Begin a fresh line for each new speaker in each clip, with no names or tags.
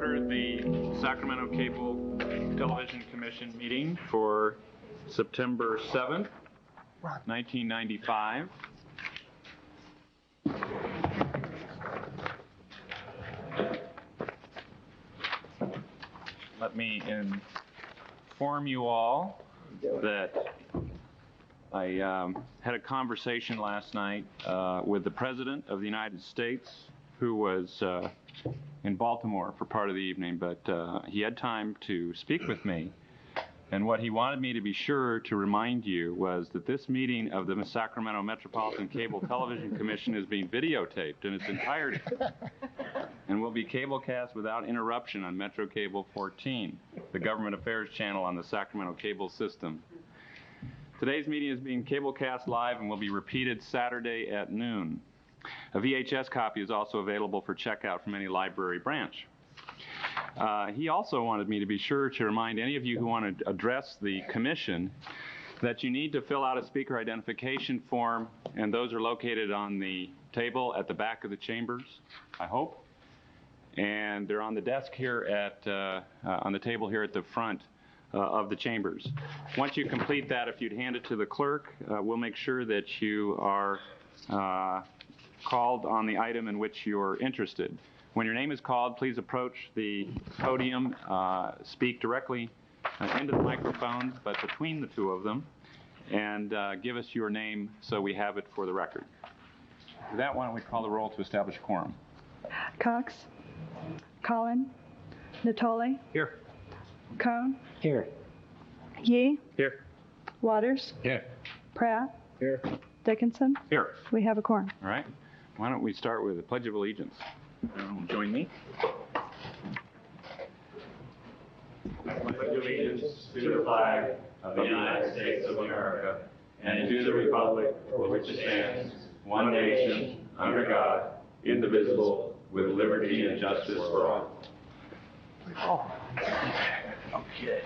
order the Sacramento Cable Television Commission meeting for September 7th, 1995. Let me inform you all that I had a conversation last night with the President of the United States, who was in Baltimore for part of the evening, but he had time to speak with me. And what he wanted me to be sure to remind you was that this meeting of the Sacramento Metropolitan Cable Television Commission is being videotaped in its entirety and will be cablecast without interruption on Metro Cable 14, the government affairs channel on the Sacramento cable system. Today's meeting is being cablecast live and will be repeated Saturday at noon. A VHS copy is also available for checkout from any library branch. He also wanted me to be sure to remind any of you who want to address the commission that you need to fill out a speaker identification form, and those are located on the table at the back of the chambers, I hope. And they're on the desk here on the table here at the front of the chambers. Once you complete that, if you'd hand it to the clerk, we'll make sure that you are called on the item in which you're interested. When your name is called, please approach the podium, speak directly into the microphones, but between the two of them, and give us your name so we have it for the record. With that, why don't we call the roll to establish quorum?
Cox, Collin, Natoli.
Here.
Cone.
Here.
Yee.
Here.
Waters.
Here.
Pratt.
Here.
Dickinson.
Here.
We have a quorum.
All right. Why don't we start with the Pledge of Allegiance? Join me. I pledge allegiance to the flag of the United States of America and to the republic for which it stands, one nation, under God, indivisible, with liberty and justice for all.
Oh. Okay.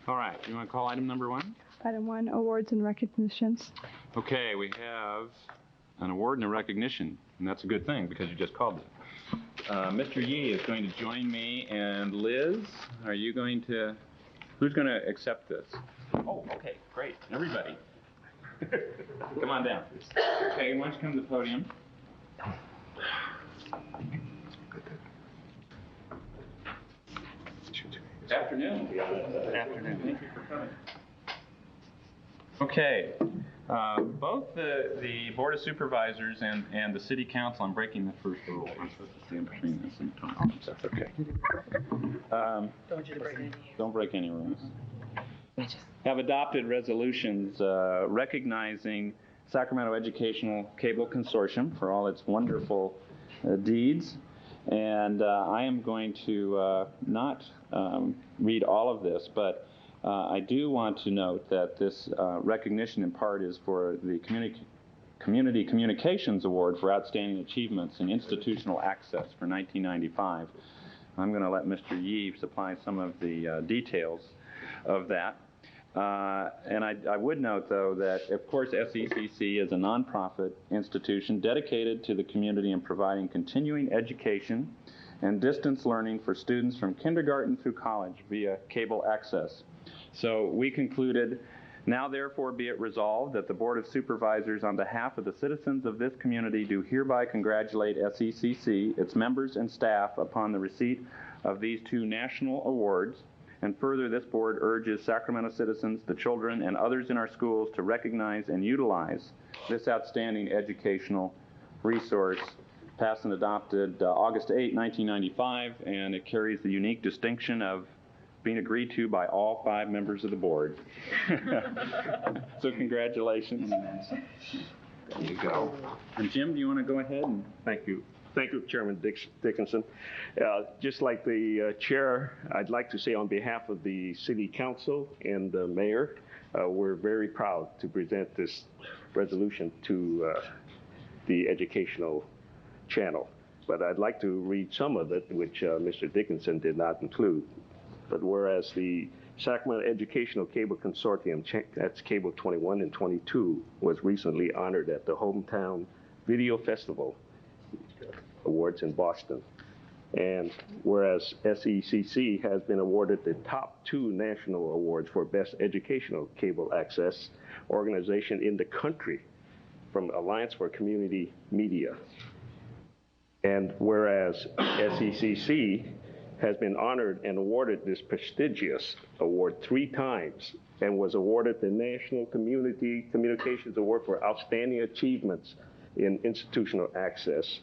All right, you want to call item number one?
Item 1, awards and recognitions.
Okay, we have an award and a recognition, and that's a good thing because you just called it. Mr. Yee is going to join me, and Liz, are you going to, who's going to accept this? Oh, okay, great, everybody. Come on down. Okay, why don't you come to the podium? Afternoon. Afternoon. Thank you for coming. Okay, both the Board of Supervisors and the City Council, I'm breaking the first rule. I'm supposed to stand between this and Tom. That's okay. Don't break any rules. Have adopted resolutions recognizing Sacramento Educational Cable Consortium for all its wonderful deeds. And I am going to not read all of this, but I do want to note that this recognition in part is for the Community Communications Award for Outstanding Achievements in Institutional Access for 1995. I'm going to let Mr. Yee supply some of the details of that. And I would note, though, that, of course, SECC is a nonprofit institution dedicated to the community and providing continuing education and distance learning for students from kindergarten through college via cable access. So we concluded, now therefore be it resolved that the Board of Supervisors, on behalf of the citizens of this community, do hereby congratulate SECC, its members and staff, upon the receipt of these two national awards. And further, this board urges Sacramento citizens, the children, and others in our schools to recognize and utilize this outstanding educational resource, passed and adopted August 8, 1995, and it carries the unique distinction of being agreed to by all 5 members of the board. So congratulations.
There you go.
And Jim, do you want to go ahead?
Thank you. Thank you, Chairman Dickinson. Just like the chair, I'd like to say on behalf of the City Council and the Mayor, we're very proud to present this resolution to the educational channel. But I'd like to read some of it, which Mr. Dickinson did not include. But whereas the Sacramento Educational Cable Consortium, that's Cable 21 and 22, was recently honored at the Hometown Video Festival Awards in Boston. And whereas SECC has been awarded the top 2 national awards for Best Educational Cable Access Organization in the country from Alliance for Community Media. And whereas SECC has been honored and awarded this prestigious award 3 times and was awarded the National Community Communications Award for Outstanding Achievements in Institutional Access.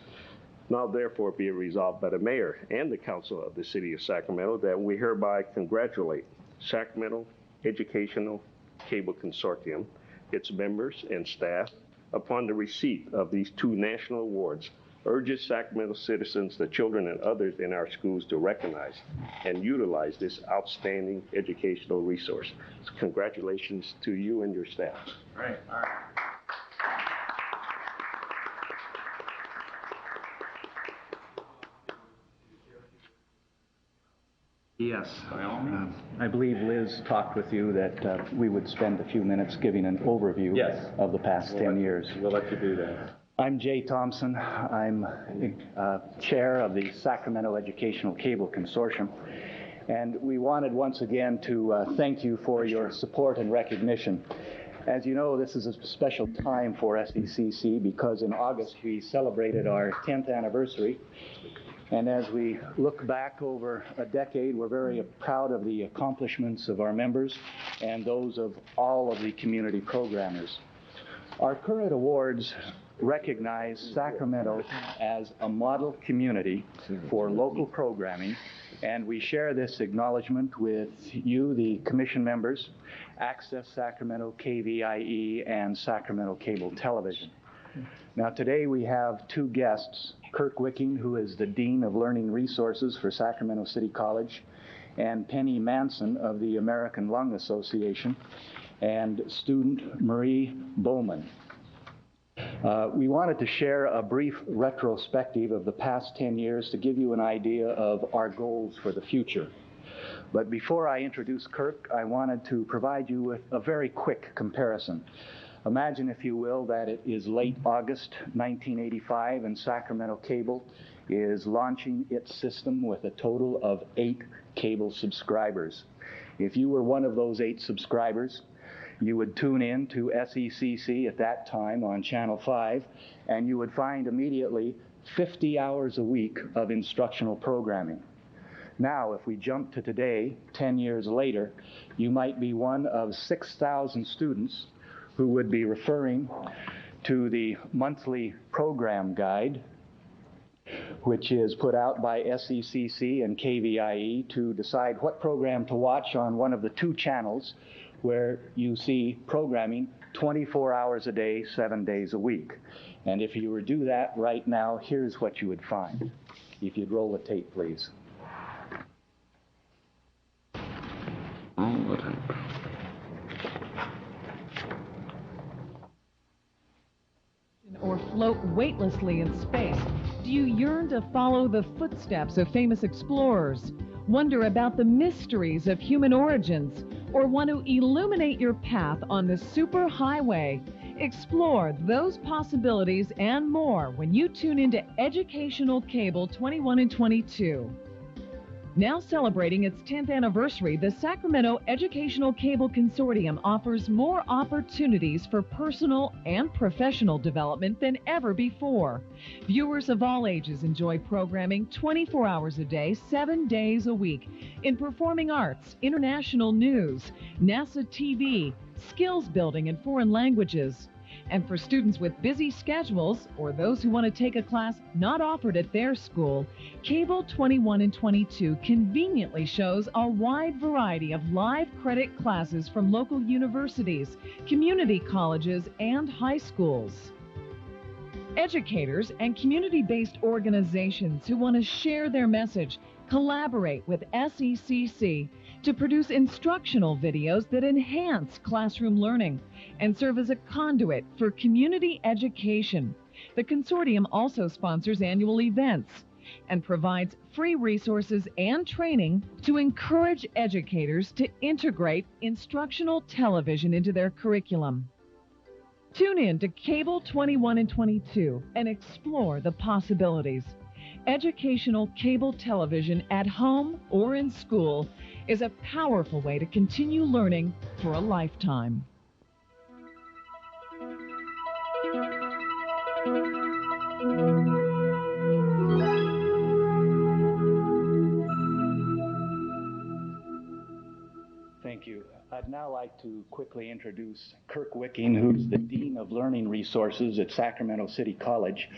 Now therefore be it resolved by the Mayor and the Council of the City of Sacramento that we hereby congratulate Sacramento Educational Cable Consortium, its members and staff, upon the receipt of these 2 national awards, urges Sacramento citizens, the children and others in our schools to recognize and utilize this outstanding educational resource. So congratulations to you and your staff.
All right.
Yes.
By all means.
I believe Liz talked with you that we would spend a few minutes giving an overview
Yes.
of the past 10 years.
We'll let you do that.
I'm Jay Thompson. I'm chair of the Sacramento Educational Cable Consortium. And we wanted once again to thank you for your support and recognition. As you know, this is a special time for SECC because in August we celebrated our 10th anniversary. And as we look back over a decade, we're very proud of the accomplishments of our members and those of all of the community programmers. Our current awards recognize Sacramento as a model community for local programming, and we share this acknowledgement with you, the commission members, Access Sacramento, KVIE, and Sacramento Cable Television. Now today we have 2 guests, Kirk Wicking, who is the Dean of Learning Resources for Sacramento City College, and Penny Manson of the American Lung Association, and student Marie Bowman. We wanted to share a brief retrospective of the past 10 years to give you an idea of our goals for the future. But before I introduce Kirk, I wanted to provide you with a very quick comparison. Imagine, if you will, that it is late August 1985 and Sacramento Cable is launching its system with a total of 8 cable subscribers. If you were one of those 8 subscribers, you would tune in to SECC at that time on Channel 5, and you would find immediately 50 hours a week of instructional programming. Now, if we jump to today, 10 years later, you might be one of 6,000 students who would be referring to the monthly program guide, which is put out by SECC and KVIE to decide what program to watch on one of the 2 channels where you see programming 24 hours a day, 7 days a week. And if you were to do that right now, here's what you would find. If you'd roll the tape, please.
Or float weightlessly in space? Do you yearn to follow the footsteps of famous explorers? Wonder about the mysteries of human origins? Or want to illuminate your path on the superhighway? Explore those possibilities and more when you tune into Educational Cable 21 and 22. Now celebrating its 10th anniversary, the Sacramento Educational Cable Consortium offers more opportunities for personal and professional development than ever before. Viewers of all ages enjoy programming 24 hours a day, 7 days a week in performing arts, international news, NASA TV, skills building, and foreign languages. And for students with busy schedules or those who want to take a class not offered at their school, Cable 21 and 22 conveniently shows a wide variety of live credit classes from local universities, community colleges, and high schools. Educators and community-based organizations who want to share their message collaborate with SECC to produce instructional videos that enhance classroom learning and serve as a conduit for community education. The consortium also sponsors annual events, and provides free resources and training to encourage educators to integrate instructional television into their curriculum. Tune in to Cable 21 and 22 and explore the possibilities. Educational cable television at home or in school is a powerful way to continue learning for a lifetime.
Thank you. I'd now like to quickly introduce Kirk Wicking, who's the Dean of Learning Resources at Sacramento City College,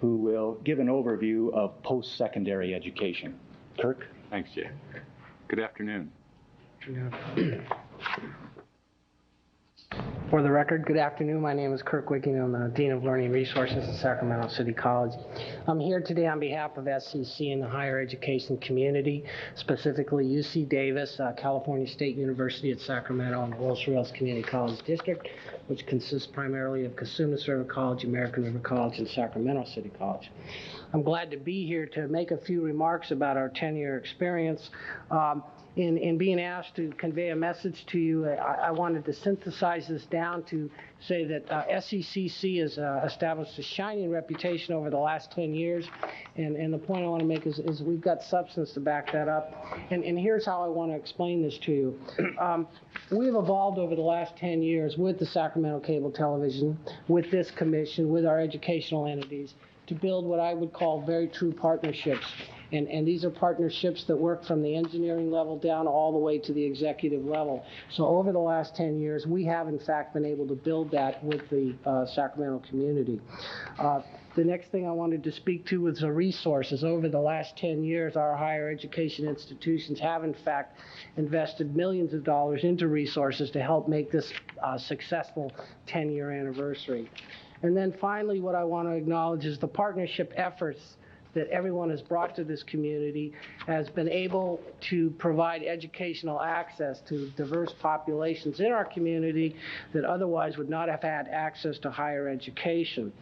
who will give an overview of post-secondary education. Kirk?
Thanks, Jay. Good afternoon.
For the record, good afternoon. My name is Kirk Wicking. I'm the Dean of Learning Resources at Sacramento City College. I'm here today on behalf of SCC and the higher education community, specifically UC Davis, California State University at Sacramento, and the Los Rios Community College District, which consists primarily of Cosumnes River College, American River College, and Sacramento City College. I'm glad to be here to make a few remarks about our 10-year experience. In being asked to convey a message to you, I wanted to synthesize this down to say that SECC has established a shining reputation over the last 10 years, and the point I want to make is we've got substance to back that up, and here's how I want to explain this to you. We've evolved over the last 10 years with the Sacramento Cable Television, with this commission, with our educational entities, to build what I would call very true partnerships. And these are partnerships that work from the engineering level down all the way to the executive level. So over the last 10 years, we have in fact been able to build that with the Sacramento community. The next thing I wanted to speak to was the resources. Over the last 10 years, our higher education institutions have in fact invested millions of dollars into resources to help make this successful 10-year anniversary. And then finally, what I want to acknowledge is the partnership efforts that everyone has brought to this community has been able to provide educational access to diverse populations in our community that otherwise would not have had access to higher education.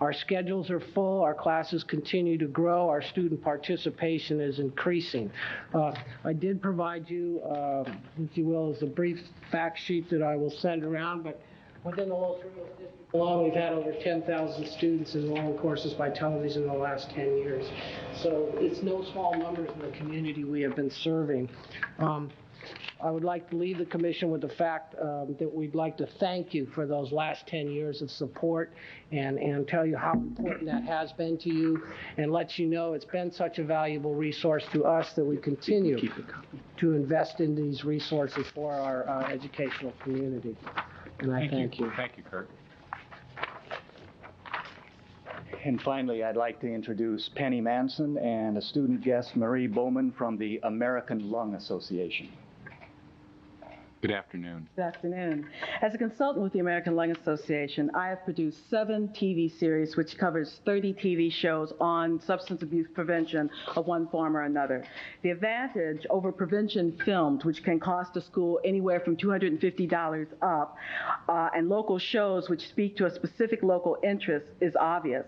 Our schedules are full, our classes continue to grow, our student participation is increasing. I did provide you, if you will, as a brief fact sheet that I will send around, but within the Los Rios District alone, we've had over 10,000 students enroll in courses by television in the last 10 years. So it's no small numbers in the community we have been serving. I would like to leave the commission with the fact that we'd like to thank you for those last 10 years of support and tell you how important that has been to you and let you know it's been such a valuable resource to us that we continue to invest in these resources for our educational community. And I thank you.
Thank you, Kirk.
And finally, I'd like to introduce Penny Manson and a student guest, Marie Bowman, from the American Lung Association.
Good afternoon.
Good afternoon. As a consultant with the American Lung Association, I have produced 7 TV series which covers 30 TV shows on substance abuse prevention of one form or another. The advantage over prevention filmed, which can cost a school anywhere from $250 up, and local shows which speak to a specific local interest is obvious.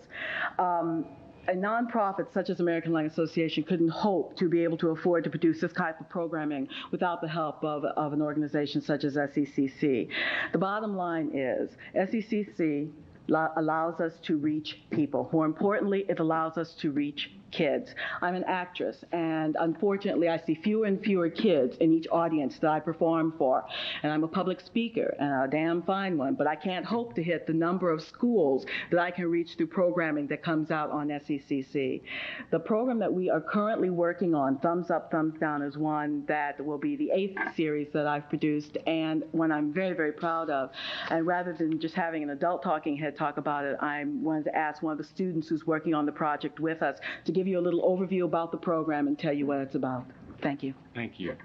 A nonprofit such as American Lung Association couldn't hope to be able to afford to produce this type of programming without the help of an organization such as SECC. The bottom line is SECC allows us to reach people. More importantly, it allows us to reach kids. I'm an actress, and unfortunately, I see fewer and fewer kids in each audience that I perform for. And I'm a public speaker, and a damn fine one, but I can't hope to hit the number of schools that I can reach through programming that comes out on SECC. The program that we are currently working on, Thumbs Up, Thumbs Down, is one that will be the 8th series that I've produced, and one I'm very, very proud of. And rather than just having an adult talking head talk about it, I wanted to ask one of the students who's working on the project with us to give you a little overview about the program and tell you what it's about. Thank you.
Thank you.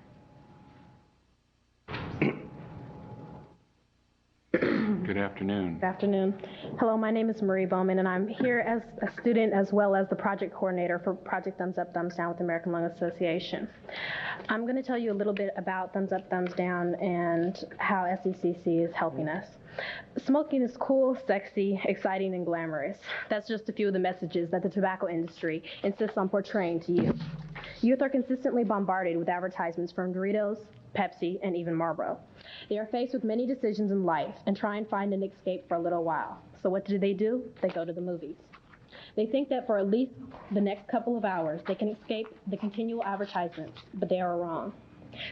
Good Good afternoon.
Good afternoon. Hello, my name is Marie Bowman, and I'm here as a student as well as the project coordinator for Project Thumbs Up, Thumbs Down with the American Lung Association. I'm going to tell you a little bit about Thumbs Up, Thumbs Down and how SECC is helping us. Smoking is cool, sexy, exciting, and glamorous. That's just a few of the messages that the tobacco industry insists on portraying to youth. Youth are consistently bombarded with advertisements from Doritos, Pepsi, and even Marlboro. They are faced with many decisions in life and try and find an escape for a little while. So what do? They go to the movies. They think that for at least the next couple of hours, they can escape the continual advertisements, but they are wrong.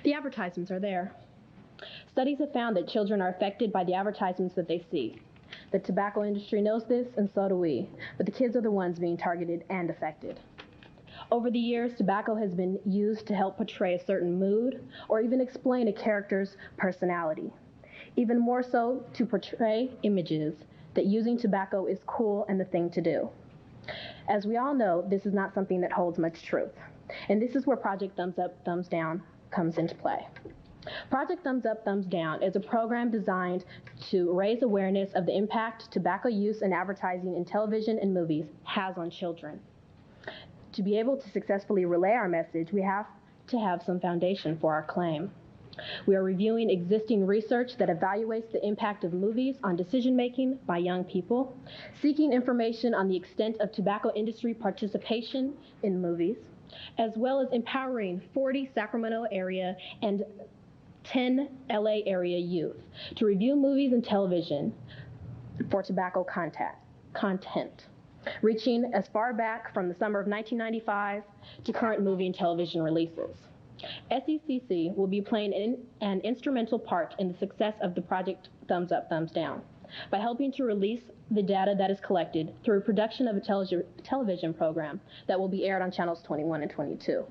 The advertisements are there. Studies have found that children are affected by the advertisements that they see. The tobacco industry knows this, and so do we, but the kids are the ones being targeted and affected. Over the years, tobacco has been used to help portray a certain mood or even explain a character's personality. Even more so to portray images that using tobacco is cool and the thing to do. As we all know, this is not something that holds much truth. And this is where Project Thumbs Up, Thumbs Down comes into play. Project Thumbs Up, Thumbs Down is a program designed to raise awareness of the impact tobacco use and advertising in television and movies has on children. To be able to successfully relay our message, we have to have some foundation for our claim. We are reviewing existing research that evaluates the impact of movies on decision-making by young people, seeking information on the extent of tobacco industry participation in movies, as well as empowering 40 Sacramento area and 10 LA area youth to review movies and television for tobacco content, reaching as far back from the summer of 1995 to current movie and television releases. SECC will be playing an instrumental part in the success of the Project Thumbs Up, Thumbs Down by helping to release the data that is collected through production of a television program that will be aired on channels 21 and 22.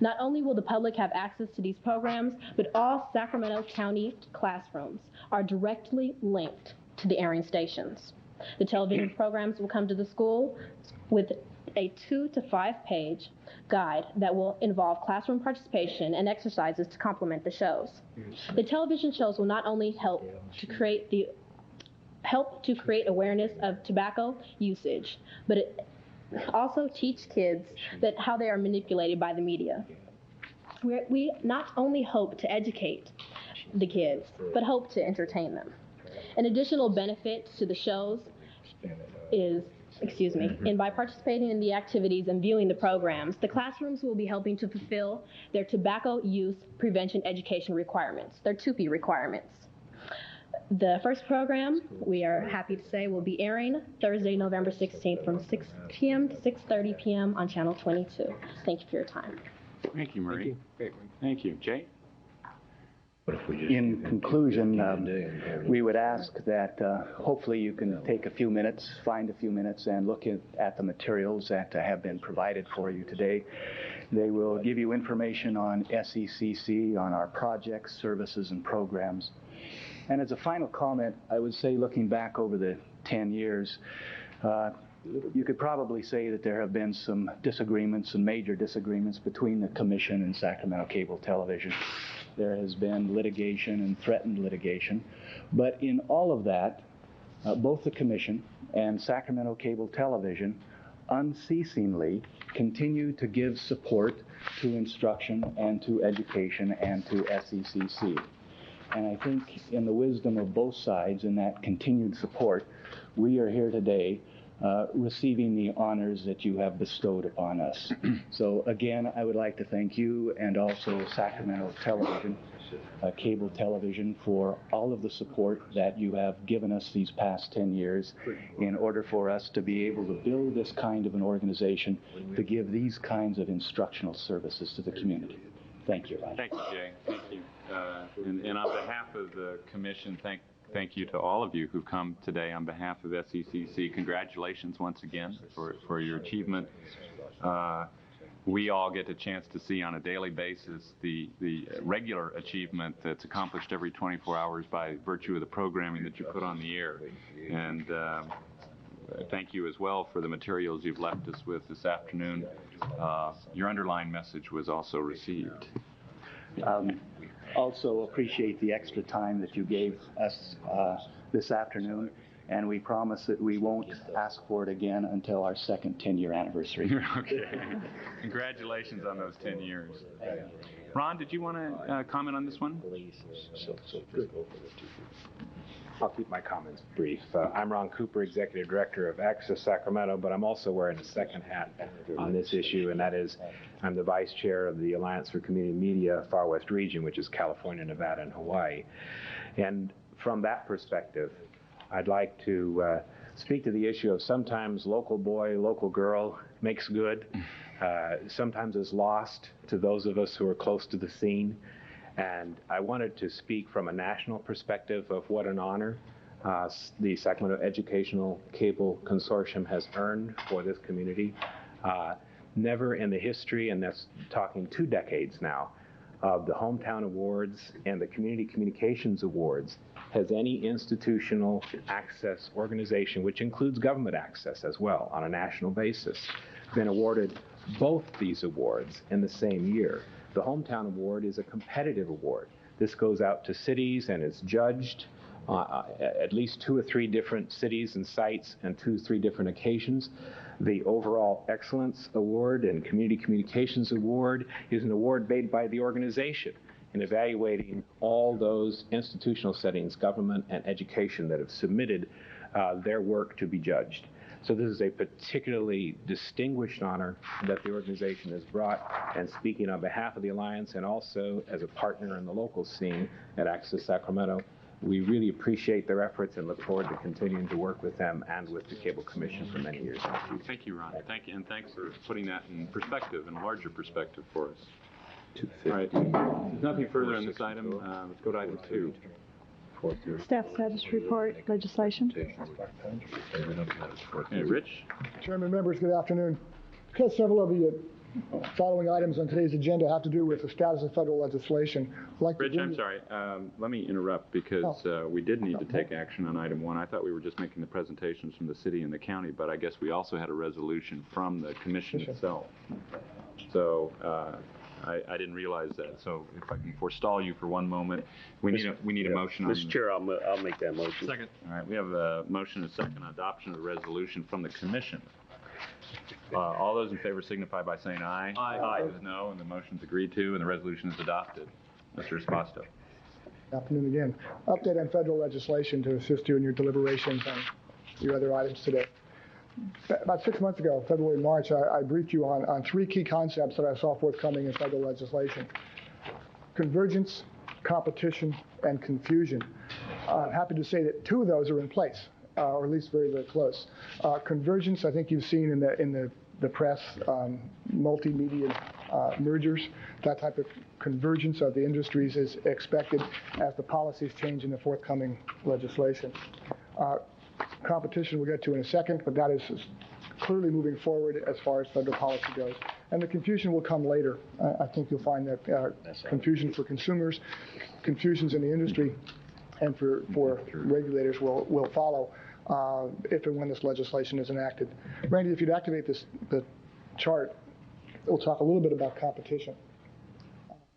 Not only will the public have access to these programs, but all Sacramento County classrooms are directly linked to the airing stations. The television programs will come to the school with a 2 to 5 page guide that will involve classroom participation and exercises to complement the shows. The television shows will not only help to create awareness of tobacco usage, but it also teach kids that how they are manipulated by the media. We not only hope to educate the kids, but hope to entertain them. An additional benefit to the shows is, and by participating in the activities and viewing the programs, the classrooms will be helping to fulfill their tobacco use prevention education requirements, their TUPE requirements. The first program, we are happy to say, will be airing Thursday, November 16th from 6 p.m. to 6:30 p.m. on Channel 22. Thank you for your time.
Thank you, Marie. Thank you. Jay?
In conclusion, we would ask that hopefully you can take a few minutes, find a few minutes, and look at the materials that have been provided for you today. They will give you information on SECC, on our projects, services, and programs. And as a final comment, I would say looking back over the 10 years, you could probably say that there have been some disagreements, some major disagreements between the Commission and Sacramento Cable Television. There has been litigation and threatened litigation. But in all of that, both the Commission and Sacramento Cable Television unceasingly continue to give support to instruction and to education and to SECC. And I think in the wisdom of both sides in that continued support, we are here today receiving the honors that you have bestowed upon us. So again, I would like to thank you and also Sacramento Television, Cable Television, for all of the support that you have given us these past 10 years in order for us to be able to build this kind of an organization to give these kinds of instructional services to the community. Thank you.
Thank you, Jay. Thank you. And on behalf of the Commission, thank you to all of you who come today on behalf of SECC. Congratulations once again for your achievement. We all get a chance to see on a daily basis the regular achievement that's accomplished every 24 hours by virtue of the programming that you put on the air. And thank you as well for the materials you've left us with this afternoon. Your underlying message was also received.
also appreciate the extra time that you gave us this afternoon, and we promise that we won't ask for it again until our second 10-year anniversary.
Okay. Congratulations on those 10 years. Ron, did you want to comment on this one?
I'll keep my comments brief. I'm Ron Cooper, Executive Director of Access Sacramento, but I'm also wearing a second hat on this issue, and that is I'm the Vice Chair of the Alliance for Community Media Far West Region, which is California, Nevada, and Hawaii. And from that perspective, I'd like to speak to the issue of sometimes local boy, local girl makes good, sometimes is lost to those of us who are close to the scene. And I wanted to speak from a national perspective of what an honor the Sacramento Educational Cable Consortium has earned for this community. Never in the history, and that's talking 2 decades now, of the Hometown Awards and the Community Communications Awards, has any institutional access organization, which includes government access as well on a national basis, been awarded both these awards in the same year. The Hometown Award is a competitive award. This goes out to cities and is judged at least 2 or 3 different cities and sites and 2 or 3 different occasions. The Overall Excellence Award and Community Communications Award is an award made by the organization in evaluating all those institutional settings, government and education, that have submitted their work to be judged. So this is a particularly distinguished honor that the organization has brought, and speaking on behalf of the Alliance and also as a partner in the local scene at Access Sacramento, we really appreciate their efforts and look forward to continuing to work with them and with the Cable Commission for many years in the future.
Thank you, Ron. Thank you, and thanks for putting that in perspective, in larger perspective for us. All right. There's nothing further on this item. Let's go to item 2.
Staff status report, legislation.
Okay, Rich?
Chairman, members, good afternoon. Because several of the following items on today's agenda have to do with the status of federal legislation, I'd like
Rich,
to
I'm sorry. Let me interrupt because we did need to take action on item 1. I thought we were just making the presentations from the city and the county, but I guess we also had a resolution from the commission itself. So I didn't realize that. So if I can forestall you for one moment, we need a motion on.
Mr. Chair, I'll make that motion.
Second. All right, we have a motion and a second on adoption of the resolution from the commission. All those in favor signify by saying aye. Aye. Those no, and the motion's agreed to, and the resolution is adopted. Mr. Esposito.
Good afternoon again. Update on federal legislation to assist you in your deliberations on your other items today. About 6 months ago, February, March, I briefed you on 3 key concepts that I saw forthcoming in federal legislation: convergence, competition, and confusion. I'm happy to say that 2 of those are in place, or at least very, very close. Convergence, I think you've seen in the press, multimedia mergers. That type of convergence of the industries is expected as the policies change in the forthcoming legislation. Competition we'll get to in a second, but that is clearly moving forward as far as federal policy goes. And the confusion will come later. I think you'll find that confusion for consumers, confusions in the industry, and for regulators will follow if and when this legislation is enacted. Randy, if you'd activate the chart, we'll talk a little bit about competition.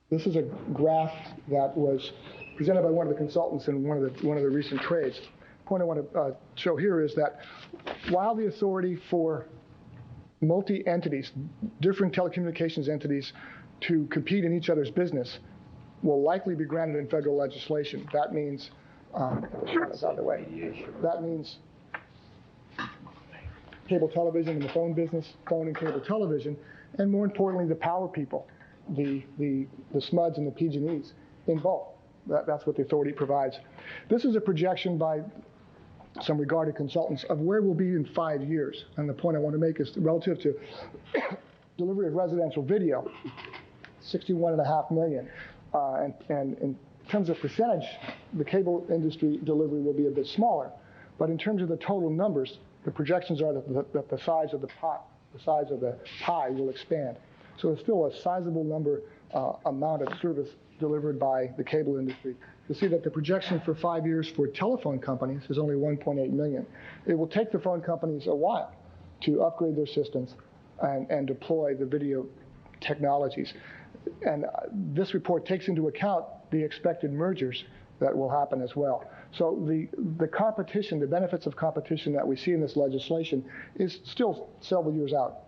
This is a graph that was presented by one of the consultants in one of the recent trades. The point I want to show here is that while the authority for multi-entities, different telecommunications entities, to compete in each other's business will likely be granted in federal legislation, that means, that means cable television and the phone business, phone and cable television, and more importantly, the power people, the SMUDs and the PG&Es in both. That's what the authority provides. This is a projection by some regarded consultants of where we'll be in 5 years. And the point I want to make is relative to delivery of residential video, 61.5 million. And in terms of percentage, the cable industry delivery will be a bit smaller. But in terms of the total numbers, the projections are that the size of the pie will expand. So there's still a sizable amount of service delivered by the cable industry. You'll see that the projection for 5 years for telephone companies is only 1.8 million. It will take the phone companies a while to upgrade their systems and deploy the video technologies. And this report takes into account the expected mergers that will happen as well. So the competition, the benefits of competition that we see in this legislation is still several years out.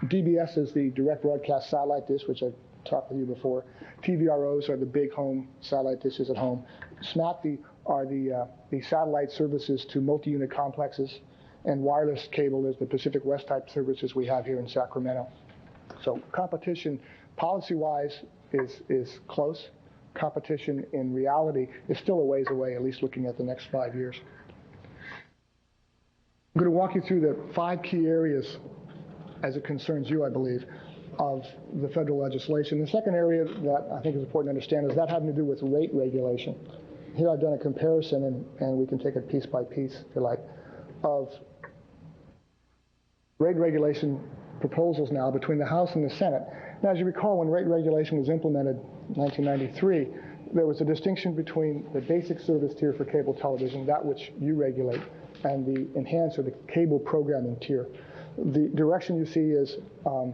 DBS is the direct broadcast satellite dish, which I've talked with you before. TVROs are the big home satellite dishes at home. SMAC are the satellite services to multi-unit complexes, and wireless cable is the Pacific West type services we have here in Sacramento. So competition, policy-wise, is close. Competition in reality is still a ways away, at least looking at the next 5 years. I'm going to walk you through the 5 key areas, as it concerns you, I believe, of the federal legislation. The second area that I think is important to understand is that having to do with rate regulation. Here I've done a comparison, and we can take it piece by piece, if you like, of rate regulation proposals now between the House and the Senate. Now, as you recall, when rate regulation was implemented in 1993, there was a distinction between the basic service tier for cable television, that which you regulate, and the enhanced or the cable programming tier. The direction you see is, on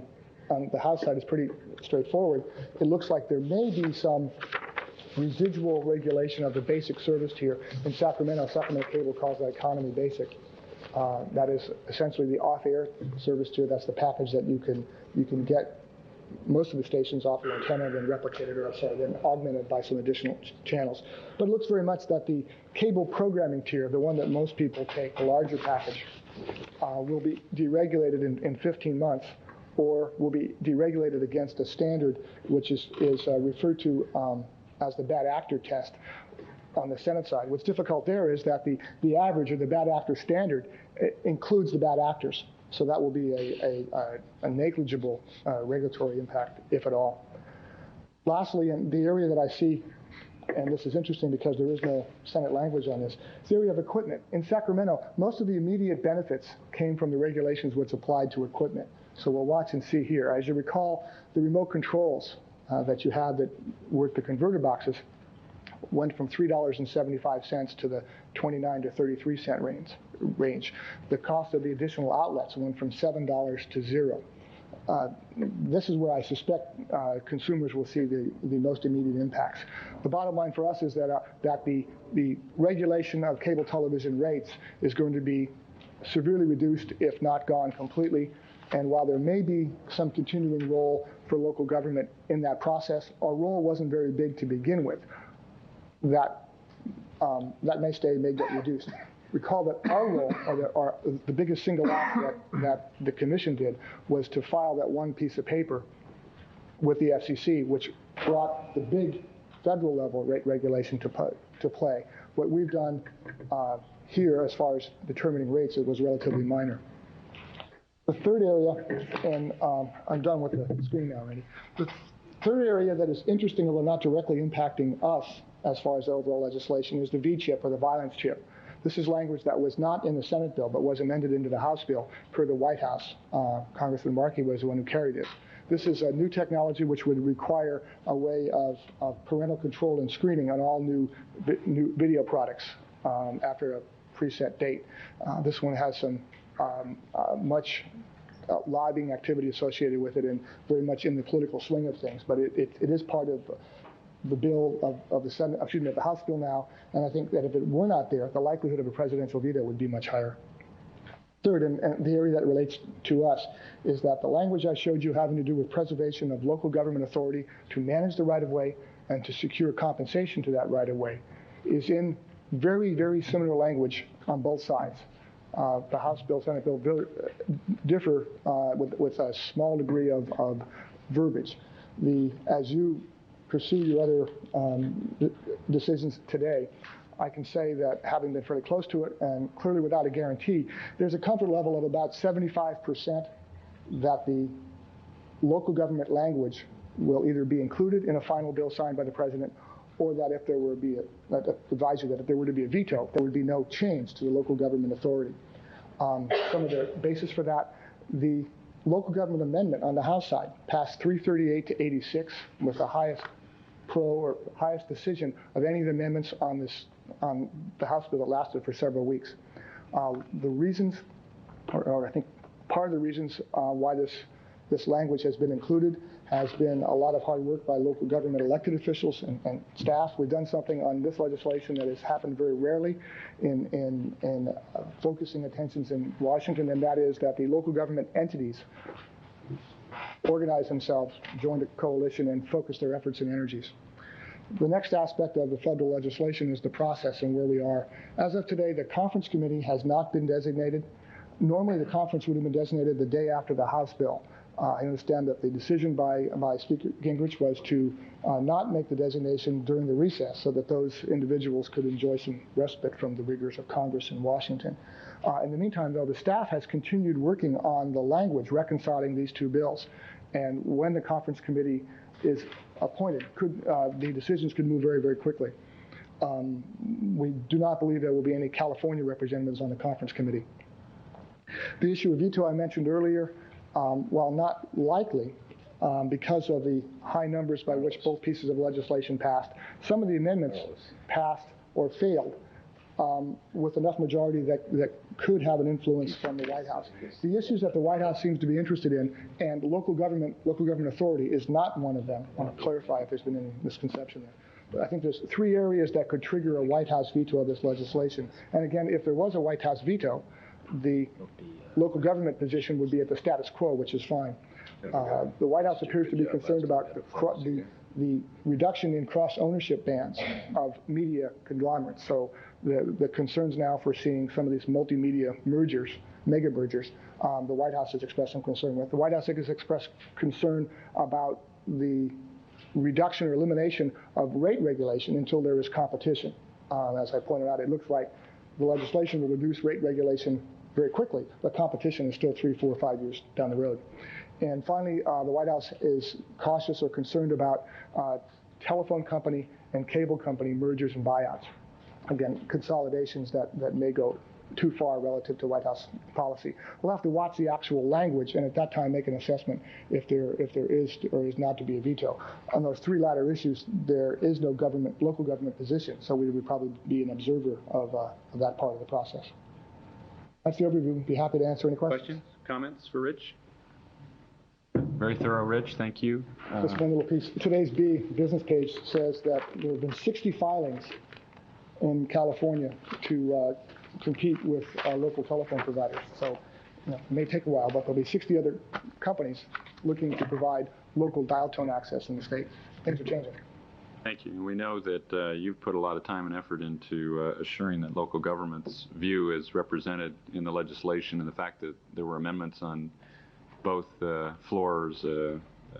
the House side, is pretty straightforward. It looks like there may be some residual regulation of the basic service tier. In Sacramento Cable calls that economy basic. That is essentially the off-air service tier. That's the package that you can get most of the stations off the antenna, then replicated, or then augmented by some additional channels. But it looks very much that the cable programming tier, the one that most people take, the larger package, will be deregulated in 15 months, or will be deregulated against a standard which is referred to as the bad actor test on the Senate side. What's difficult there is that the average, or the bad actor standard, includes the bad actors. So that will be a negligible regulatory impact, if at all. Lastly, in the area that I see, and this is interesting because there is no Senate language on this, it's the area of equipment. In Sacramento, most of the immediate benefits came from the regulations which applied to equipment. So we'll watch and see here. As you recall, the remote controls that you had that were the converter boxes went from $3.75 to the 29 to 33 cent range. The cost of the additional outlets went from $7 to $0. This is where I suspect consumers will see the most immediate impacts. The bottom line for us is that the regulation of cable television rates is going to be severely reduced, if not gone completely. And while there may be some continuing role for local government in that process, our role wasn't very big to begin with. That may get reduced. Recall that our role, or the biggest single act that the commission did, was to file that one piece of paper with the FCC, which brought the big federal level rate regulation to play. What we've done here, as far as determining rates, it was relatively minor. The third area, and I'm done with the screen now, Randy. The third area that is interesting, although not directly impacting us as far as the overall legislation, is the V chip, or the violence chip. This is language that was not in the Senate bill, but was amended into the House bill per the White House. Congressman Markey was the one who carried it. This is a new technology which would require a way of parental control and screening on all new video products after a preset date. This one has some much lobbying activity associated with it, and very much in the political swing of things. But it is part of the bill of the Senate, excuse me, of the House bill now, and I think that if it were not there, the likelihood of a presidential veto would be much higher. Third, and the area that relates to us, is that the language I showed you having to do with preservation of local government authority to manage the right-of-way and to secure compensation to that right-of-way is in very, very similar language on both sides. The House bill, Senate bill differ with a small degree of verbiage. As you pursue your other decisions today, I can say that, having been fairly close to it, and clearly without a guarantee, there's a comfort level of about 75% that the local government language will either be included in a final bill signed by the president, or that if there were to be if there were to be a veto, there would be no change to the local government authority. Some of the basis for that, the local government amendment on the House side passed 338 to 86, with the highest decision of any of the amendments on the House bill that lasted for several weeks. The reasons, or I think part of the reasons why this language has been included, has been a lot of hard work by local government elected officials and staff. We've done something on this legislation that has happened very rarely in focusing attentions in Washington, and that is that the local government entities organize themselves, join a coalition, and focus their efforts and energies. The next aspect of the federal legislation is the process and where we are. As of today, the conference committee has not been designated. Normally, the conference would have been designated the day after the House bill. I understand that the decision by Speaker Gingrich was to not make the designation during the recess so that those individuals could enjoy some respite from the rigors of Congress in Washington. In the meantime, though, the staff has continued working on the language reconciling these two bills. And when the conference committee is appointed, the decisions could move very, very quickly. We do not believe there will be any California representatives on the conference committee. The issue of veto I mentioned earlier, while not likely because of the high numbers by which both pieces of legislation passed, some of the amendments passed or failed with enough majority that could have an influence from the White House. The issues that the White House seems to be interested in, and local government authority is not one of them. I want to clarify if there's been any misconception there. But I think there's 3 areas that could trigger a White House veto of this legislation. And again, if there was a White House veto, the local government position would be at the status quo, which is fine. The White House appears to be concerned about the reduction in cross-ownership bans of media conglomerates. So the concerns now for seeing some of these multimedia mergers, mega mergers, the White House has expressed some concern with. The White House has expressed concern about the reduction or elimination of rate regulation until there is competition. As I pointed out, it looks like the legislation will reduce rate regulation very quickly, but competition is still 3, 4, 5 years down the road. And finally, the White House is cautious or concerned about telephone company and cable company mergers and buyouts. Again, consolidations that may go too far relative to White House policy. We'll have to watch the actual language and at that time make an assessment if there is or is not to be a veto. On those 3 latter issues, there is no local government position, so we would probably be an observer of that part of the process. That's the overview. We'd be happy to answer any questions.
Questions, comments for Rich? Very thorough, Rich. Thank you.
Just one little piece. Today's business page says that there have been 60 filings in California to compete with our local telephone providers. So it may take a while, but there'll be 60 other companies looking to provide local dial tone access in the state. Things are changing.
Thank you. We know that you've put a lot of time and effort into assuring that local government's view is represented in the legislation, and the fact that there were amendments on both floors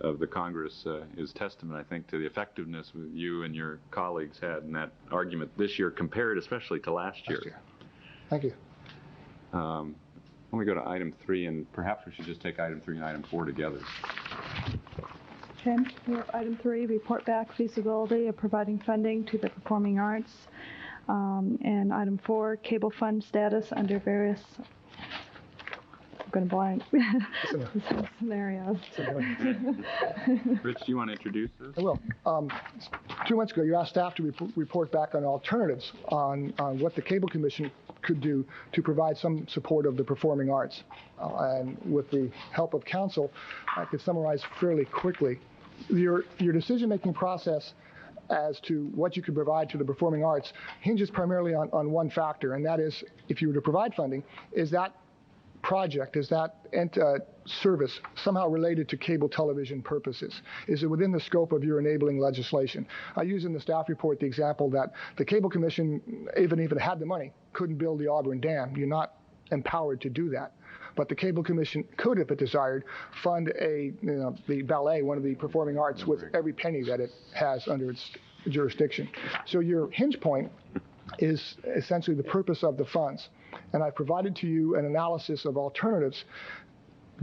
of the Congress is testament, I think, to the effectiveness you and your colleagues had in that argument this year compared especially to last year.
Thank you.
When we go to item 3, and perhaps we should just take item 3 and item 4 together.
Okay, we have item 3, report back feasibility of providing funding to the performing arts. And item 4, cable fund status under various, I'm going to blank, scenarios.
Rich, do you want to introduce this?
I will. 2 months ago, you asked staff to report back on alternatives on what the Cable Commission could do to provide some support of the performing arts. And with the help of counsel, I could summarize fairly quickly. Your decision-making process as to what you could provide to the performing arts hinges primarily on one factor, and that is, if you were to provide funding, is that project, is that service somehow related to cable television purposes? Is it within the scope of your enabling legislation? I use in the staff report the example that the Cable Commission, even if it had the money, couldn't build the Auburn Dam. You're not empowered to do that. But the Cable Commission could, if it desired, fund the ballet, one of the performing arts, with every penny that it has under its jurisdiction. So your hinge point is essentially the purpose of the funds. And I've provided to you an analysis of alternatives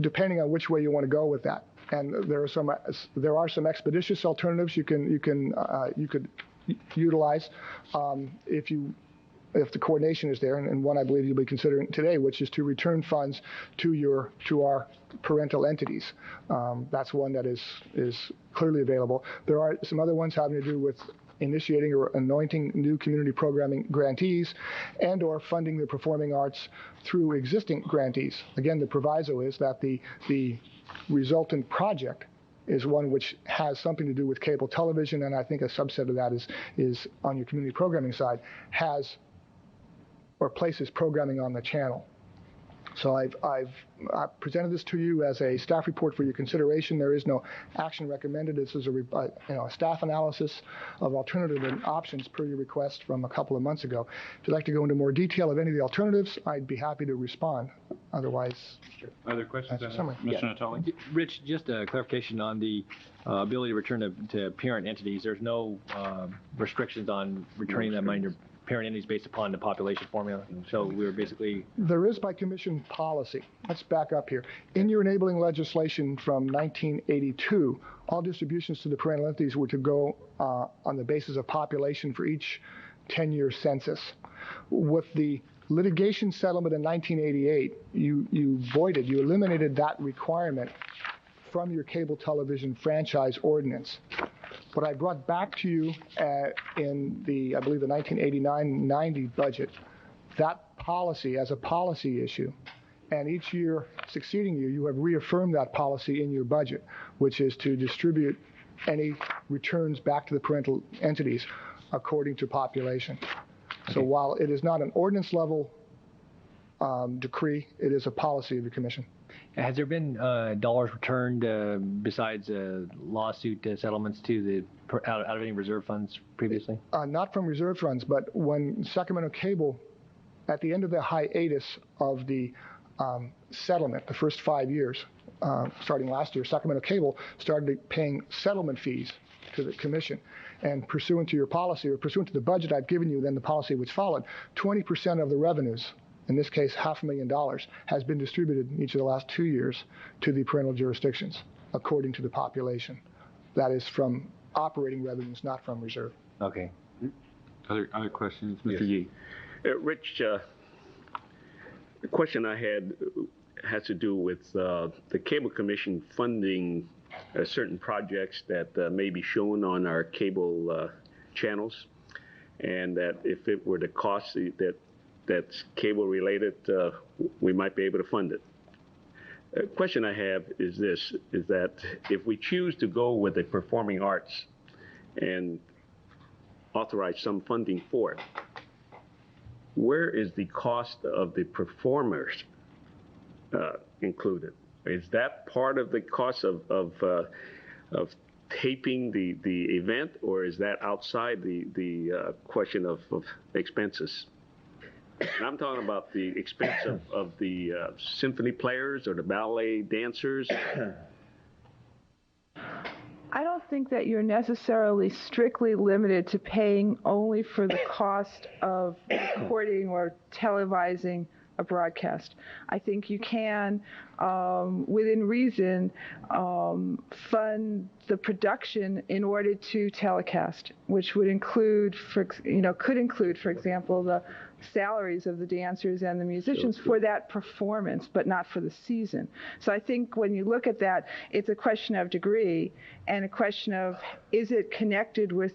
depending on which way you want to go with that. And there are some expeditious alternatives you could utilize if the coordination is there, and one I believe you'll be considering today, which is to return funds to our parental entities. That's one that is clearly available. There are some other ones having to do with initiating or anointing new community programming grantees and or funding the performing arts through existing grantees. Again, the proviso is that the resultant project is one which has something to do with cable television, and I think a subset of that is on your community programming side, has or places programming on the channel. So I've presented this to you as a staff report for your consideration. There is no action recommended. This is a staff analysis of alternative options per your request from a couple of months ago. If you'd like to go into more detail of any of the alternatives, I'd be happy to respond. Otherwise,
other questions?
that's a summary.
Mr. Natali?
Rich, just a clarification on the ability to return to parent entities. There's no restrictions on returning that money to parent entities based upon the population formula. So we're basically...
There is by commission policy. Let's back up here. In your enabling legislation from 1982, all distributions to the parental entities were to go on the basis of population for each 10-year census. With the litigation settlement in 1988, you eliminated that requirement from your cable television franchise ordinance. What I brought back to you in the, I believe, the 1989-90 budget, that policy as a policy issue, and each year, succeeding year, you have reaffirmed that policy in your budget, which is to distribute any returns back to the parental entities according to population. So while it is not an ordinance level decree, it is a policy of the commission.
Has there been dollars returned besides lawsuit settlements to out of any reserve funds previously?
Not from reserve funds, but when Sacramento Cable, at the end of the hiatus of the settlement, the first 5 years, starting last year, Sacramento Cable started paying settlement fees to the commission. And pursuant to your policy, or pursuant to the budget I've given you, then the policy which followed, 20% of the revenues, in this case $500,000, has been distributed in each of the last 2 years to the parental jurisdictions, according to the population. That is from operating revenues, not from reserve.
Okay.
Other questions? Mr. Yee.
Rich, the question I had has to do with the Cable Commission funding certain projects that may be shown on our cable channels, and that if it were to cost that's cable related, we might be able to fund it. The question I have is this, is that if we choose to go with the performing arts and authorize some funding for it, where is the cost of the performers included? Is that part of the cost of taping the event, or is that outside the question of expenses? And I'm talking about the expense of the symphony players or the ballet dancers.
I don't think that you're necessarily strictly limited to paying only for the cost of recording or televising a broadcast. I think you can, within reason, fund the production in order to telecast, which would include, could include, for example, the salaries of the dancers and the musicians for that performance, but not for the season. So I think when you look at that, it's a question of degree and a question of, is it connected with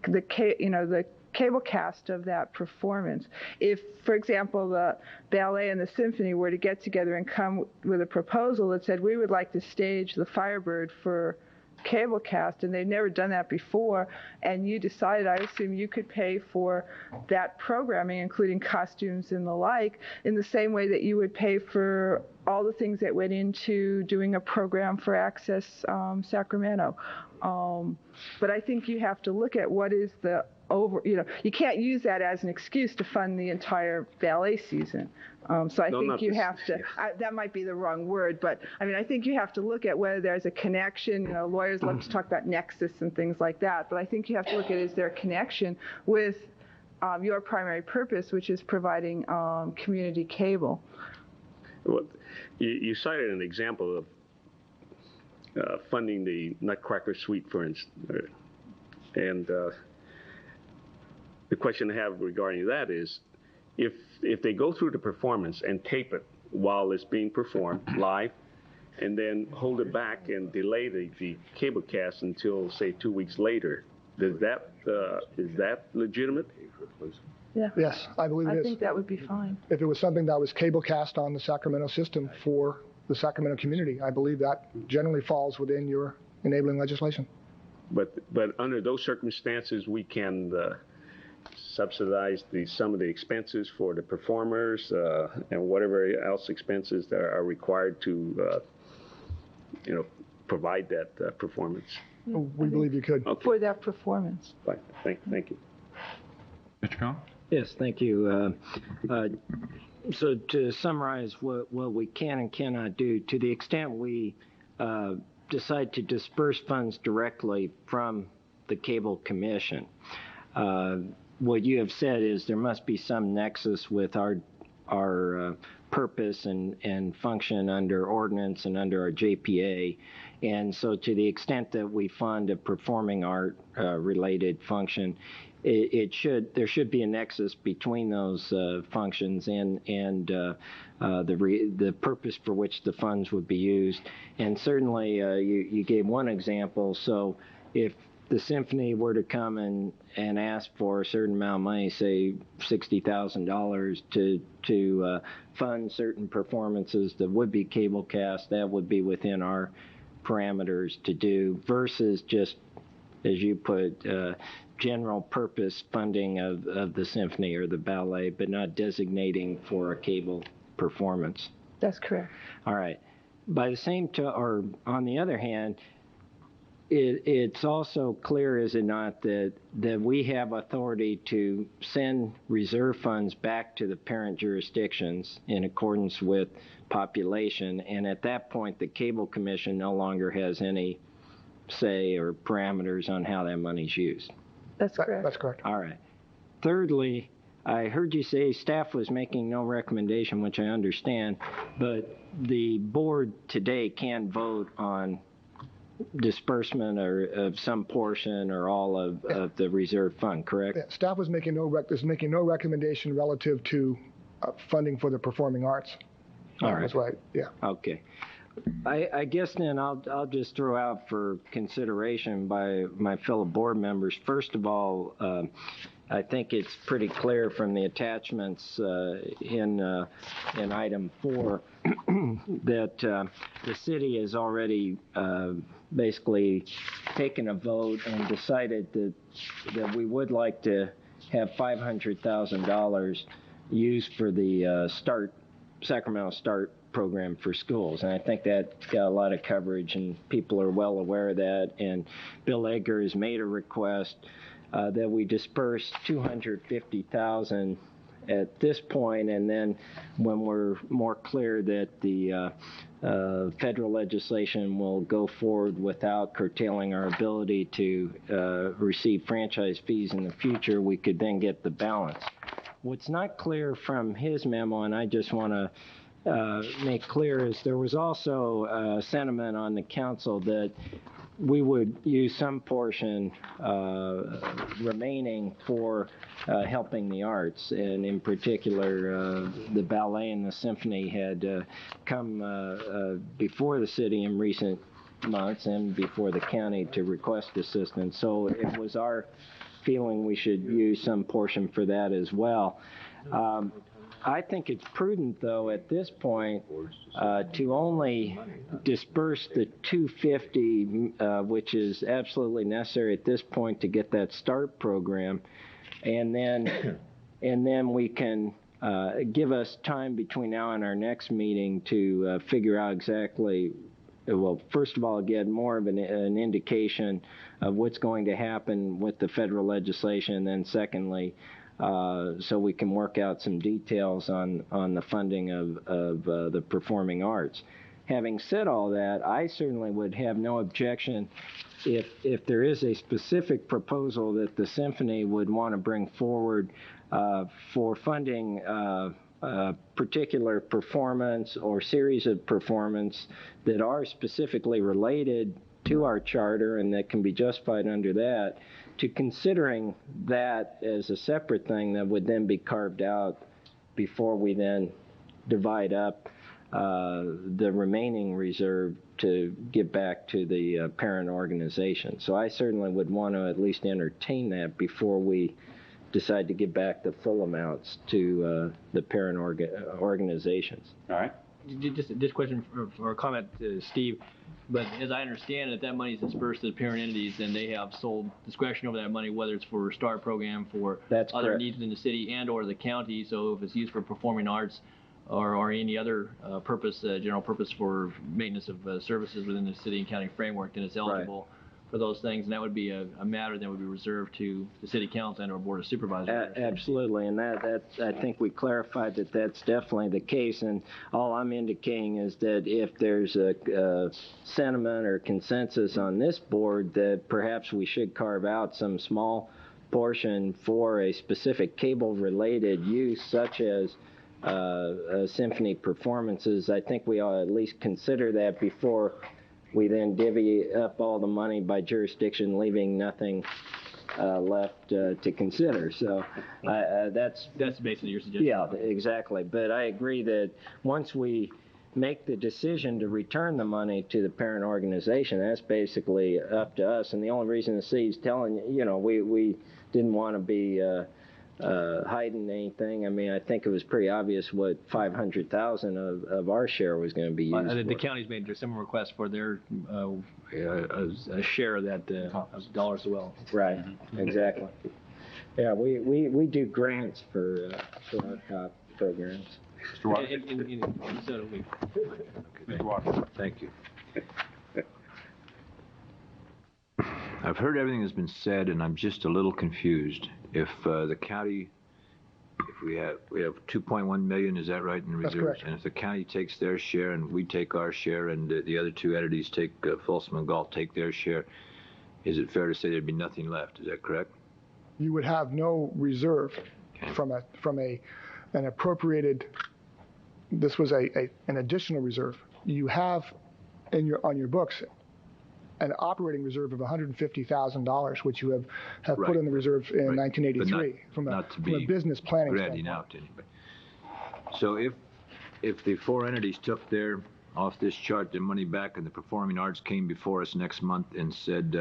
the cable cast of that performance? If, for example, the ballet and the symphony were to get together and come with a proposal that said, we would like to stage the Firebird for cable cast, and they've never done that before, and you decided, I assume you could pay for that programming, including costumes and the like, in the same way that you would pay for all the things that went into doing a program for Access Sacramento. But I think you have to look at what is the you can't use that as an excuse to fund the entire ballet season. So I think you have to, that might be the wrong word, but I mean, I think you have to look at whether there's a connection. Lawyers love to talk about nexus and things like that, but I think you have to look at, is there a connection with your primary purpose, which is providing community cable.
Well, you cited an example of funding the Nutcracker Suite, for instance, and the question I have regarding that is, if they go through the performance and tape it while it's being performed live, and then hold it back and delay the cable cast until, say, 2 weeks later, is that legitimate?
Yeah.
Yes, I believe it is.
I think that would be fine.
If it was something that was cable cast on the Sacramento system for the Sacramento community. I believe that generally falls within your enabling legislation.
But under those circumstances, we can subsidize some of the expenses for the performers and whatever else expenses that are required to, provide that performance.
We believe you could.
Okay.
For that performance.
Fine. Thank you.
Mr. Collins?
Yes, thank you. So to summarize what we can and cannot do, to the extent we decide to disperse funds directly from the Cable Commission, what you have said is there must be some nexus with our purpose and function under ordinance and under our JPA. And so to the extent that we fund a performing art related function, there should be a nexus between those functions and the purpose for which the funds would be used. And certainly you gave one example. So if the symphony were to come and ask for a certain amount of money, say $60,000 to fund certain performances that would be cable cast, that would be within our parameters to do, versus just, as you put, general purpose funding of the symphony or the ballet, but not designating for a cable performance.
That's correct.
All right. By the same or on the other hand, it's also clear, is it not, that we have authority to send reserve funds back to the parent jurisdictions in accordance with population, and at that point the Cable Commission no longer has any say or parameters on how that money's used.
That's correct.
That's correct.
All right. Thirdly, I heard you say staff was making no recommendation, which I understand, but the board today can vote on disbursement or of some portion or all of the reserve fund, correct?
Yeah, staff was making no recommendation relative to funding for the performing arts.
All right.
That's right. Yeah.
Okay. I guess then I'll just throw out for consideration by my fellow board members. First of all, I think it's pretty clear from the attachments in item 4 that the city has already basically taken a vote and decided that we would like to have $500,000 used for the Sacramento START program for schools. And I think that got a lot of coverage and people are well aware of that. And Bill Edgar has made a request that we disperse $250,000 at this point, and then when we're more clear that the federal legislation will go forward without curtailing our ability to receive franchise fees in the future, we could then get the balance. What's not clear from his memo, and I just want to make clear, is there was also a sentiment on the council that we would use some portion remaining for helping the arts, and in particular the ballet and the symphony had come before the city in recent months and before the county to request assistance. So it was our feeling we should use some portion for that as well. I think it's prudent, though, at this point, to only disperse the $250, which is absolutely necessary at this point to get that START program, and then we can give us time between now and our next meeting to figure out exactly. Well, first of all, get more of an indication of what's going to happen with the federal legislation, and then secondly, so we can work out some details on the funding of the performing arts. Having said all that, I certainly would have no objection if there is a specific proposal that the symphony would want to bring forward for funding a particular performance or series of performance that are specifically related to our charter and that can be justified under that, to considering that as a separate thing that would then be carved out before we then divide up the remaining reserve to give back to the parent organization. So I certainly would want to at least entertain that before we decide to give back the full amounts to the parent organizations.
All right.
Just question or a comment to Steve, but as I understand it, that money is dispersed to the parent entities, and they have sole discretion over that money, whether it's for STAR program, for
That's
other
correct.
needs in the city and or the county. So if it's used for performing arts or any other purpose, general purpose for maintenance of services within the city and county framework, then it's eligible for those things, and that would be a matter that would be reserved to the city council and or board of supervisors.
Absolutely, and that I think we clarified that that's definitely the case, and all I'm indicating is that if there's a sentiment or consensus on this board that perhaps we should carve out some small portion for a specific cable-related use, such as symphony performances, I think we ought to at least consider that before we then divvy up all the money by jurisdiction, leaving nothing left to consider. So that's
basically your suggestion.
Yeah, exactly. But I agree that once we make the decision to return the money to the parent organization, that's basically up to us. And the only reason the city's telling you, we didn't want to be hiding anything. I mean, I think it was pretty obvious what 500,000 of our share was going to be used.
The county's made a similar request for their a share of that of dollars as well.
Right. Exactly. Yeah, we do grants for our COP programs.
Mr. Watson.
So do we.
Mr. Watson. Thank you. I've heard everything that's been said, and I'm just a little confused. If the county, if we have 2.1 million, is that right, in reserves?
That's correct.
And if the county takes their share and we take our share, and the other two entities take Folsom and Galt take their share, is it fair to say there'd be nothing left? Is that correct?
You would have no reserve from an appropriated. This was an additional reserve. You have on your books an operating reserve of $150,000, which you have put in the reserve in 1983 from a business planning standpoint.
Out to anybody. So if the four entities took their off this chart their money back, and the performing arts came before us next month and said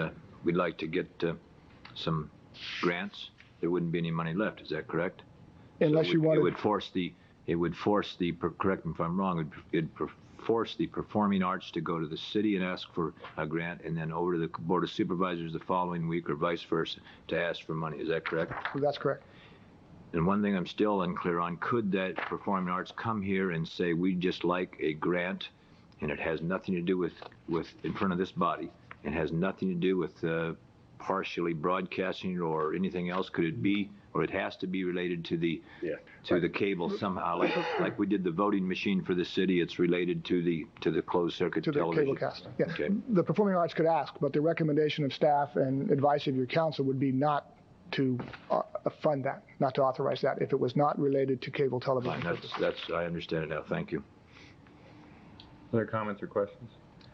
we'd like to get some grants, there wouldn't be any money left. Is that correct?
Unless you wanted.
It would force the. Correct me if I'm wrong. It'd force the performing arts to go to the city and ask for a grant, and then over to the board of supervisors the following week, or vice versa, to ask for money. Is that correct?
That's correct.
And one thing I'm still unclear on: could that performing arts come here and say we'd just like a grant, and it has nothing to do with in front of this body, and has nothing to do with partially broadcasting or anything else? Could it be, or it has to be related to the cable somehow, like we did the voting machine for the city? It's related to the closed circuit television.
To the cable cast. Yeah.
Okay.
The performing arts could ask, but the recommendation of staff and advice of your council would be not to fund that, not to authorize that, if it was not related to cable television.
Fine, I understand it now. Thank you.
Other comments or questions?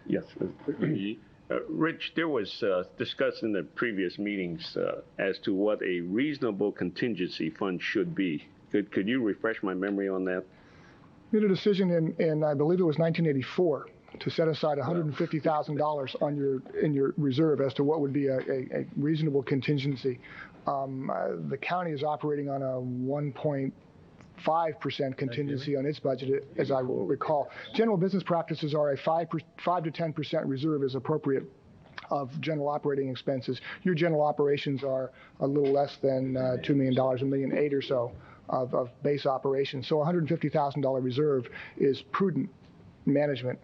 Yes. Rich, there was discussed in the previous meetings as to what a reasonable contingency fund should be. Could you refresh my memory on that?
We made a decision in I believe it was 1984 to set aside $150,000 in your reserve as to what would be a reasonable contingency. The county is operating on a 1.5% contingency on its budget, as I recall. General business practices are a 5 to 10% reserve is appropriate of general operating expenses. Your general operations are a little less than $2 million, $1.8 million or so of base operations. So $150,000 reserve is prudent management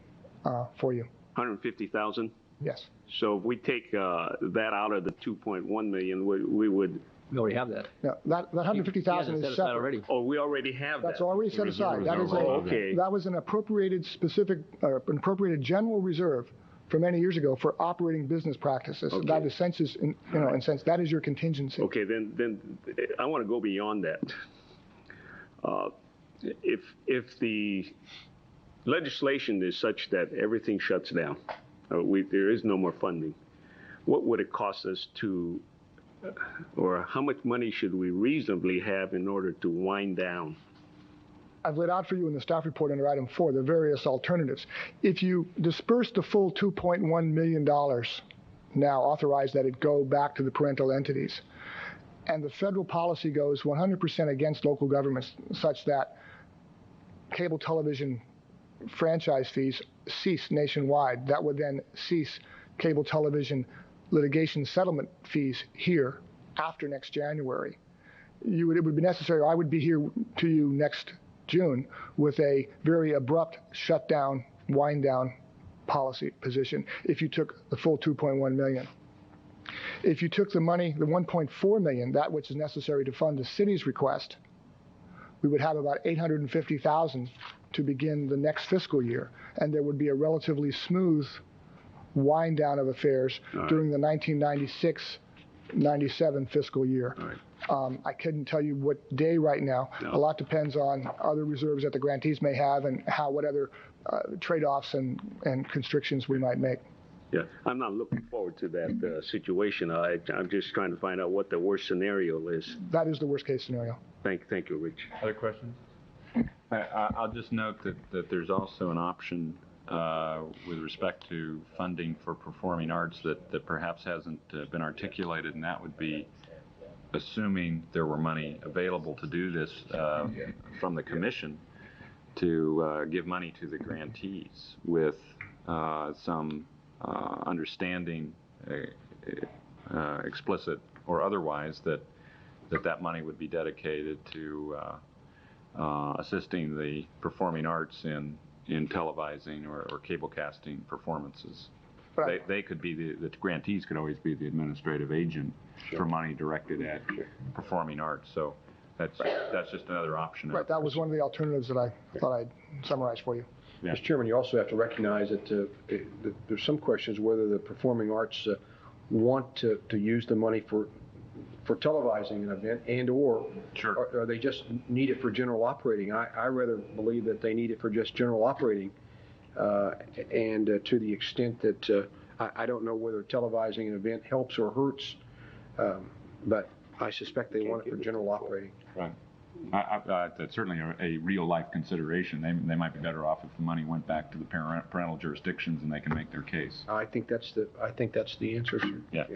for you.
150,000?
Yes.
So if we take that out of the 2.1 million, we would.
We already have that.
Yeah, that 150,000 is separate.
Already.
Oh, we already have that.
That's already set aside. That is that was an appropriated an appropriated general reserve from many years ago for operating business practices.
Okay.
That is census, in sense, that is your contingency.
Okay, then I want to go beyond that. If the legislation is such that everything shuts down, there is no more funding, what would it cost us to, or how much money should we reasonably have in order to wind down?
I've laid out for you in the staff report under item 4 the various alternatives. If you disperse the full $2.1 million now, authorize that it go back to the parental entities, and the federal policy goes 100% against local governments, such that cable television franchise fees cease nationwide. That would then cease cable television litigation settlement fees here after next January. It would be necessary, I would be here to you next June with a very abrupt shutdown, wind down policy position if you took the full 2.1 million. If you took the money, the 1.4 million, that which is necessary to fund the city's request, we would have about 850,000 to begin the next fiscal year, and there would be a relatively smooth wind down of affairs during the 1996-97 fiscal year. I couldn't tell you what day right now. A lot depends on other reserves that the grantees may have and what other trade-offs and constrictions we might make.
Yeah, I'm not looking forward to that situation. I'm just trying to find out what the worst scenario is.
That is the worst case scenario.
Thank you, Rich.
Other questions? I'll just note that there's also an option with respect to funding for performing arts that perhaps hasn't been articulated, and that would be assuming there were money available to do this from the commission to give money to the grantees with some understanding, explicit or otherwise, that money would be dedicated to assisting the performing arts in televising or cable casting performances. They could be the grantees could always be the administrative agent for money directed at performing arts. So that's just another option.
Right. That was one of the alternatives that I thought I'd summarize for you.
Yeah. Mr. Chairman, you also have to recognize that there's some questions whether the performing arts want to use the money for televising an event or or they just need it for general operating. I rather believe that they need it for just general operating, and to the extent that I don't know whether televising an event helps or hurts, but I suspect they want it for general operating.
Right. That's certainly a real-life consideration. They might be better off if the money went back to the parental jurisdictions and they can make their case.
I think that's the answer, sir.
Yeah.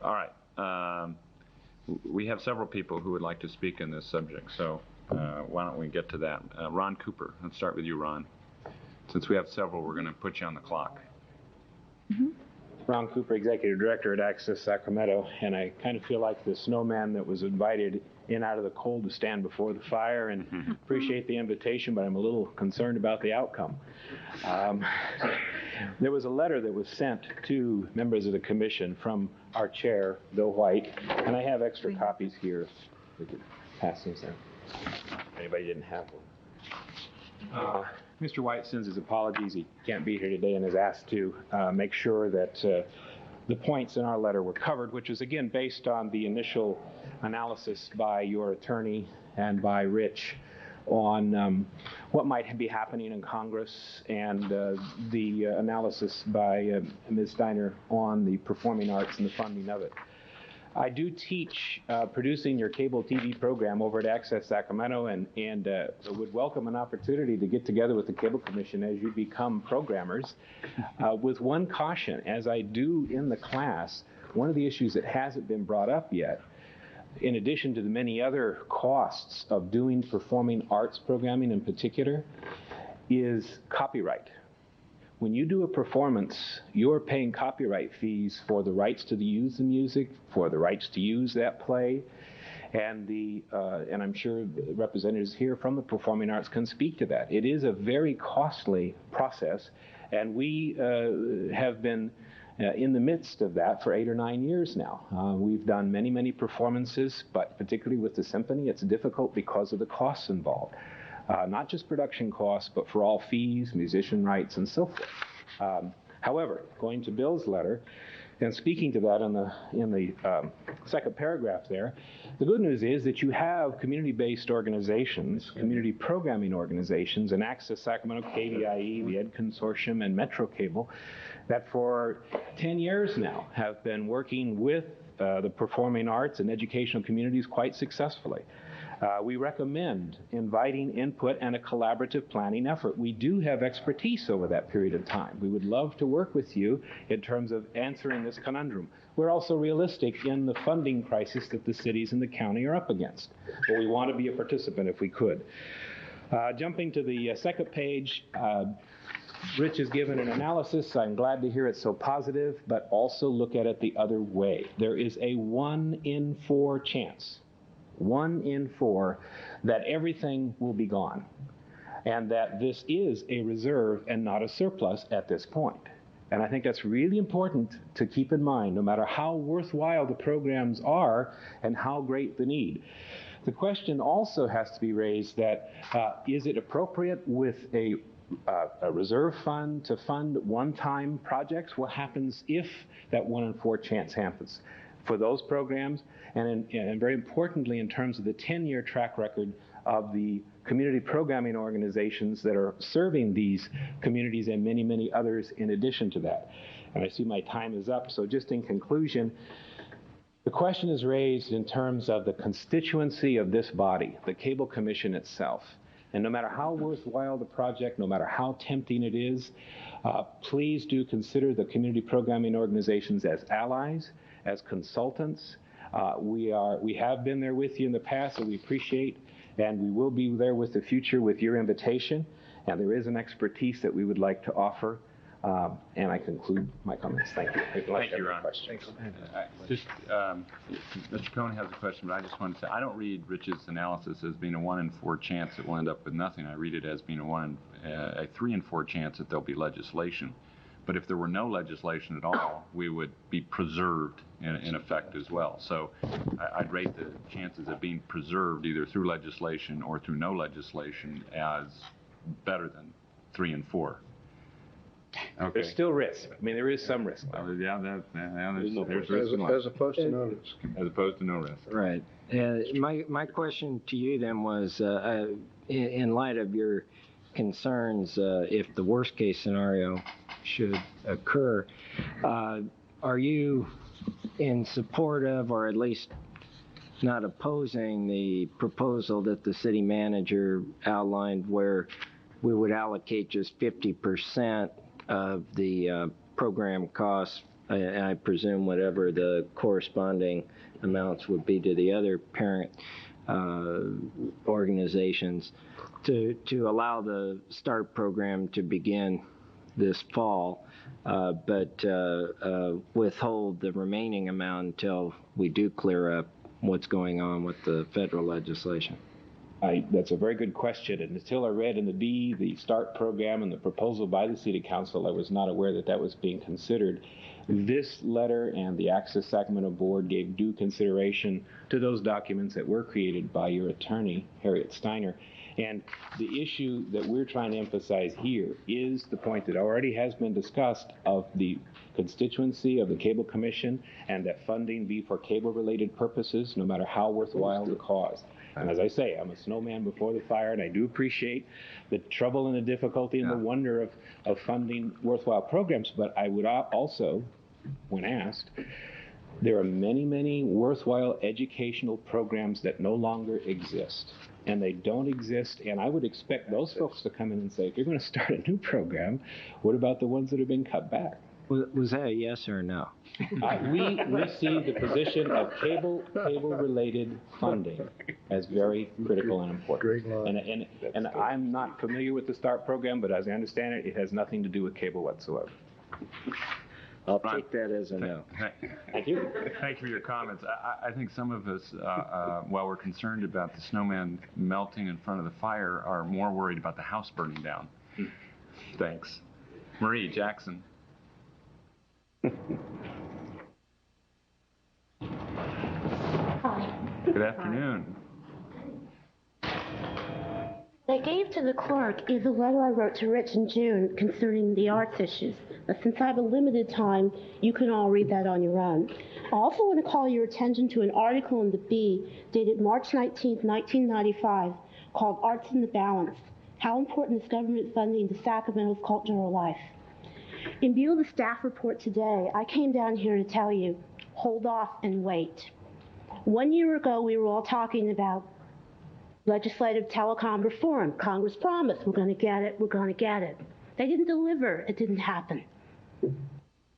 All right. We have several people who would like to speak in this subject, so why don't we get to that? Ron Cooper. Let's start with you, Ron. Since we have several, we're going to put you on the clock.
Mm-hmm. Ron Cooper, Executive Director at Access Sacramento, and I kind of feel like the snowman that was invited in out of the cold to stand before the fire, and appreciate the invitation, but I'm a little concerned about the outcome. There was a letter that was sent to members of the commission from our chair, Bill White, and I have extra copies here. We could pass these down. Anybody didn't have one. Mr. White sends his apologies. He can't be here today and has asked to make sure that the points in our letter were covered, which is, again, based on the initial analysis by your attorney and by Rich on what might be happening in Congress, and the analysis by Ms. Steiner on the performing arts and the funding of it. I do teach producing your cable TV program over at Access Sacramento, and would welcome an opportunity to get together with the Cable Commission as you become programmers, with one caution. As I do in the class, one of the issues that hasn't been brought up yet, in addition to the many other costs of doing performing arts programming in particular, is copyright. When you do a performance, you're paying copyright fees for the rights to use the music, for the rights to use that play, and I'm sure the representatives here from the performing arts can speak to that. It is a very costly process, and we have been in the midst of that for 8 or 9 years now. We've done many, many performances, but particularly with the symphony, it's difficult because of the costs involved. Not just production costs, but for all fees, musician rights, and so forth. However, going to Bill's letter and speaking to that in the second paragraph there, the good news is that you have community-based organizations, community programming organizations, and Access Sacramento, KVIE, the Ed Consortium, and Metro Cable, that for 10 years now have been working with the performing arts and educational communities quite successfully. We recommend inviting input and a collaborative planning effort. We do have expertise over that period of time. We would love to work with you in terms of answering this conundrum. We're also realistic in the funding crisis that the cities and the county are up against, but we want to be a participant if we could. Jumping to the second page, Rich has given an analysis. I'm glad to hear it's so positive, but also look at it the other way. There is a 1 in 4 chance, 1 in 4, that everything will be gone, and that this is a reserve and not a surplus at this point. And I think that's really important to keep in mind, no matter how worthwhile the programs are and how great the need. The question also has to be raised that is it appropriate with a reserve fund to fund one-time projects? What happens if that 1 in 4 chance happens for those programs? And very importantly, in terms of the 10-year track record of the community programming organizations that are serving these communities and many, many others in addition to that. And I see my time is up, so just in conclusion, the question is raised in terms of the constituency of this body, the Cable Commission itself. And no matter how worthwhile the project, no matter how tempting it is, please do consider the community programming organizations as allies, as consultants. We have been there with you in the past, and we appreciate, and we will be there with the future with your invitation. And there is an expertise that we would like to offer. And I conclude my comments. Thank you.
Thank you, Ron. Mr. Cohn has a question, but I just want to say I don't read Rich's analysis as being a 1 in 4 chance it will end up with nothing. I read it as being a 3 in 4 chance that there'll be legislation. But if there were no legislation at all, we would be preserved in effect as well. So I'd rate the chances of being preserved either through legislation or through no legislation as better than 3 in 4. Okay.
There's still risk. I mean, there is some risk.
There's risk
as opposed to no risk.
As opposed to no risk.
Right. My question to you then was, in light of your concerns, if the worst case scenario should occur, are you in support of, or at least not opposing, the proposal that the city manager outlined where we would allocate just 50% of the program costs, I presume whatever the corresponding amounts would be to the other parent organizations, to allow the START program to begin this fall, but withhold the remaining amount until we do clear up what's going on with the federal legislation?
That's a very good question, and until I read in the START program and the proposal by the City Council, I was not aware that that was being considered. This letter and the Access Sacramento Board gave due consideration to those documents that were created by your attorney, Harriet Steiner. And the issue that we're trying to emphasize here is the point that already has been discussed of the constituency of the Cable Commission, and that funding be for cable-related purposes, no matter how worthwhile the cause. And as I say, I'm a snowman before the fire, and I do appreciate the trouble and the difficulty and the wonder of funding worthwhile programs. But I would also, when asked, there are many, many worthwhile educational programs that no longer exist. And they don't exist, and I would expect those folks to come in and say, if you're going to start a new program, what about the ones that have been cut back?
Was that a yes or a no?
We see the position of cable-related funding as very critical and important.
Great line.
And I'm not familiar with the START program, but as I understand it, it has nothing to do with cable whatsoever.
I'll take that as a no.
Thank you.
Thank you for your comments. I think some of us, while we're concerned about the snowman melting in front of the fire, are more worried about the house burning down. Thanks. Marie Jackson.
Hi.
Good afternoon.
What I gave to the clerk is a letter I wrote to Rich in June concerning the arts issues. But since I have a limited time, you can all read that on your own. I also want to call your attention to an article in the Bee dated March 19, 1995, called Arts in the Balance: How Important is Government Funding to Sacramento's Cultural Life? In view of the staff report today, I came down here to tell you, hold off and wait. 1 year ago, we were all talking about legislative telecom reform. Congress promised, we're going to get it, we're going to get it. They didn't deliver, it didn't happen.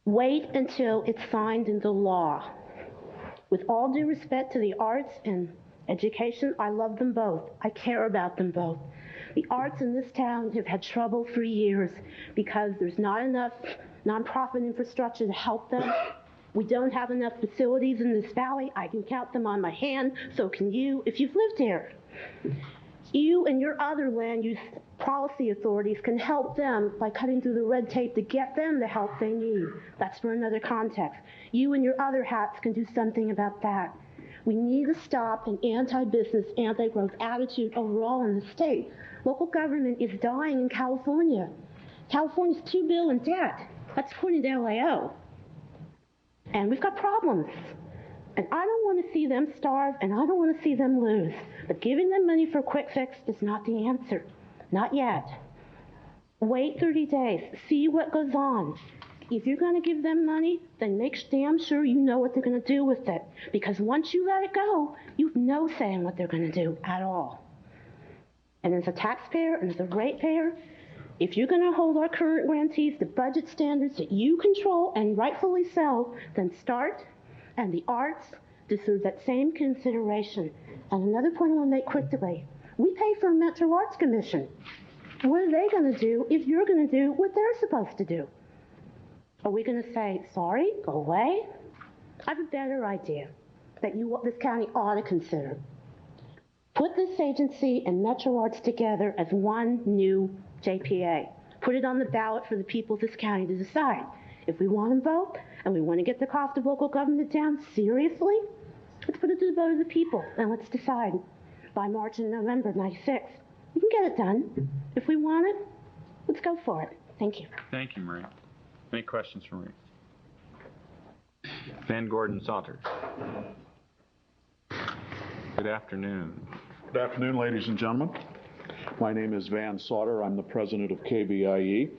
Wait until it's signed into law. With all due respect to the arts and education, I love them both. I care about them both. The arts in this town have had trouble for years because there's not enough nonprofit infrastructure to help them. We don't have enough facilities in this valley. I can count them on my hand, so can you if you've lived here. You and your other land use policy authorities can help them by cutting through the red tape to get them the help they need. That's for another context. You and your other hats can do something about that. We need to stop an anti-business, anti-growth attitude overall in the state. Local government is dying in California. California's $2 billion in debt. That's according to LAO. And we've got problems. And I don't want to see them starve, and I don't want to see them lose. But giving them money for a quick fix is not the answer. Not yet. Wait 30 days. See what goes on. If you're going to give them money, then make damn sure you know what they're going to do with it. Because once you let it go, you've no say in what they're going to do at all. And as a taxpayer and as a ratepayer, if you're going to hold our current grantees to budget standards that you control, and rightfully so, then START and the arts deserve that same consideration. And another point I want to make quickly, we pay for a Metro Arts Commission. What are they going to do if you're going to do what they're supposed to do? Are we going to say, sorry, go away? I have a better idea that this county ought to consider. Put this agency and Metro Arts together as one new JPA. Put it on the ballot for the people of this county to decide. If we want to vote and we want to get the cost of local government down seriously, let's put it to the vote of the people and let's decide by March and November '96. We can get it done. If we want it, let's go for it. Thank you.
Thank you, Marie. Any questions for Marie? Van Gordon Sauter. Good afternoon.
Good afternoon, ladies and gentlemen. My name is Van Sauter. I'm the president of KVIE.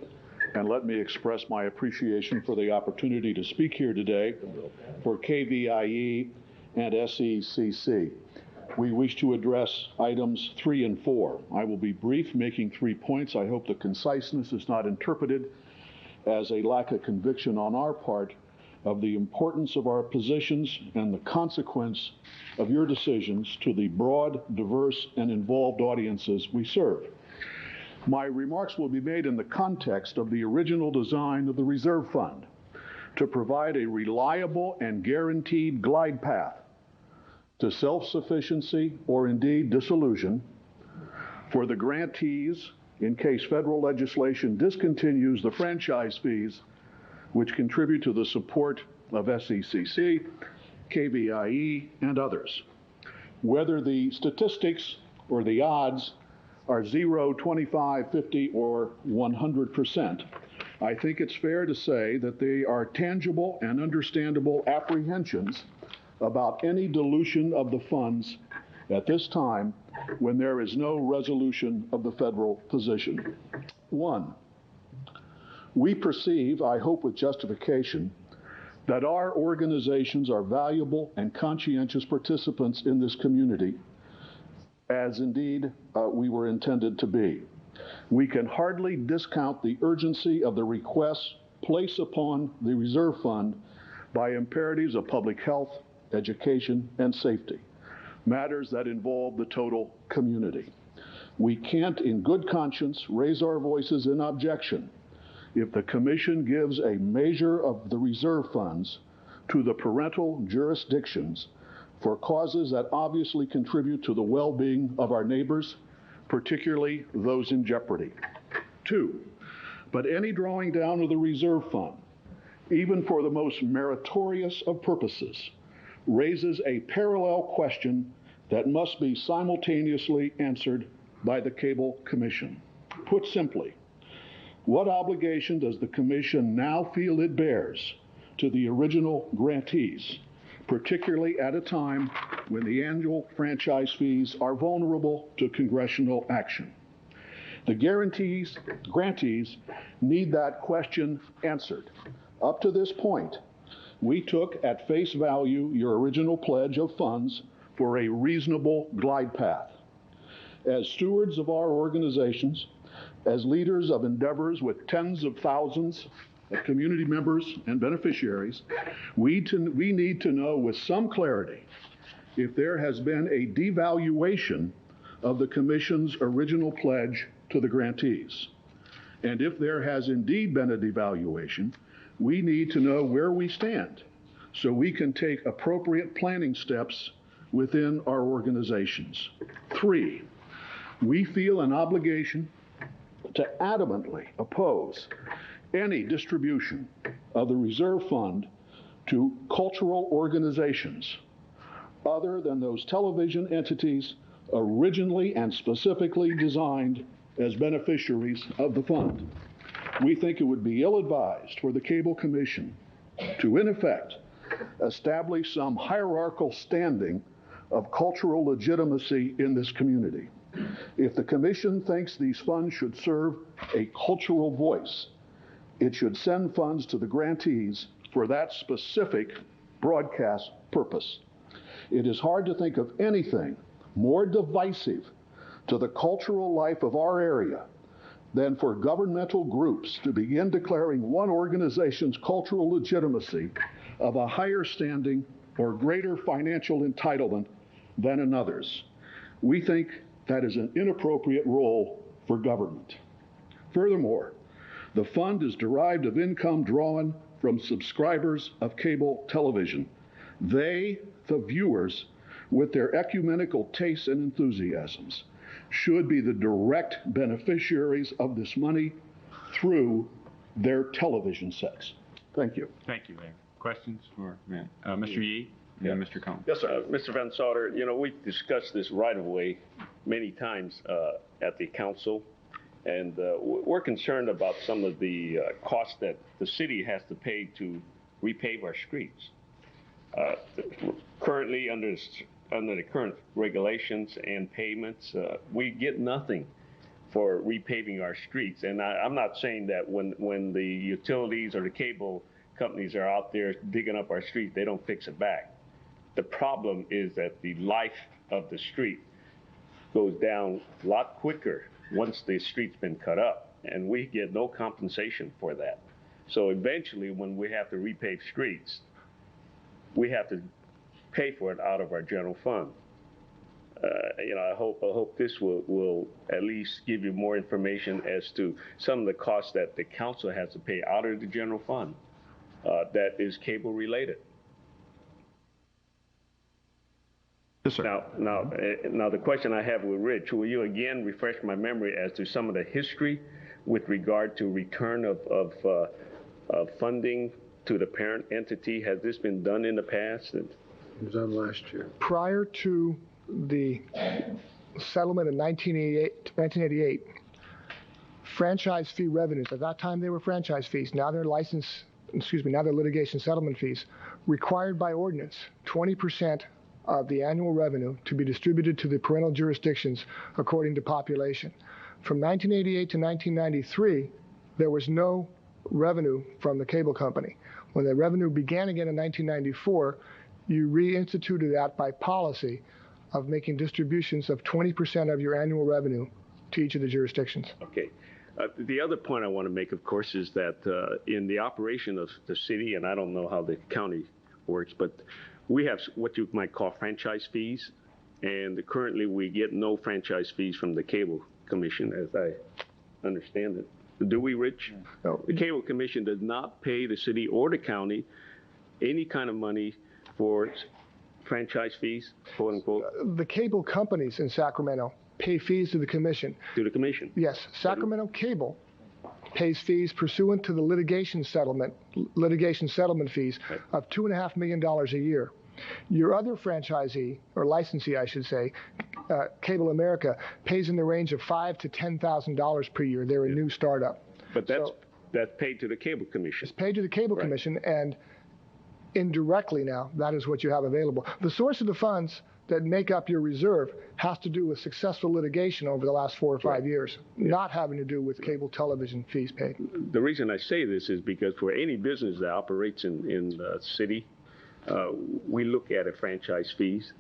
And let me express my appreciation for the opportunity to speak here today for KVIE and SECC. We wish to address items 3 and 4. I will be brief, making 3 points. I hope the conciseness is not interpreted as a lack of conviction on our part of the importance of our positions and the consequence of your decisions to the broad, diverse, and involved audiences we serve. My remarks will be made in the context of the original design of the Reserve Fund to provide a reliable and guaranteed glide path to self-sufficiency or indeed dissolution for the grantees in case federal legislation discontinues the franchise fees which contribute to the support of SECC, KVIE, and others. Whether the statistics or the odds are 0, 25, 50, or 100%, I think it's fair to say that they are tangible and understandable apprehensions about any dilution of the funds at this time when there is no resolution of the federal position. 1, we perceive, I hope with justification, that our organizations are valuable and conscientious participants in this community, as indeed we were intended to be. We can hardly discount the urgency of the requests placed upon the Reserve Fund by imperatives of public health, education, and safety, matters that involve the total community. We can't, in good conscience, raise our voices in objection if the Commission gives a measure of the reserve funds to the parental jurisdictions for causes that obviously contribute to the well-being of our neighbors, particularly those in jeopardy. 2, but any drawing down of the reserve fund, even for the most meritorious of purposes, raises a parallel question that must be simultaneously answered by the Cable Commission. Put simply, what obligation does the Commission now feel it bears to the original grantees, particularly at a time when the annual franchise fees are vulnerable to congressional action? The grantees need that question answered. Up to this point, we took at face value your original pledge of funds for a reasonable glide path. As stewards of our organizations, as leaders of endeavors with tens of thousands of community members and beneficiaries, we need to know with some clarity if there has been a devaluation of the Commission's original pledge to the grantees. And if there has indeed been a devaluation, we need to know where we stand so we can take appropriate planning steps within our organizations. 3, we feel an obligation to adamantly oppose any distribution of the reserve fund to cultural organizations other than those television entities originally and specifically designed as beneficiaries of the fund. We think it would be ill-advised for the Cable Commission to, in effect, establish some hierarchical standing of cultural legitimacy in this community. If the Commission thinks these funds should serve a cultural voice, it should send funds to the grantees for that specific broadcast purpose. It is hard to think of anything more divisive to the cultural life of our area than for governmental groups to begin declaring one organization's cultural legitimacy of a higher standing or greater financial entitlement than another's. We think that is an inappropriate role for government. Furthermore, the fund is derived of income drawn from subscribers of cable television. They, the viewers, with their ecumenical tastes and enthusiasms, should be the direct beneficiaries of this money through their television sets. Thank you.
Thank you, Mayor. Questions for Mr. Yee and Mr. Cohn?
Yes, sir. Mr. Van Sauter, we've discussed this right of way many times at the council, and we're concerned about some of the costs that the city has to pay to repave our streets. Currently, under the current regulations and payments, we get nothing for repaving our streets. And I'm not saying that when the utilities or the cable companies are out there digging up our street, they don't fix it back. The problem is that the life of the street goes down a lot quicker once the street's been cut up, and we get no compensation for that. So eventually, when we have to repave streets, we have to pay for it out of our general fund. I hope this will at least give you more information as to some of the costs that the council has to pay out of the general fund that is cable related.
Yes, sir.
Now, the question I have with Rich, will you again refresh my memory as to some of the history with regard to return of funding to the parent entity? Has this been done in the past?
It was done last year.
Prior to the settlement in 1988, franchise fee revenues, at that time they were franchise fees, now they're now they're litigation settlement fees, required by ordinance 20% of the annual revenue to be distributed to the parental jurisdictions according to population. From 1988 to 1993, there was no revenue from the cable company. When the revenue began again in 1994, you reinstituted that by policy of making distributions of 20% of your annual revenue to each of the jurisdictions.
Okay. The other point I want to make, of course, is that in the operation of the city, and I don't know how the county works, but we have what you might call franchise fees, and currently we get no franchise fees from the Cable Commission, as I understand it. Do we, Rich?
No.
The Cable Commission does not pay the city or the county any kind of money for franchise fees, quote unquote.
The cable companies in Sacramento pay fees to the commission.
To the commission?
Yes. Sacramento Cable pays fees pursuant to the litigation settlement fees of $2.5 million a year. Your other franchisee, or licensee, I should say, Cable America, pays in the range of $5,000 to $10,000 per year. They're a new startup.
But that's paid to the Cable Commission.
It's paid to the Cable Commission, and indirectly now, that is what you have available. The source of the funds that make up your reserve has to do with successful litigation over the last 4 or 5 years, not having to do with cable television fees paid.
The reason I say this is because for any business that operates in the city, we look at franchise fees,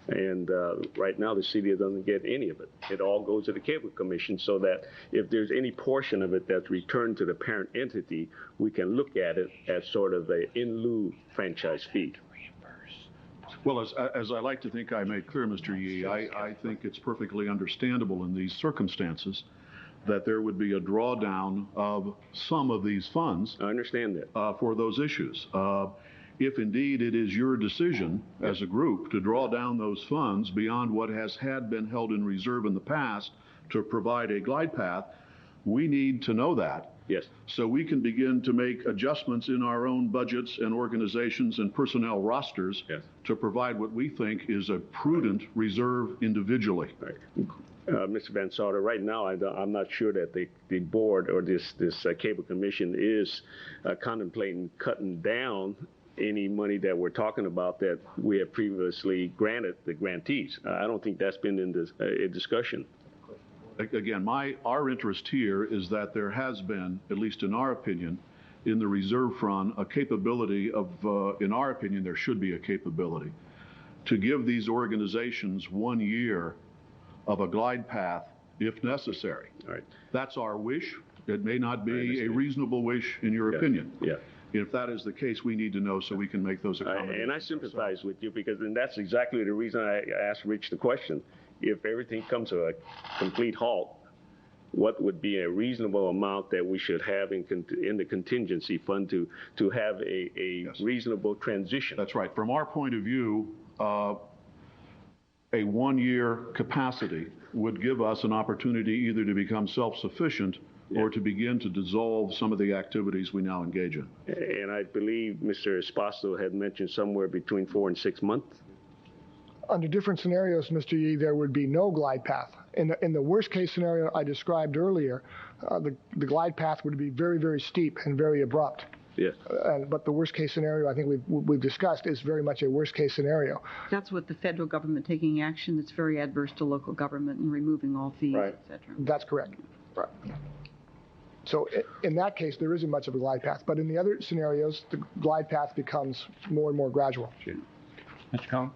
and right now the city doesn't get any of it. It all goes to the Cable Commission, so that if there's any portion of it that's returned to the parent entity, we can look at it as sort of a in lieu franchise fee.
Well, as I like to think I made clear, Mr. Yee, I think it's perfectly understandable in these circumstances that there would be a drawdown of some of these funds.
I understand that.
For those issues. If indeed it is your decision as a group to draw down those funds beyond what had been held in reserve in the past to provide a glide path, we need to know that.
Yes.
So we can begin to make adjustments in our own budgets and organizations and personnel rosters to provide what we think is a prudent reserve individually.
Right. Mr. Van Sauter, right now I'm not sure that the board or this cable commission is contemplating cutting down any money that we're talking about that we have previously granted the grantees. I don't think that's been in this discussion.
Again, our interest here is that there has been, at least in our opinion, in the reserve fund, a capability of, in our opinion, there should be a capability to give these organizations 1 year of a glide path if necessary.
All right.
That's our wish. It may not be a reasonable wish in your opinion.
Yeah.
If that is the case, we need to know so we can make those accommodations.
And I sympathize with you and that's exactly the reason I asked Rich the question. If everything comes to a complete halt, what would be a reasonable amount that we should have in the contingency fund to have a reasonable transition?
That's right. From our point of view, a 1-year capacity would give us an opportunity either to become self-sufficient or to begin to dissolve some of the activities we now engage in.
And I believe Mr. Espasto had mentioned somewhere between 4 and 6 months.
Under different scenarios, Mr. Yee, there would be no glide path. In the worst case scenario I described earlier, the glide path would be very, very steep and very abrupt.
Yes.
But the worst case scenario I think we've discussed is very much a worst case scenario.
That's with the federal government taking action that's very adverse to local government and removing all fees,
right,
et cetera.
That's correct. Right. So in that case, there isn't much of a glide path. But in the other scenarios, the glide path becomes more and more gradual.
Sure. Mr. Cohen?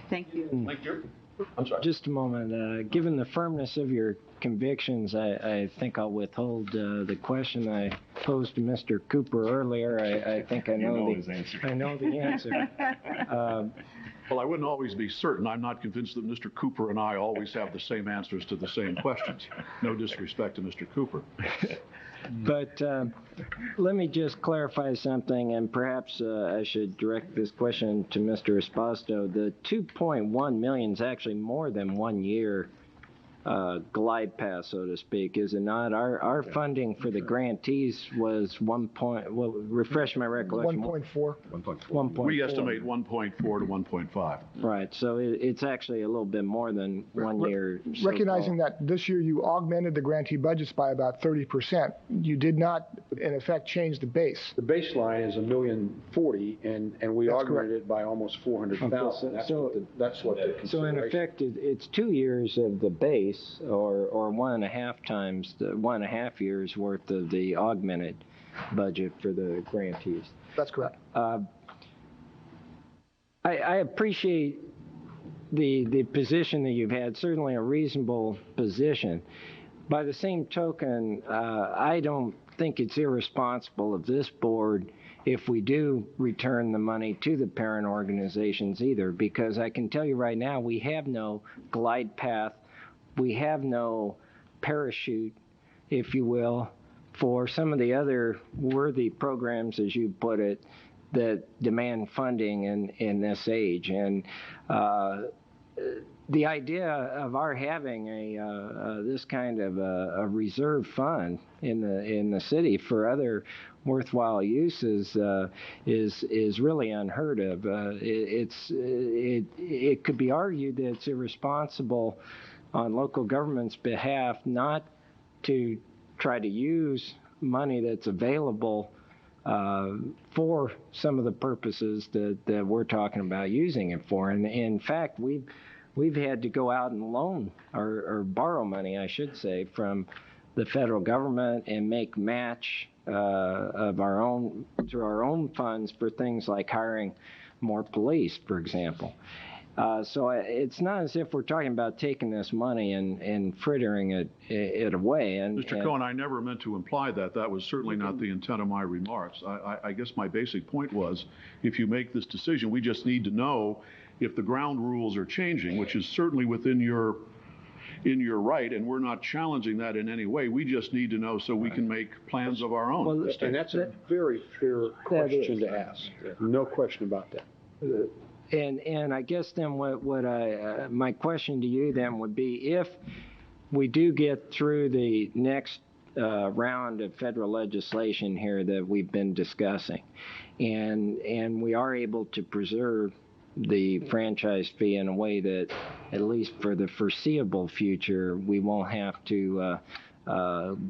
Thank you.
Thank you. I'm sorry.
Just a moment. Given the firmness of your convictions, I think I'll withhold the question I posed to Mr. Cooper earlier. I think I know the answer. I know the answer.
Well, I wouldn't always be certain. I'm not convinced that Mr. Cooper and I always have the same answers to the same questions. No disrespect to Mr. Cooper.
But let me just clarify something, and perhaps I should direct this question to Mr. Espasto. The $2.1 million is actually more than 1 year glide path, so to speak, is it not? Our funding for the grantees was refresh my recollection.
1.4.
1.4.
We estimate 1.4 to 1.5.
Right, so it's actually a little bit more than 1 year.
Recognizing that this year you augmented the grantee budgets by about 30%, you did not, in effect, change the base.
The baseline is $1,040,000, and we augmented it by almost $400,000. That's what the consideration.
So in effect, it's 2 years of the base, or 1.5 times the 1.5 years worth of the augmented budget for the grantees.
That's correct.
I appreciate the position that you've had, certainly a reasonable position. By the same token, I don't think it's irresponsible of this board if we do return the money to the parent organizations either, because I can tell you right now we have no glide path. We have no parachute, if you will, for some of the other worthy programs, as you put it, that demand funding in this age. And the idea of our having this kind of a reserve fund in the city for other worthwhile uses is really unheard of. It could be argued that it's irresponsible on local government's behalf not to try to use money that's available for some of the purposes that we're talking about using it for. And in fact, we've had to go out and loan or borrow money, I should say, from the federal government and make match of our own through our own funds for things like hiring more police, for example. So it's not as if we're talking about taking this money and frittering it away. And
Mr. Cohen, I never meant to imply that. That was certainly not the intent of my remarks. I guess my basic point was, if you make this decision, we just need to know if the ground rules are changing, which is certainly within your right, and we're not challenging that in any way. We just need to know so we can make plans of our own.
Well, and that's a very fair question to ask. No question about that.
And I guess then my question to you then would be, if we do get through the next round of federal legislation here that we've been discussing, and we are able to preserve the franchise fee in a way that, at least for the foreseeable future, we won't have to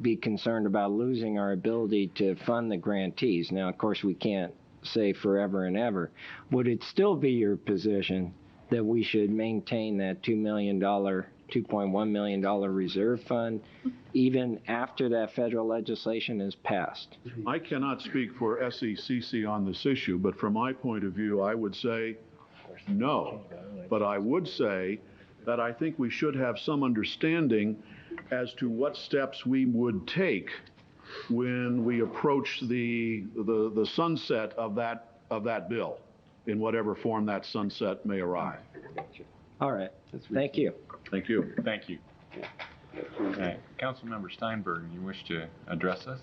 be concerned about losing our ability to fund the grantees. Now, of course, we can't say forever and ever. Would it still be your position that we should maintain that $2.1 million reserve fund even after that federal legislation is passed?
I cannot speak for SECC on this issue, but from my point of view, I would say no. But I would say that I think we should have some understanding as to what steps we would take when we approach the sunset of that bill, in whatever form that sunset may arrive.
All right. Thank you.
Thank you.
Thank you. All right. Councilmember Steinberg, you wish to address us?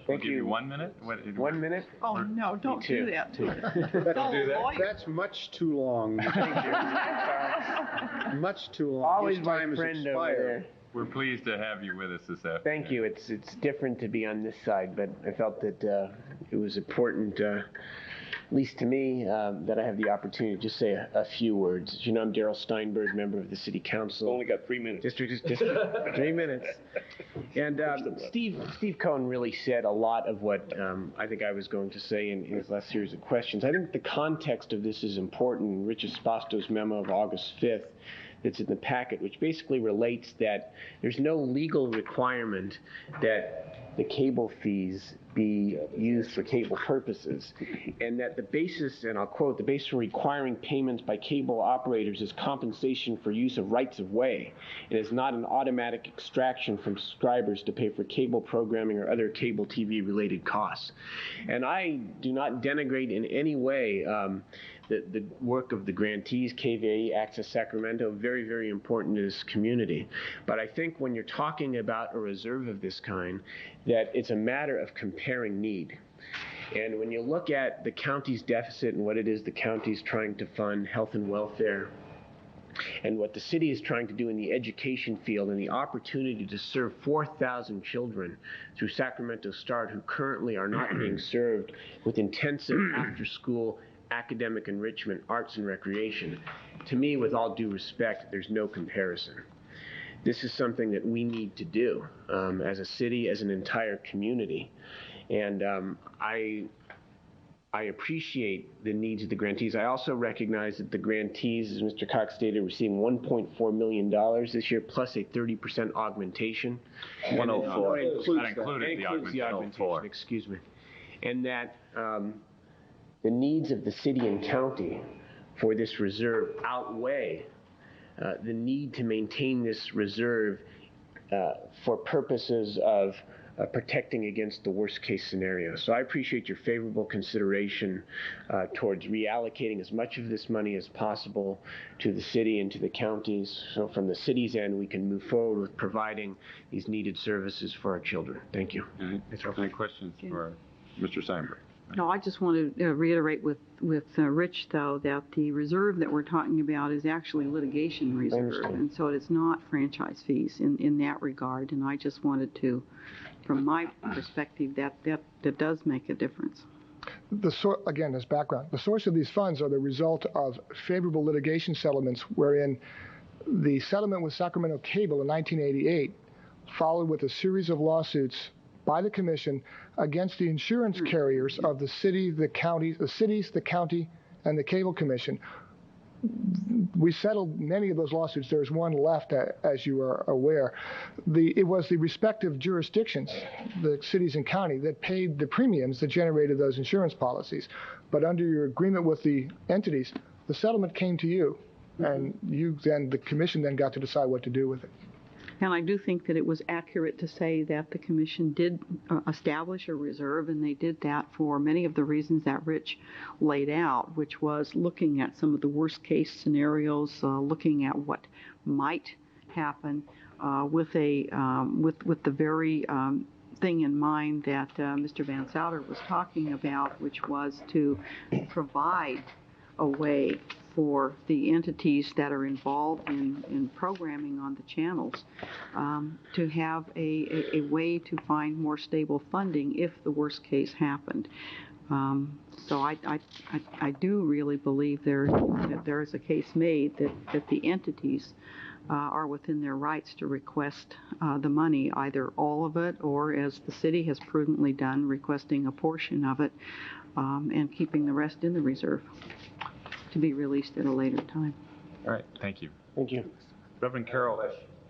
We'll give you 1 minute.
1 minute?
Oh, no, don't do that.
Don't do that. That's much too long. Much too long.
Always
His
my
time has
friend over
expired.
there.
We're pleased to have you with us this afternoon.
Thank you. It's different to be on this side, but I felt that it was important, at least to me, that I have the opportunity to just say a few words. As you know, I'm Darrell Steinberg, member of the City Council.
Only got 3 minutes.
District 3 minutes. And Steve Cohen really said a lot of what I think I was going to say in his last series of questions. I think the context of this is important. Rich Espasto's memo of August 5th that's in the packet, which basically relates that there's no legal requirement that the cable fees be used for cable purposes, and that the basis, and I'll quote, the basis for requiring payments by cable operators is compensation for use of rights of way. It is not an automatic extraction from subscribers to pay for cable programming or other cable TV related costs. And I do not denigrate in any way the work of the grantees, KVAE, Access Sacramento, very, very important to this community. But I think when you're talking about a reserve of this kind, that it's a matter of comparing need. And when you look at the county's deficit and what it is the county's trying to fund, health and welfare, and what the city is trying to do in the education field, and the opportunity to serve 4,000 children through Sacramento Start who currently are not being served with intensive after-school academic enrichment, arts and recreation, to me, with all due respect, there's no comparison. This is something that we need to do as a city, as an entire community. And I appreciate the needs of the grantees. I also recognize that the grantees, as Mr. Cox stated, are receiving $1.4 million this year, plus a 30% augmentation.
104.
That includes the augmentation. Excuse me. And that the needs of the city and county for this reserve outweigh the need to maintain this reserve for purposes of protecting against the worst case scenario. So I appreciate your favorable consideration towards reallocating as much of this money as possible to the city and to the counties. So from the city's end, we can move forward with providing these needed services for our children. Thank you.
Any questions for Mr. Steinberg?
No, I just want to reiterate with Rich, though, that the reserve that we're talking about is actually litigation reserve, and so it is not franchise fees in that regard. And I just wanted to, from my perspective, that does make a difference.
Again, as background, the source of these funds are the result of favorable litigation settlements wherein the settlement with Sacramento Cable in 1988 followed with a series of lawsuits by the commission against the insurance carriers of the city, the county, and the cable commission, we settled many of those lawsuits. There's one left, as you are aware. It was the respective jurisdictions, the cities and county, that paid the premiums that generated those insurance policies. But under your agreement with the entities, the settlement came to you, and the commission then got to decide what to do with it.
And I do think that it was accurate to say that the commission did establish a reserve, and they did that for many of the reasons that Rich laid out, which was looking at some of the worst case scenarios, looking at what might happen with the very thing in mind that Mr. Van Souter was talking about, which was to provide a way for the entities that are involved in programming on the channels to have a way to find more stable funding if the worst case happened. So I do really believe that there is a case made that the entities are within their rights to request the money, either all of it or, as the city has prudently done, requesting a portion of it and keeping the rest in the reserve to be released at a later time.
All right, thank you.
Thank you.
Reverend Carroll.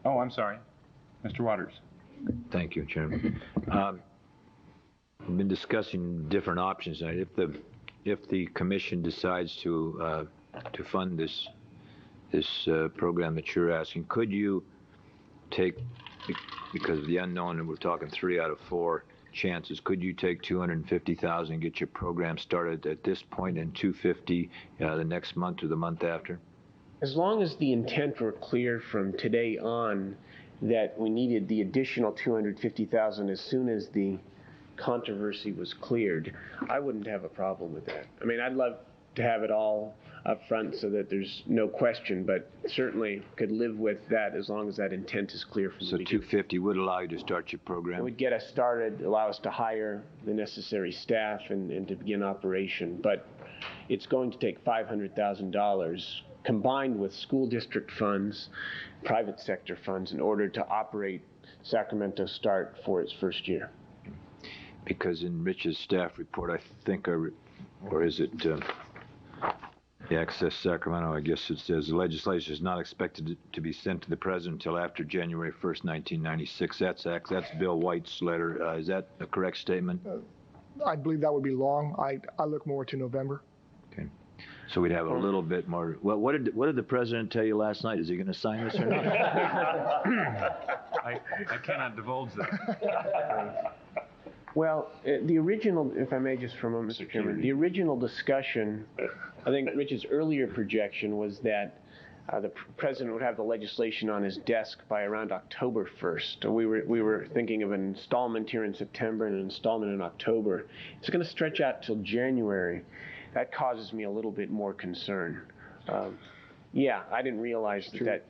Oh, I'm sorry. Mr. Waters.
Thank you, Chairman. We've been discussing different options. If the commission decides to fund this program that you're asking, could you take, because of the unknown, and we're talking 3 out of 4 chances, could you take $250,000 and get your program started at this point and $250,000 the next month or the month after?
As long as the intent were clear from today on that we needed the additional $250,000 as soon as the controversy was cleared, I wouldn't have a problem with that. I mean, I'd love to have it all up front so that there's no question, but certainly could live with that as long as that intent is clear from the beginning.
So $250,000 would allow you to start your program?
It would get us started, allow us to hire the necessary staff and to begin operation, but it's going to take $500,000 combined with school district funds, private sector funds, in order to operate Sacramento Start for its first year.
Because in Rich's staff report, I think, or is it Access Sacramento, I guess it says the legislation is not expected to be sent to the president until after January 1st, 1996. That's Bill White's letter. Is that a correct statement?
I believe that would be long. I look more to November.
Okay. So we'd have a little bit more. Well, what did the president tell you last night? Is he going to sign this or not?
I cannot divulge that.
Well, the original, if I may just for a moment, Mr. Chairman, the original discussion, I think Rich's earlier projection was that the president would have the legislation on his desk by around October 1st. We were thinking of an installment here in September and an installment in October. It's going to stretch out till January. That causes me a little bit more concern. Yeah, I didn't realize that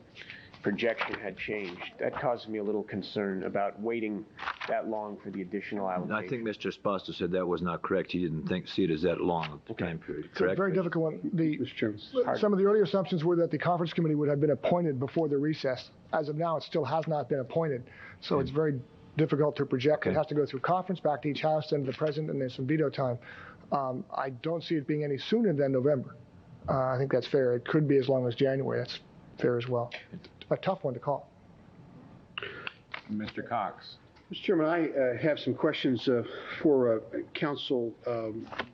projection had changed. That caused me a little concern about waiting that long for the additional allocation.
I think Mr. Esposito said that was not correct. He didn't see it as that long a time period. Correct?
It's a very difficult one. Some of the earlier assumptions were that the conference committee would have been appointed before the recess. As of now, it still has not been appointed. So it's very difficult to project. It has to go through conference, back to each house, then to the president, and there's some veto time. I don't see it being any sooner than November. I think that's fair. It could be as long as January. That's fair as well. A tough one to call.
Mr. Cox.
Mr. Chairman, I have some questions for council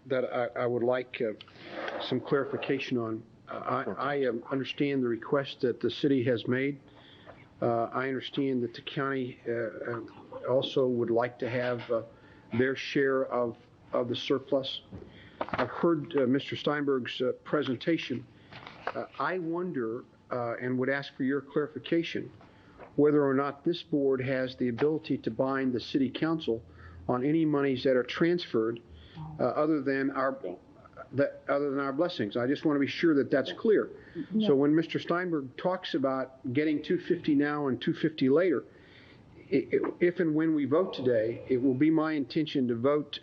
that I would like some clarification on. I understand the request that the city has made. I understand that the county also would like to have their share of the surplus. I've heard Mr. Steinberg's presentation. I wonder and would ask for your clarification whether or not this board has the ability to bind the city council on any monies that are transferred other than our blessings. I just want to be sure that that's clear. No. So when Mr. Steinberg talks about getting $250 now and $250 later, if and when we vote today, it will be my intention to vote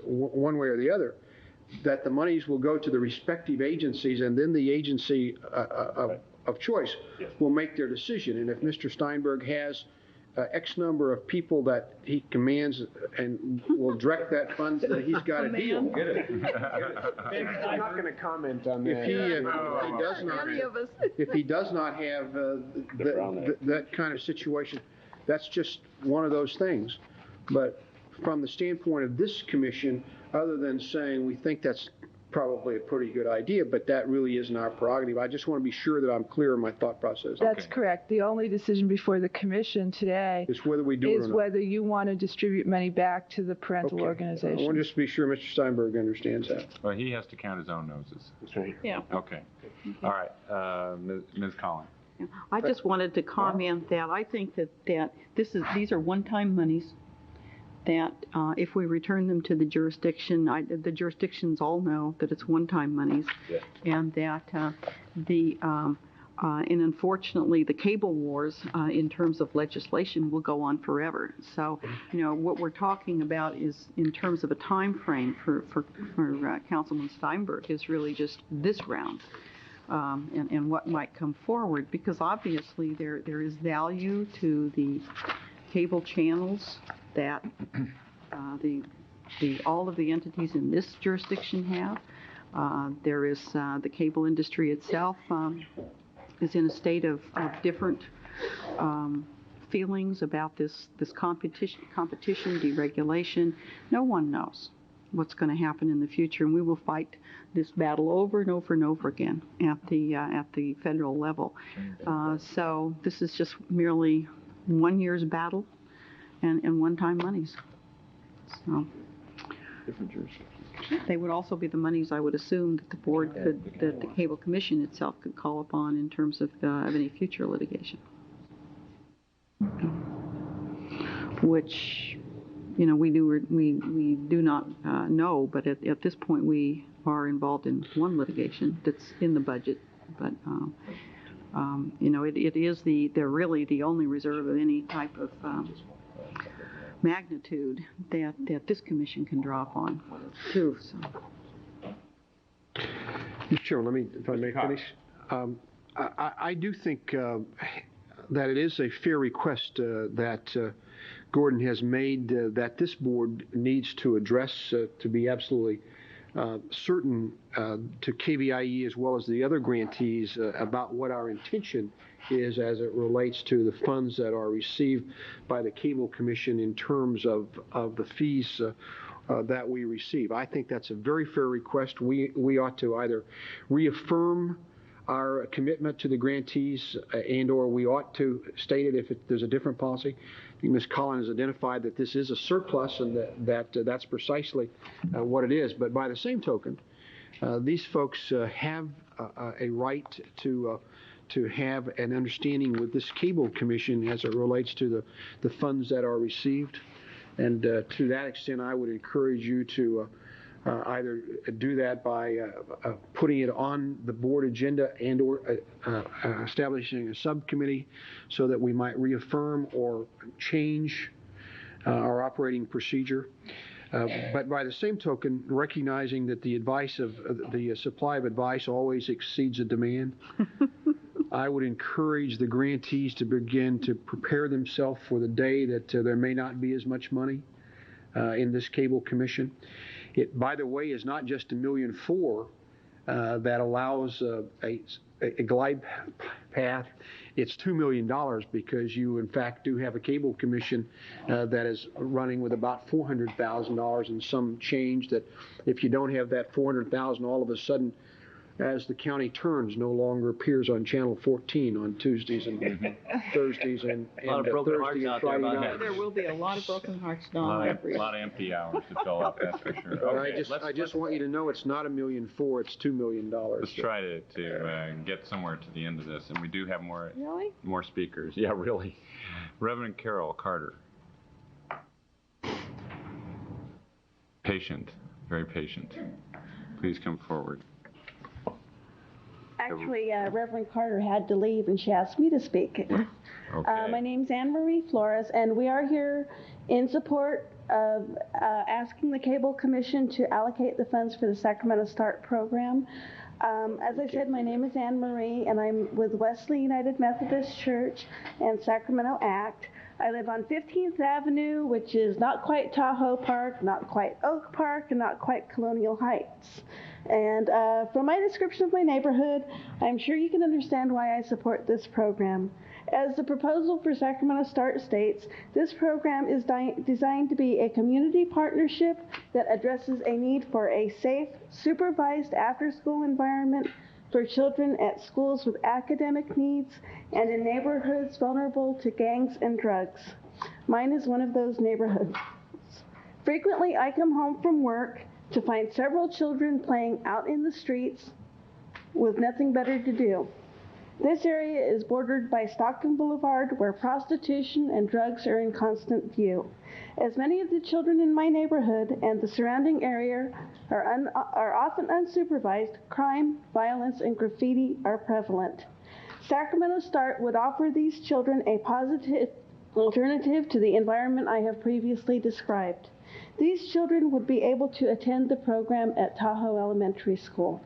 one way or the other, that the monies will go to the respective agencies, and then the agency of choice will make their decision. And if Mr. Steinberg has X number of people that he commands and will direct that fund that he's got a deal.
Get it. I'm not going to comment on that.
If he does not have that kind of situation, that's just one of those things. But from the standpoint of this commission, other than saying we think that's probably a pretty good idea, but that really isn't our prerogative. I just want to be sure that I'm clear in my thought process.
That's correct. The only decision before the commission today
is whether we do it or not.
Whether you want to distribute money back to the parental organization.
I want to just be sure Mr. Steinberg understands that.
Well, he has to count his own noses.
That's right.
Yeah.
Okay. All right. Ms. Collins.
I just wanted to comment that I think that these are one-time monies, that if we return them to the jurisdiction, the jurisdictions all know that it's one-time monies, and that and unfortunately the cable wars in terms of legislation will go on forever. So, what we're talking about is in terms of a time frame for Councilman Steinberg is really just this round. And what might come forward, because obviously there is value to the cable channels that all of the entities in this jurisdiction have. There is the cable industry itself is in a state of different feelings about this competition, deregulation. No one knows what's going to happen in the future, and we will fight this battle over and over and over again at the federal level. So this is just merely 1 year's battle and one-time monies. So
different jurisdictions.
They would also be the monies I would assume that the board that the Cable Commission itself could call upon in terms of any future litigation, which we do not know, but at this point we are involved in one litigation that's in the budget. But it is they're really the only reserve of any type of magnitude that this commission can draw upon too. So.
Mr. Chairman, if I may finish. I do think that it is a fair request that Gordon has made that this board needs to address to be absolutely certain to KBIE as well as the other grantees about what our intention is as it relates to the funds that are received by the Cable Commission in terms of the fees that we receive. I think that's a very fair request. We ought to either reaffirm our commitment to the grantees and/or we ought to state it if there's a different policy. I think Ms. Collins identified that this is a surplus and that's precisely what it is. But by the same token, these folks have a right to have an understanding with this Cable Commission as it relates to the funds that are received. And to that extent, I would encourage you to either do that by putting it on the board agenda and or establishing a subcommittee so that we might reaffirm or change our operating procedure. But by the same token, recognizing that the advice of the supply of advice always exceeds the demand, I would encourage the grantees to begin to prepare themselves for the day that there may not be as much money in this Cable Commission. It, by the way, is not just $1.4 million that allows a glide path. It's $2 million because you, in fact, do have a Cable Commission that is running with about $400,000 and some change that if you don't have that $400,000, all of a sudden, as the county turns, no longer appears on Channel 14 on Tuesdays and Thursdays and Thursday and Friday night.
There will be a lot of broken hearts,
A lot of empty hours to fill up, that's for sure. Okay,
I just want you to know it's not $1.4 million, it's $2 million.
Let's try to get somewhere to the end of this, and we do have more speakers. Yeah, really. Reverend Carol Carter. Patient, very patient. Please come forward.
Actually, Reverend Carter had to leave, and she asked me to speak.
Okay.
My name's Anne Marie Flores, and we are here in support of asking the Cable Commission to allocate the funds for the Sacramento START program. As I said, my name is Anne Marie, and I'm with Wesley United Methodist Church and Sacramento ACT. I live on 15th Avenue, which is not quite Tahoe Park, not quite Oak Park, and not quite Colonial Heights. And from my description of my neighborhood, I'm sure you can understand why I support this program. As the proposal for Sacramento START states, this program is designed to be a community partnership that addresses a need for a safe, supervised after-school environment for children at schools with academic needs and in neighborhoods vulnerable to gangs and drugs. Mine is one of those neighborhoods. Frequently, I come home from work to find several children playing out in the streets with nothing better to do. This area is bordered by Stockton Boulevard, where prostitution and drugs are in constant view. As many of the children in my neighborhood and the surrounding area are often unsupervised, crime, violence, and graffiti are prevalent. Sacramento START would offer these children a positive alternative to the environment I have previously described. These children would be able to attend the program at Tahoe Elementary School.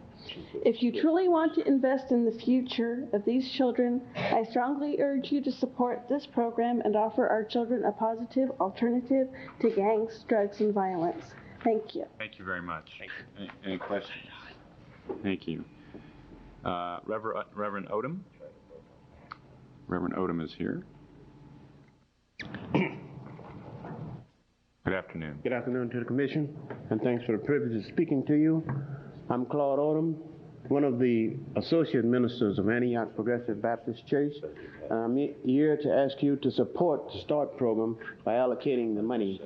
If you truly want to invest in the future of these children, I strongly urge you to support this program and offer our children a positive alternative to gangs, drugs, and violence. Thank you.
Thank you very much. Any questions? Thank you. Reverend Odom? Reverend Odom is here. Good afternoon.
Good afternoon to the Commission, and thanks for the privilege of speaking to you. I'm Claude Odom, one of the associate ministers of Antioch Progressive Baptist Church. I'm here to ask you to support the START program by allocating the money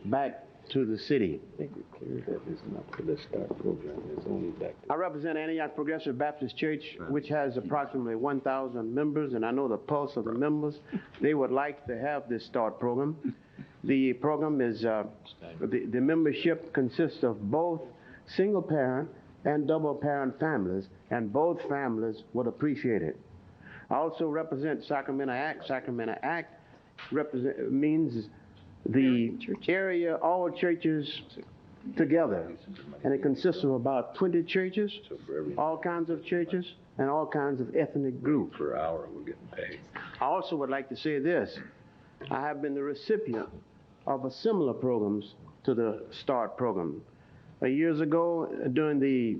back to the city.
I think we cleared that. It's not for the START program. It's only back to...
I represent Antioch Progressive Baptist Church, which has approximately 1,000 members, and I know the pulse of the members. They would like to have this START program. The program is, the membership consists of both single parent and double parent families, and both families would appreciate it. I also represent Sacramento Act. Sacramento Act means the area, all churches together, and it consists of about 20 churches, all kinds of churches, and all kinds of ethnic groups.
Per hour we're getting paid.
I also would like to say this. I have been the recipient of a similar programs to the START program. Years ago, during the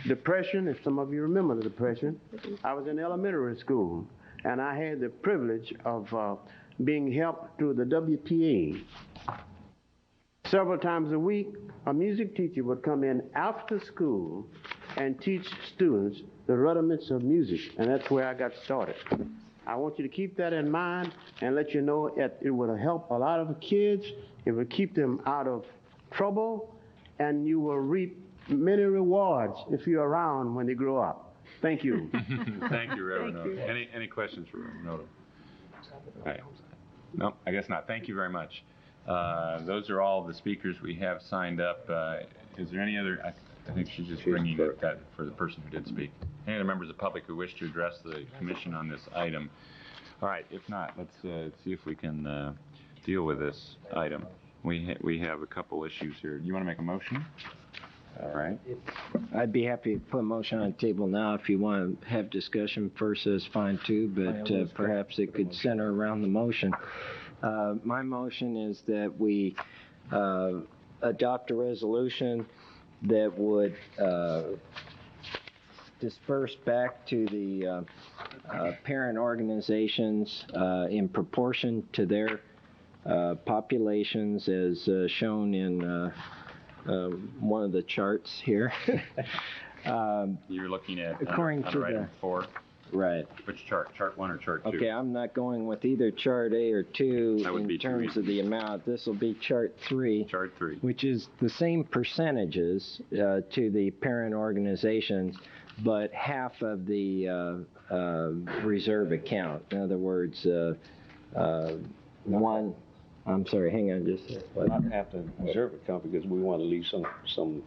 Depression, if some of you remember the Depression, I was in elementary school, and I had the privilege of being helped through the WPA. Several times a week, a music teacher would come in after school and teach students the rudiments of music, and that's where I got started. I want you to keep that in mind and let you know that it will help a lot of kids, it will keep them out of trouble, and you will reap many rewards if you're around when they grow up. Thank you.
Thank you, Reverend Odom. Any questions for Reverend Odom? Right. No, I guess not. Thank you very much. Those are all the speakers we have signed up. Is there any other? I think she's just bringing that for the person who did speak. Any other members of the public who wish to address the commission on this item? All right. If not, let's see if we can deal with this item. We have a couple issues here. You want to make a motion? All right.
I'd be happy to put a motion on the table now. If you want to have discussion first, that's fine too, but perhaps it could center around the motion. My motion is that we adopt a resolution that would disperse back to the parent organizations in proportion to their populations as shown in one of the charts here.
You're looking at
according to
item 4.
Right.
Which chart? Chart 1 or chart 2?
Okay, I'm not going with either chart A or 2 in terms of the amount. This will be chart 3.
Chart 3.
Which is the same percentages to the parent organizations, but half of the reserve account. In other words, one. I'm sorry, hang on just a second.
Not half the reserve account because we want to leave some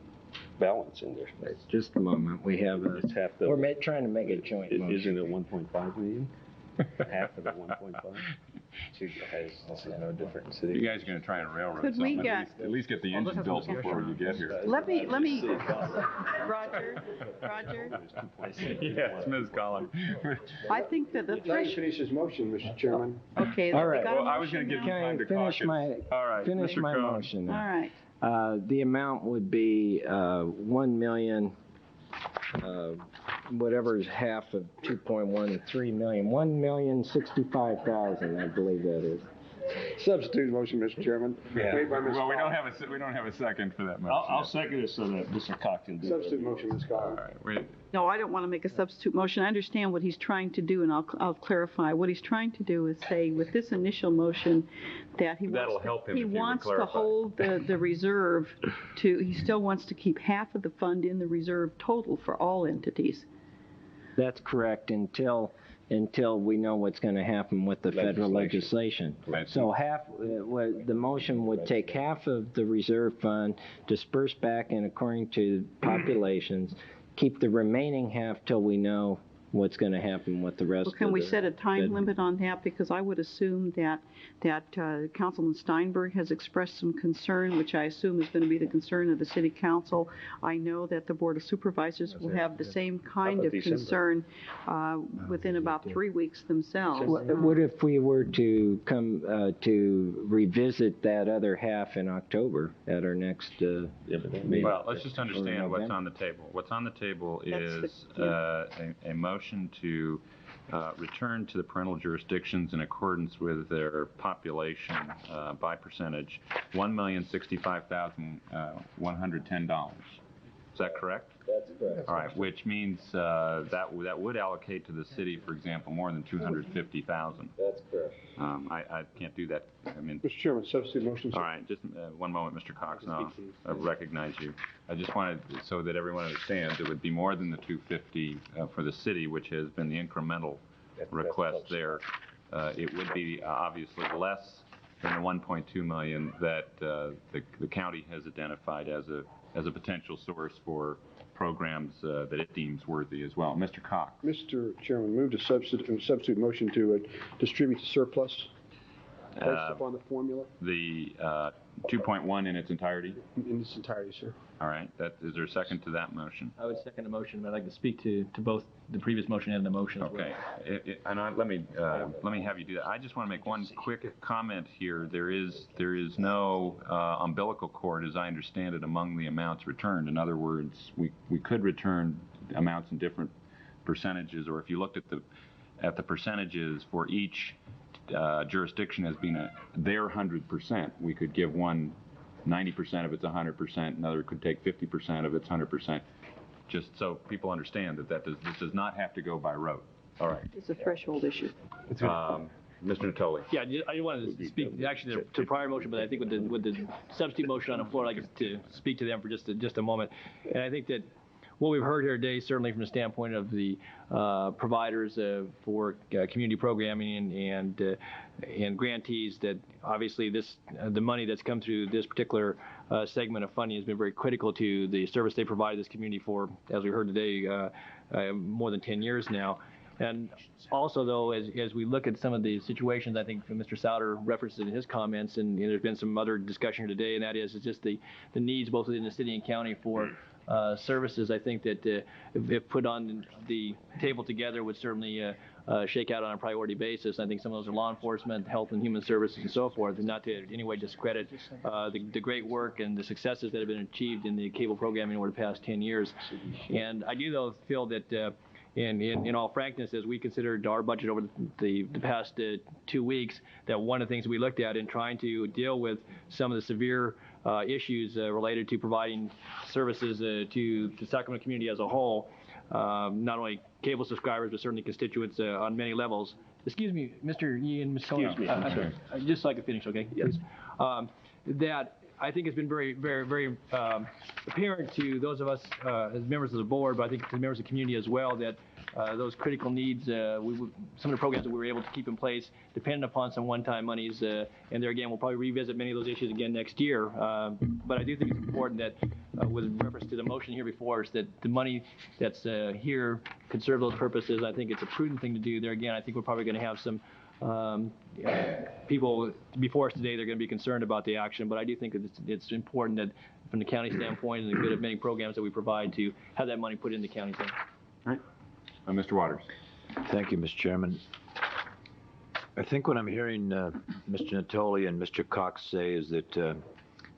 balance in there.
Just a moment. We have a, we're trying to make a joint motion.
Isn't it 1.5 million? Half of the 1.5?
This is no different city.
You guys are going to try and railroad
Could we
something.
get-
At least get the engine built before you get here.
Let me, Roger,
Yes, Ms. Collins.
I think that the
Let him
threshold.
finish his motion, Mr. Chairman.
Okay.
All
we
right.
got a
Well, I was
motion
going to give you
now?
time to
Finish
caucus.
my
All right,
finish
Mr.
my
Cohn.
motion.
All right.
The amount would be 1 million, whatever is half of 2.13 million, 1,065,000, I believe that is.
Substitute motion, Mr. Chairman. Made by Ms.
Well, we don't
Collins.
have a second for that motion.
I'll second it so that Mr. Cox can do it.
Substitute motion, Ms. Collins.
All right, wait.
No, I don't want to make a substitute motion. I understand what he's trying to do, and I'll clarify. What he's trying to do is say, with this initial motion, that
That'll help him
he
if you would
wants to
clarify.
hold the reserve he still wants to keep half of the fund in the reserve total for all entities.
That's correct until we know what's going to happen with the federal legislation.
Right.
So the motion would take half of the reserve fund, disperse back in according to populations, keep the remaining half till we know what's going to happen with the rest
Well, can we set a time
that-
limit on that? Because I would assume that Councilman Steinberg has expressed some concern, which I assume is going to be the concern of the City Council. I know that the Board of Supervisors will have the same kind of concern within about 3 weeks themselves.
What if we were to come to revisit that other half in October at our next meeting?
Well, let's just understand what's on the table. What's on the table is a motion to return to the parental jurisdictions in accordance with their population by percentage, $1,065,110. Is that correct?
That's correct.
All right, which means that would allocate to the city, for example, more than $250,000.
That's correct.
I can't do that. I mean,
Mr. Chairman, substitute motion.
all right, just one moment, Mr. Cox, and I recognize you. I just wanted, so that everyone understands, it would be more than the 250 for the city, which has been the incremental request there. It would be obviously less than the 1.2 million that the county has identified as a potential source for programs that it deems worthy as well. Mr. Cox.
Mr. Chairman, move to substitute motion to distribute the surplus based upon the formula.
The 2.1 in its entirety?
In its entirety, sir.
All right. Is there a second to that motion?
I would second the motion, but I'd like to speak to both the previous motion and the motion as well.
Okay. Let me have you do that. I just want to make one quick comment here. There is no umbilical cord, as I understand it, among the amounts returned. In other words, we could return amounts in different percentages, or if you looked at the percentages for each jurisdiction as being their 100%, we could give one 90% of its 100%, another could take 50% of its 100%, just so people understand that this does not have to go by rote. All right.
It's a threshold issue.
Mr. Natoli.
Yeah, I wanted to speak actually to the prior motion, but I think with the substitute motion on the floor, I'd like to speak to them for just a moment. And I think that what we've heard here today, certainly from the standpoint of the providers for community programming and grantees, that obviously the money that's come through this particular segment of funding has been very critical to the service they provide this community for, as we heard today, more than 10 years now. And also, though, as we look at some of the situations, I think Mr. Souter referenced it in his comments, and there's been some other discussion here today, and that is just the needs both within the city and county for services. I think that if put on the table together would certainly shake out on a priority basis. I think some of those are law enforcement, health and human services, and so forth, and not to in any way discredit the great work and the successes that have been achieved in the cable programming over the past 10 years. And I do, though, feel that in all frankness, as we considered our budget over the past 2 weeks, that one of the things we looked at in trying to deal with some of the severe issues related to providing services to the Sacramento community as a whole, not only cable subscribers, but certainly constituents on many levels. Excuse me, Mr. Yee and Ms. Cohen.
Excuse me.
Just so I can finish, okay?
Yes.
That I think has been very, very, very apparent to those of us as members of the board, but I think to the members of the community as well, that those critical needs, some of the programs that we were able to keep in place depended upon some one-time monies, and there again, we'll probably revisit many of those issues again next year. But I do think it's important that, with reference to the motion here before us, that the money that's here could serve those purposes. I think it's a prudent thing to do. There again, I think we're probably going to have some people before us today, they're going to be concerned about the action, but I do think that it's important that from the county standpoint and the good of many programs that we provide to have that money put in the county thing.
All right. Mr. Waters.
Thank you, Mr. Chairman. I think what I'm hearing Mr. Natoli and Mr. Cox say is that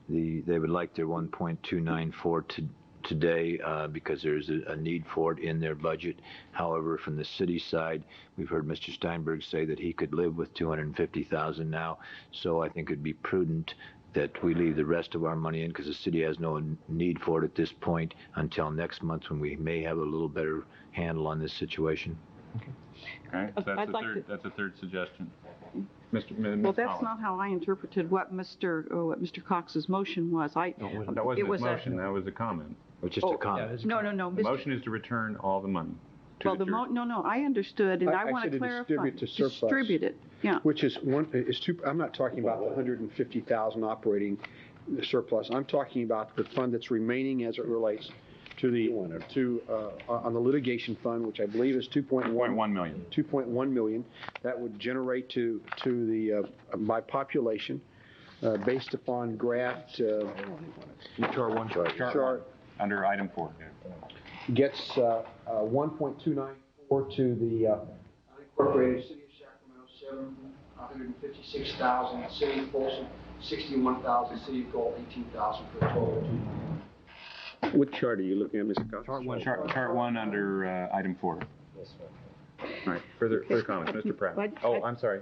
they would like their 1.294 today because there's a need for it in their budget. However, from the city side, we've heard Mr. Steinberg say that he could live with $250,000 now. So I think it'd be prudent that we leave the rest of our money in because the city has no need for it at this point until next month when we may have a little better handle on this situation.
Okay. All right. So that's a third suggestion.
Well, that's not how I interpreted what Mr. Cox's motion was.
That wasn't his motion. That was a comment.
It was just a comment.
No.
The motion is to return all the money.
No, I understood, and I want to clarify. Distribute it, yeah.
Which is I'm not talking about the 150,000 operating surplus. I'm talking about the fund that's remaining as it relates to on the litigation fund, which I believe is 2.1
million.
2.1 million. That would generate to the by population based upon graph
chart one under item 4.
Gets 1.294 to the unincorporated city of Sacramento, 756,000. City of Folsom, 61,000. City of Galt, 18,000 for a total of 2 million.
What chart are you looking at, Mr. Cox?
Chart 1 under item 4. All right. Further comments, Mr. Pratt. I'm sorry.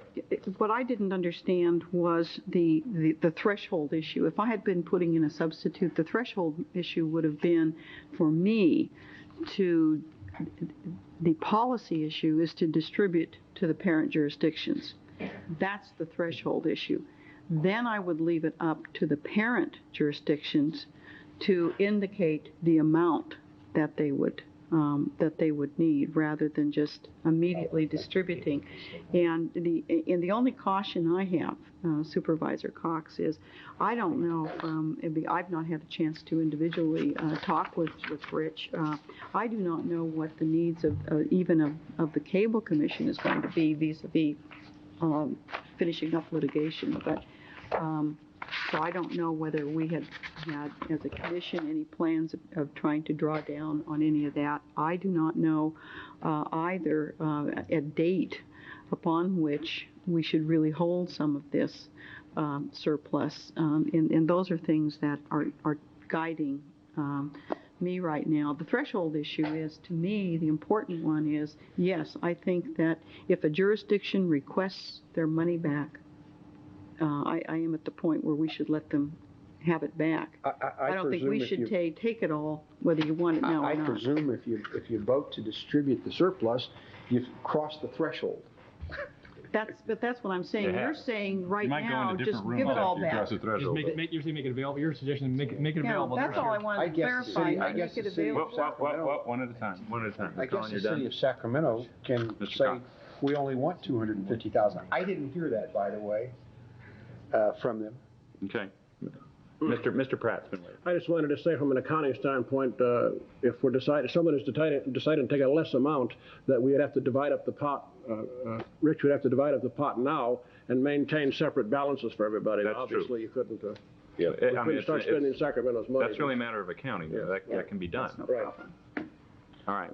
What I didn't understand was the threshold issue. If I had been putting in a substitute, the threshold issue would have been for me to, the policy issue is to distribute to the parent jurisdictions. That's the threshold issue. Then I would leave it up to the parent jurisdictions to indicate the amount that they would need, rather than just immediately distributing. And the only caution I have, Supervisor Cox, is I don't know I've not had a chance to individually talk with Rich. I do not know what the needs of even of the Cable Commission is going to be vis-a-vis finishing up litigation, but. So I don't know whether we had as a commission, any plans of trying to draw down on any of that. I do not know either a date upon which we should really hold some of this surplus. And those are things that are guiding me right now. The threshold issue is, to me, the important one is, yes, I think that if a jurisdiction requests their money back, I am at the point where we should let them have it back. I don't think we should take it all, whether you want it now or not.
I presume if you vote to distribute the surplus, you've crossed the threshold.
But that's what I'm saying. You're saying right now, just give it all back.
You're saying make it available. Your suggestion, make it available.
That's all I wanted to clarify.
Make it available.
One at a time.
I guess the city of Sacramento can say, we only want 250,000. I didn't hear that, by the way. From them.
Okay. Mr. Pratt's been waiting.
I just wanted to say, from an accounting standpoint, if someone is deciding to take a less amount, that we would have to divide up the pot. Rich would have to divide up the pot now and maintain separate balances for everybody.
That's
obviously
true.
You couldn't start spending Sacramento's money.
That's really a matter of accounting.
Yeah.
That can be done.
Right.
All right.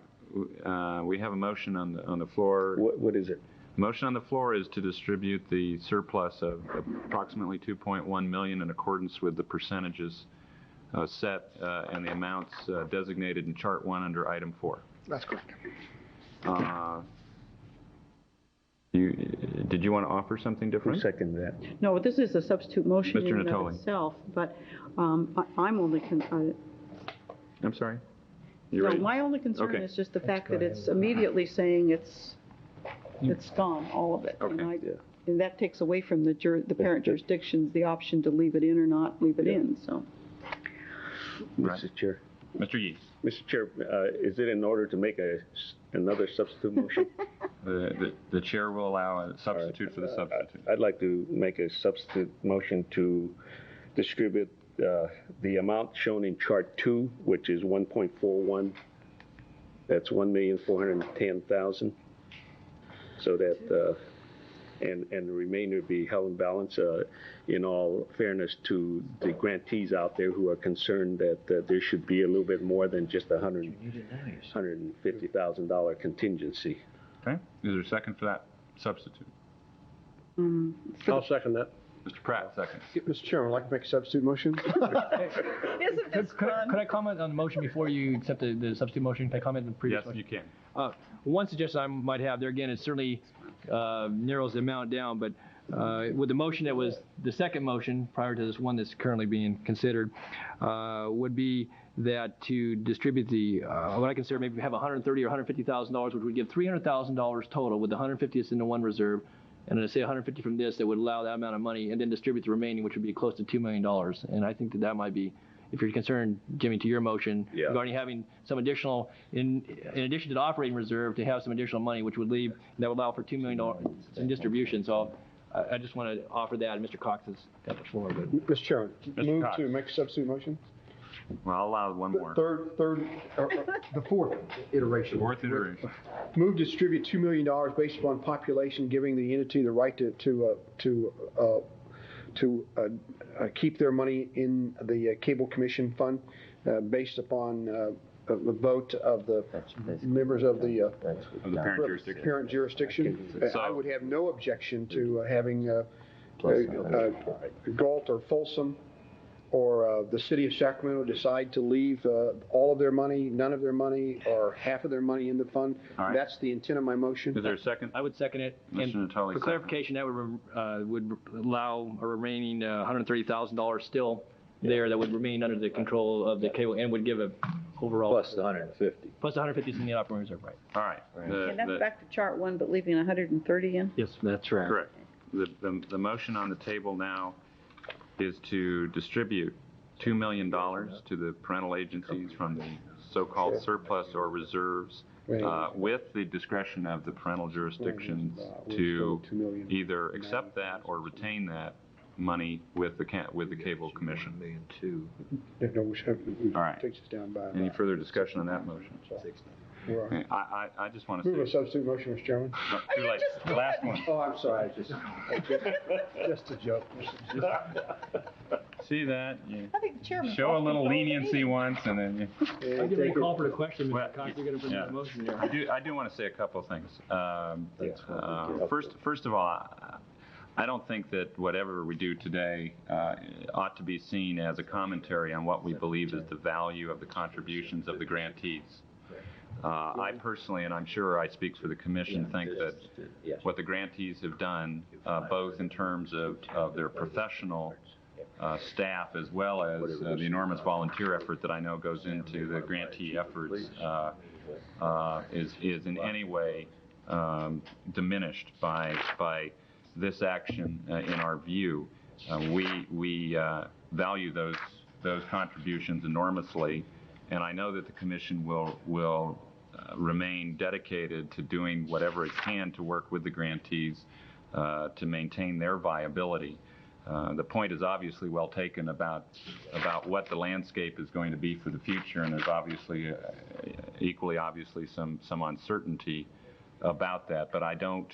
We have a motion on the floor.
What is it?
Motion on the floor is to distribute the surplus of approximately $2.1 million in accordance with the percentages set and the amounts designated in Chart 1 under Item 4.
That's correct.
Did you want to offer something different?
Who seconded that?
No, this is a substitute motion
Mr.
in and
Natoli.
of itself, but I'm only
I'm sorry?
my only concern is just the fact that it's immediately saying it's gone, all of it.
Okay.
And that takes away from the parent jurisdictions the option to leave it in or not leave it in. So,
Mr. Chair.
Mr. Yeats.
Mr. Chair, is it in order to make another substitute motion?
The chair will allow a substitute for the substitute.
I'd like to make a substitute motion to distribute the amount shown in Chart 2, which is 1.41. That's 1,410,000. So that, and the remainder be held in balance. In all fairness to the grantees out there who are concerned that there should be a little bit more than just a $150,000 contingency.
Okay. Is there a second for that substitute?
I'll second that.
Mr. Pratt, second.
Mr. Chairman, I'd like to make a substitute motion.
Could I comment on the motion before you accept the substitute motion? Can I comment on the previous motion?
Yes, you can.
One suggestion I might have there, again, it certainly narrows the amount down, but with the motion that was the second motion prior to this one that's currently being considered, would be that to distribute the, what I consider maybe have $130,000 or $150,000, which would give $300,000 total, with the $150,000 in the one reserve, and then say $150,000 from this, that would allow that amount of money, and then distribute the remaining, which would be close to $2 million. And I think that might be, if you're concerned, Jimmy, to your motion, regarding having some additional, in addition to the operating reserve, to have some additional money, which would leave, that would allow for $2 million in distribution. So I just want to offer that, and Mr. Cox has got the floor. But
Mr. Chairman, move to make a substitute motion.
Well, I'll allow one more.
The fourth iteration.
Fourth iteration.
Move to distribute $2 million based upon population, giving the entity the right to keep their money in the Cable Commission Fund, based upon the vote of the members of the parent jurisdiction. I would have no objection to having Galt or Folsom or the city of Sacramento decide to leave all of their money, none of their money, or half of their money in the fund.
All right.
That's the intent of my motion.
Is there a second?
I would second it.
Mr. Natale,
for clarification, that would allow a remaining $130,000 still there that would remain under the control of the cable, and would give a overall
Plus the 150.
Plus the 150 is in the operating reserve, right?
All right.
And that's back to chart one, but leaving 130 in?
Yes, that's right.
Correct. The motion on the table now is to distribute $2 million to the parental agencies from the so-called surplus or reserves, with the discretion of the parental jurisdictions to either accept that or retain that money with the Cable Commission. All right. Any further discussion on that motion? Okay. I just want to
move a substitute motion, Mr. Chairman.
No, too late. Last one.
Oh, I'm sorry. Just a joke.
See that? You
I think the chairman
show a little leniency once, and then you.
I'll give you a call for the question, Mr. Cox. You're going to bring the motion here.
I do want to say a couple of things. First of all, I don't think that whatever we do today ought to be seen as a commentary on what we believe is the value of the contributions of the grantees. I personally, and I'm sure I speak for the Commission, think that what the grantees have done, both in terms of their professional staff as well as the enormous volunteer effort that I know goes into the grantee efforts, is in any way diminished by this action. In our view, we value those contributions enormously, and I know that the Commission will remain dedicated to doing whatever it can to work with the grantees to maintain their viability. The point is obviously well taken about what the landscape is going to be for the future, and there's obviously equally obviously some uncertainty about that. But I don't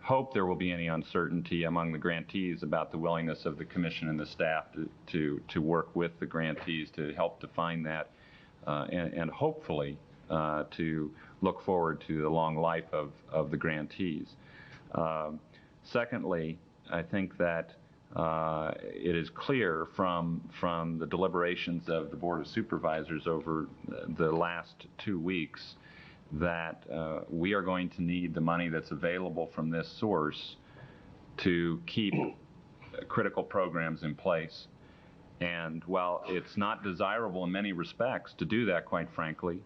hope there will be any uncertainty among the grantees about the willingness of the Commission and the staff to work with the grantees to help define that, and hopefully to look forward to the long life of the grantees. Secondly, I think that it is clear from the deliberations of the Board of Supervisors over the last 2 weeks that we are going to need the money that's available from this source to keep critical programs in place. And while it's not desirable in many respects to do that, quite frankly,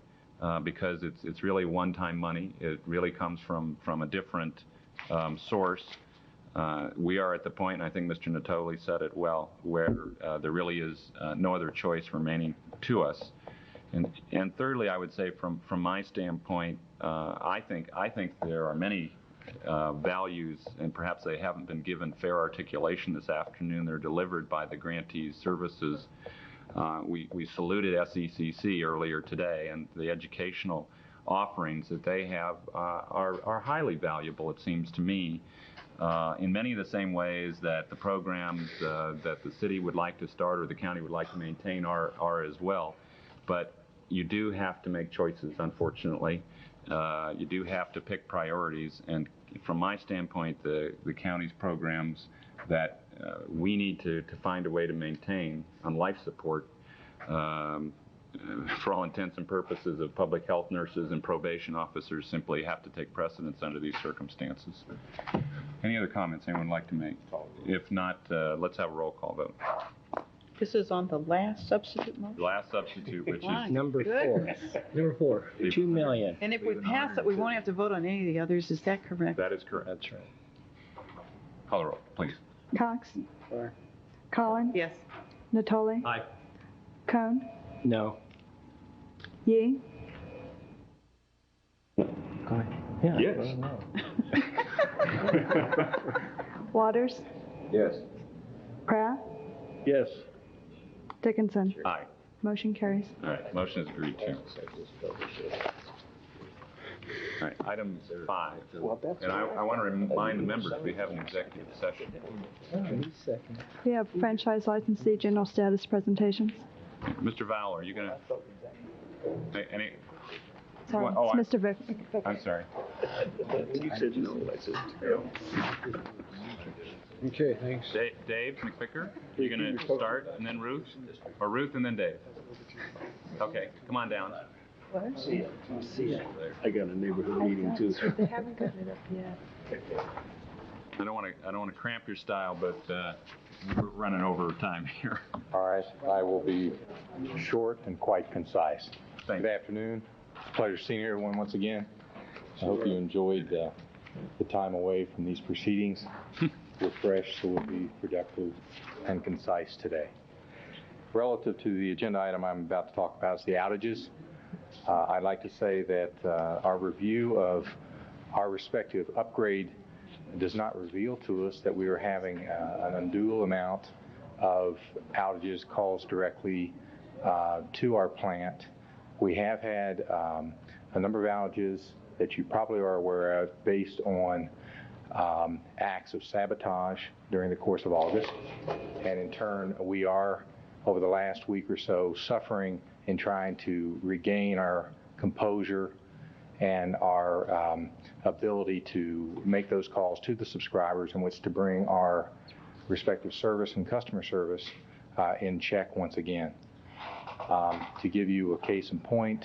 because it's really one-time money, it really comes from a different source. We are at the point, and I think Mr. Natale said it well, where there really is no other choice remaining to us. And thirdly, I would say from my standpoint, I think there are many values, and perhaps they haven't been given fair articulation this afternoon. They're delivered by the grantees' services. We saluted SECC earlier today, and the educational offerings that they have are highly valuable, it seems to me. in many of the same ways that the programs that the city would like to start or the county would like to maintain are as well. But you do have to make choices, unfortunately. You do have to pick priorities, and from my standpoint, the county's programs that we need to find a way to maintain on life support, for all intents and purposes of public health nurses and probation officers, simply have to take precedence under these circumstances. Any other comments anyone would like to make? If not, let's have a roll call vote.
This is on the last substitute motion?
Last substitute, which is
Number 4.
Number 4.
2 million.
And if we pass it, we won't have to vote on any of the others, is that correct?
That is correct.
That's right.
Call the roll, please.
Cox?
Aye.
Collins?
Yes.
Natoli?
Aye.
Cone?
No.
Yee?
Yeah.
Yes.
well, no.
Waters?
Yes.
Pratt?
Yes.
Dickinson?
Aye.
Motion carries.
All right, motion is agreed to. All right, item 5. And I want to remind the members we have an executive session.
We have franchise licensee general status presentations.
Mr. Vowell, are you going to? Any?
Sorry,
Oh,
it's Mr. Vick.
I'm sorry.
You said no, I said no.
Okay, thanks.
Dave McVicker, are you going to start and then Ruth? Or Ruth and then Dave? Okay, come on down.
What?
See ya. I got a neighborhood meeting too.
They haven't gotten it up yet.
I don't want to cramp your style, but we're running over time here.
All right, I will be short and quite concise.
Thanks.
Good afternoon. Pleasure seeing everyone once again. I hope you enjoyed the time away from these proceedings. Refreshed, so we'll be productive and concise today. Relative to the agenda item I'm about to talk about is the outages. I'd like to say that our review of our respective upgrade does not reveal to us that we are having an undue amount of outages calls directly to our plant. We have had a number of outages that you probably are aware of based on acts of sabotage during the course of August. And in turn, we are, over the last week or so, suffering in trying to regain our composure and our ability to make those calls to the subscribers in which to bring our respective service and customer service in check once again. To give you a case in point,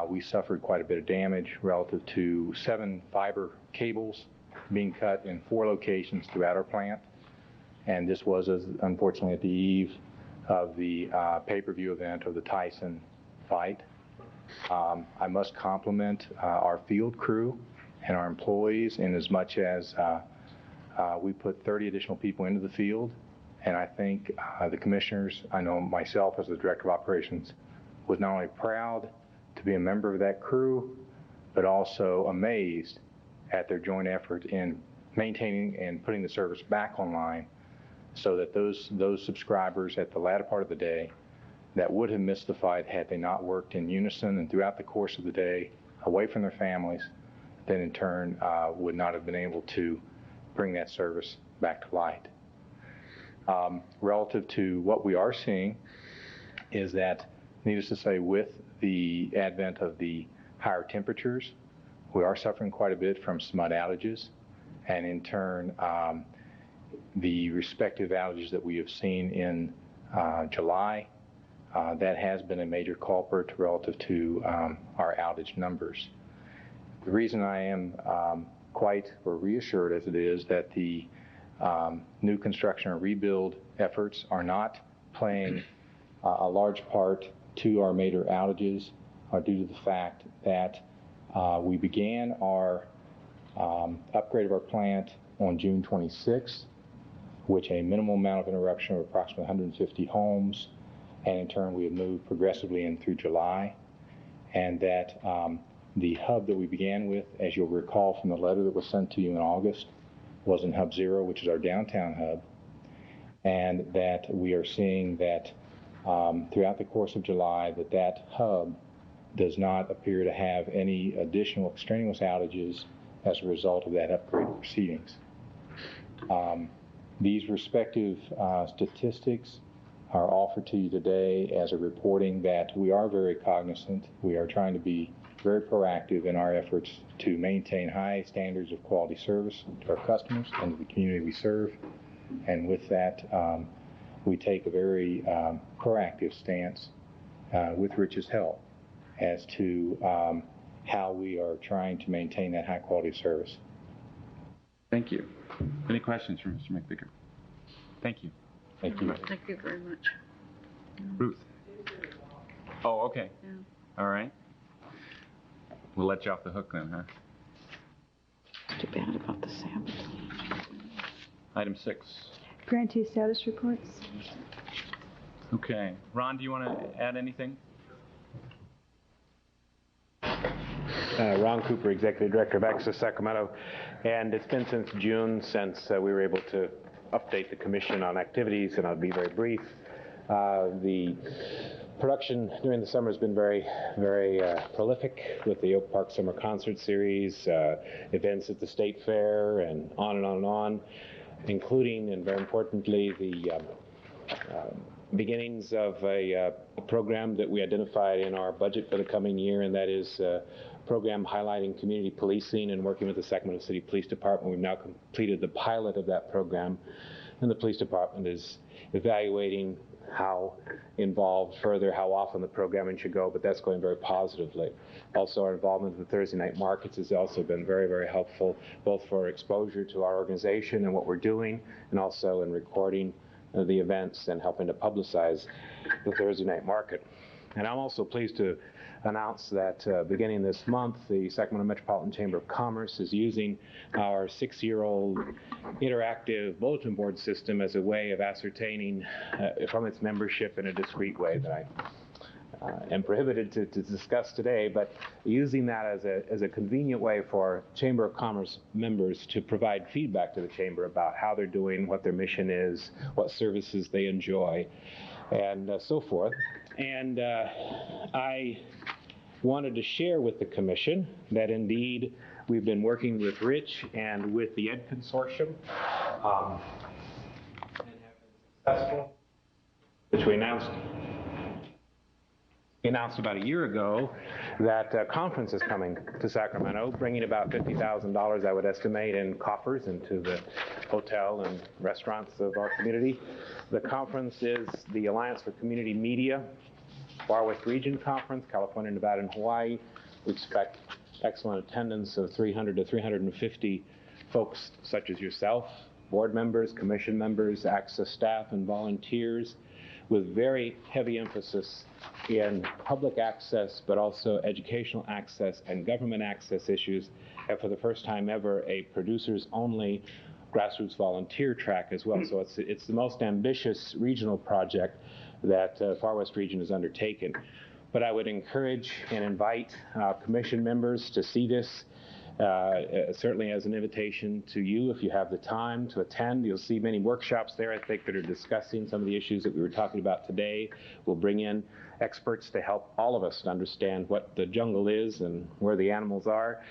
we suffered quite a bit of damage relative to 7 fiber cables being cut in 4 locations throughout our plant. And this was, unfortunately, at the eve of the pay-per-view event of the Tyson fight. I must compliment our field crew and our employees in as much as we put 30 additional people into the field. And I think the commissioners, I know myself as the director of operations, was not only proud to be a member of that crew, but also amazed at their joint effort in maintaining and putting the service back online so that those subscribers at the latter part of the day that would have missed the fight had they not worked in unison and throughout the course of the day away from their families, then in turn would not have been able to bring that service back to light. Relative to what we are seeing is that, needless to say, with the advent of the higher temperatures, we are suffering quite a bit from smud outages, and in turn, the respective outages that we have seen in July, that has been a major culprit relative to our outage numbers. The reason I am quite reassured as it is that the new construction and rebuild efforts are not playing a large part to our major outages are due to the fact that we began our upgrade of our plant on June 26th, which a minimal amount of interruption of approximately 150 homes, and in turn we have moved progressively in through July, and that the hub that we began with, as you'll recall from the letter that was sent to you in August, was in Hub 0, which is our downtown hub, and that we are seeing that throughout the course of July that hub does not appear to have any additional extraneous outages as a result of that upgrade proceedings. These respective statistics are offered to you today as a reporting that we are very cognizant. We are trying to be very proactive in our efforts to maintain high standards of quality service to our customers and to the community we serve. And with that, we take a very proactive stance with Rich's help as to how we are trying to maintain that high quality service.
Thank you. Any questions for Mr. McVicker? Thank you.
Thank you.
Thank you very much.
Ruth? Oh, okay.
Yeah.
All right. We'll let you off the hook then, huh?
It's too bad about the Sabbath.
Item 6.
Grantee status reports.
Okay. Ron, do you want to add anything?
Ron Cooper, Executive Director of Access Sacramento, and it's been since June since we were able to update the Commission on activities, and I'll be very brief. The production during the summer has been very, very prolific with the Oak Park Summer Concert Series, events at the State Fair, and on and on and on, including, and very importantly, the beginnings of a program that we identified in our budget for the coming year, and that is a program highlighting community policing and working with the Sacramento City Police Department. We've now completed the pilot of that program, and the police department is evaluating how involved further, how often the programming should go, but that's going very positively. Also, our involvement with Thursday night markets has also been very, very helpful, both for exposure to our organization and what we're doing, and also in recording the events and helping to publicize the Thursday night market. And I'm also pleased to announce that beginning this month, the Sacramento Metropolitan Chamber of Commerce is using our 6-year-old interactive bulletin board system as a way of ascertaining from its membership in a discrete way that I am prohibited to discuss today, but using that as a convenient way for Chamber of Commerce members to provide feedback to the Chamber about how they're doing, what their mission is, what services they enjoy, and so forth. And I wanted to share with the Commission that indeed we've been working with Rich and with the Ed Consortium and have been successful, which we announced about a year ago that a conference is coming to Sacramento, bringing about $50,000, I would estimate, in coffers into the hotel and restaurants of our community. The conference is the Alliance for Community Media Far West Region Conference, California, Nevada, and Hawaii. We expect excellent attendance of 300 to 350 folks such as yourself, board members, commission members, access staff, and volunteers, with very heavy emphasis in public access, but also educational access and government access issues, and for the first time ever, a producers-only grassroots volunteer track as well. So it's the most ambitious regional project that Far West Region has undertaken. But I would encourage and invite commission members to see this, certainly as an invitation to you if you have the time to attend. You'll see many workshops there, I think, that are discussing some of the issues that we were talking about today. We'll bring in experts to help all of us to understand what the jungle is and where the animals are.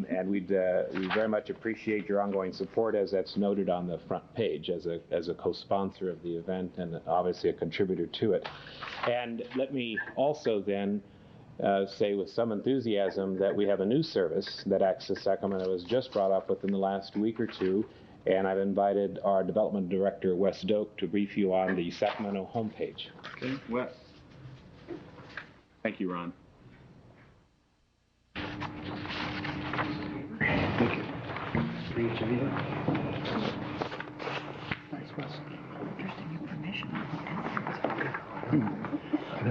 And we very much appreciate your ongoing support, as that's noted on the front page, as a co-sponsor of the event and obviously a contributor to it. And let me also then say with some enthusiasm that we have a new service that Access Sacramento has just brought up within the last week or two, and I've invited our development director, Wes Doak, to brief you on the Sacramento homepage.
Okay, Wes. Thank you, Ron.
Thank you. For each of you.
Thanks, Wes.
Interesting information.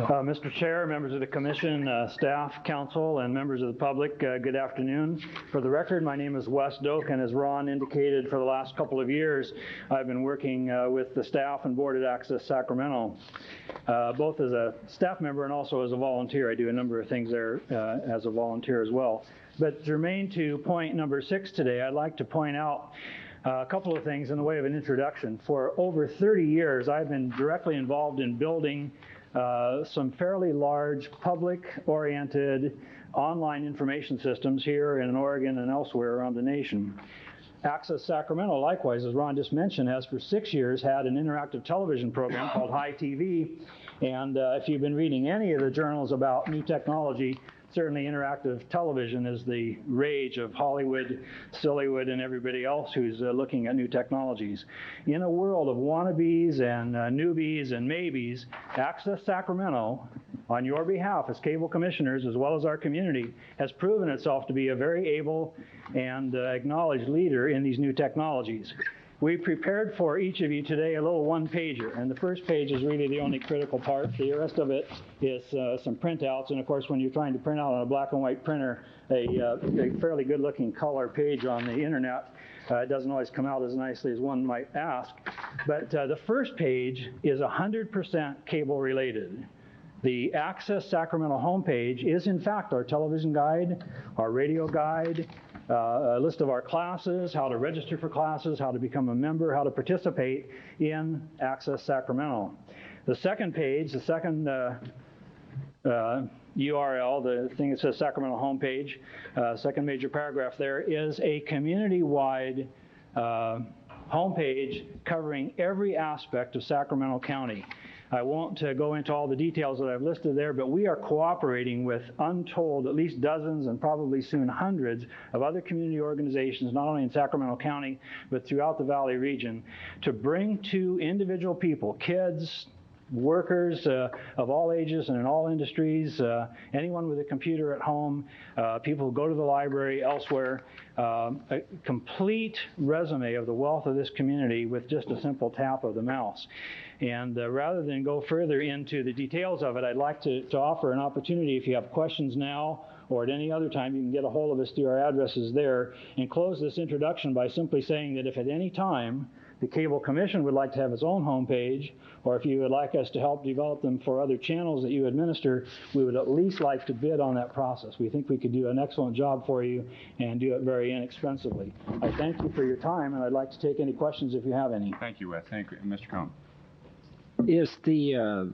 Mr. Chair, members of the Commission, staff, council, and members of the public, good afternoon. For the record, my name is Wes Doak, and as Ron indicated, for the last couple of years, I've been working with the staff and board at Access Sacramento, both as a staff member and also as a volunteer. I do a number of things there as a volunteer as well. But germane to point number 6 today, I'd like to point out a couple of things in the way of an introduction. For over 30 years, I've been directly involved in building some fairly large public-oriented online information systems here in Oregon and elsewhere around the nation. Access Sacramento, likewise, as Ron just mentioned, has for 6 years had an interactive television program called High TV. And if you've been reading any of the journals about new technology, certainly interactive television is the rage of Hollywood, Sillywood, and everybody else who's looking at new technologies. In a world of wannabes and newbies and maybes, Access Sacramento, on your behalf as cable commissioners as well as our community, has proven itself to be a very able and acknowledged leader in these new technologies. We prepared for each of you today a little one-pager, and the first page is really the only critical part. The rest of it is some printouts, and of course when you're trying to print out on a black and white printer a fairly good-looking color page on the internet, it doesn't always come out as nicely as one might ask. But the first page is 100% cable related. The Access Sacramento homepage is in fact our television guide, our radio guide, a list of our classes, how to register for classes, how to become a member, how to participate in Access Sacramento. The second page, the second URL, the thing that says Sacramento homepage, second major paragraph there, is a community-wide homepage covering every aspect of Sacramento County. I won't go into all the details that I've listed there, but we are cooperating with untold, at least dozens and probably soon hundreds of other community organizations, not only in Sacramento County, but throughout the Valley region, to bring to individual people, kids, workers of all ages and in all industries, anyone with a computer at home, people who go to the library, elsewhere, a complete resume of the wealth of this community with just a simple tap of the mouse. And rather than go further into the details of it, I'd like to offer an opportunity, if you have questions now or at any other time, you can get a hold of us through our addresses there, and close this introduction by simply saying that if at any time the Cable Commission would like to have its own homepage, or if you would like us to help develop them for other channels that you administer, we would at least like to bid on that process. We think we could do an excellent job for you and do it very inexpensively. I thank you for your time, and I'd like to take any questions if you have any.
Thank you, Wes. Thank you. Mr. Cohn.
Is the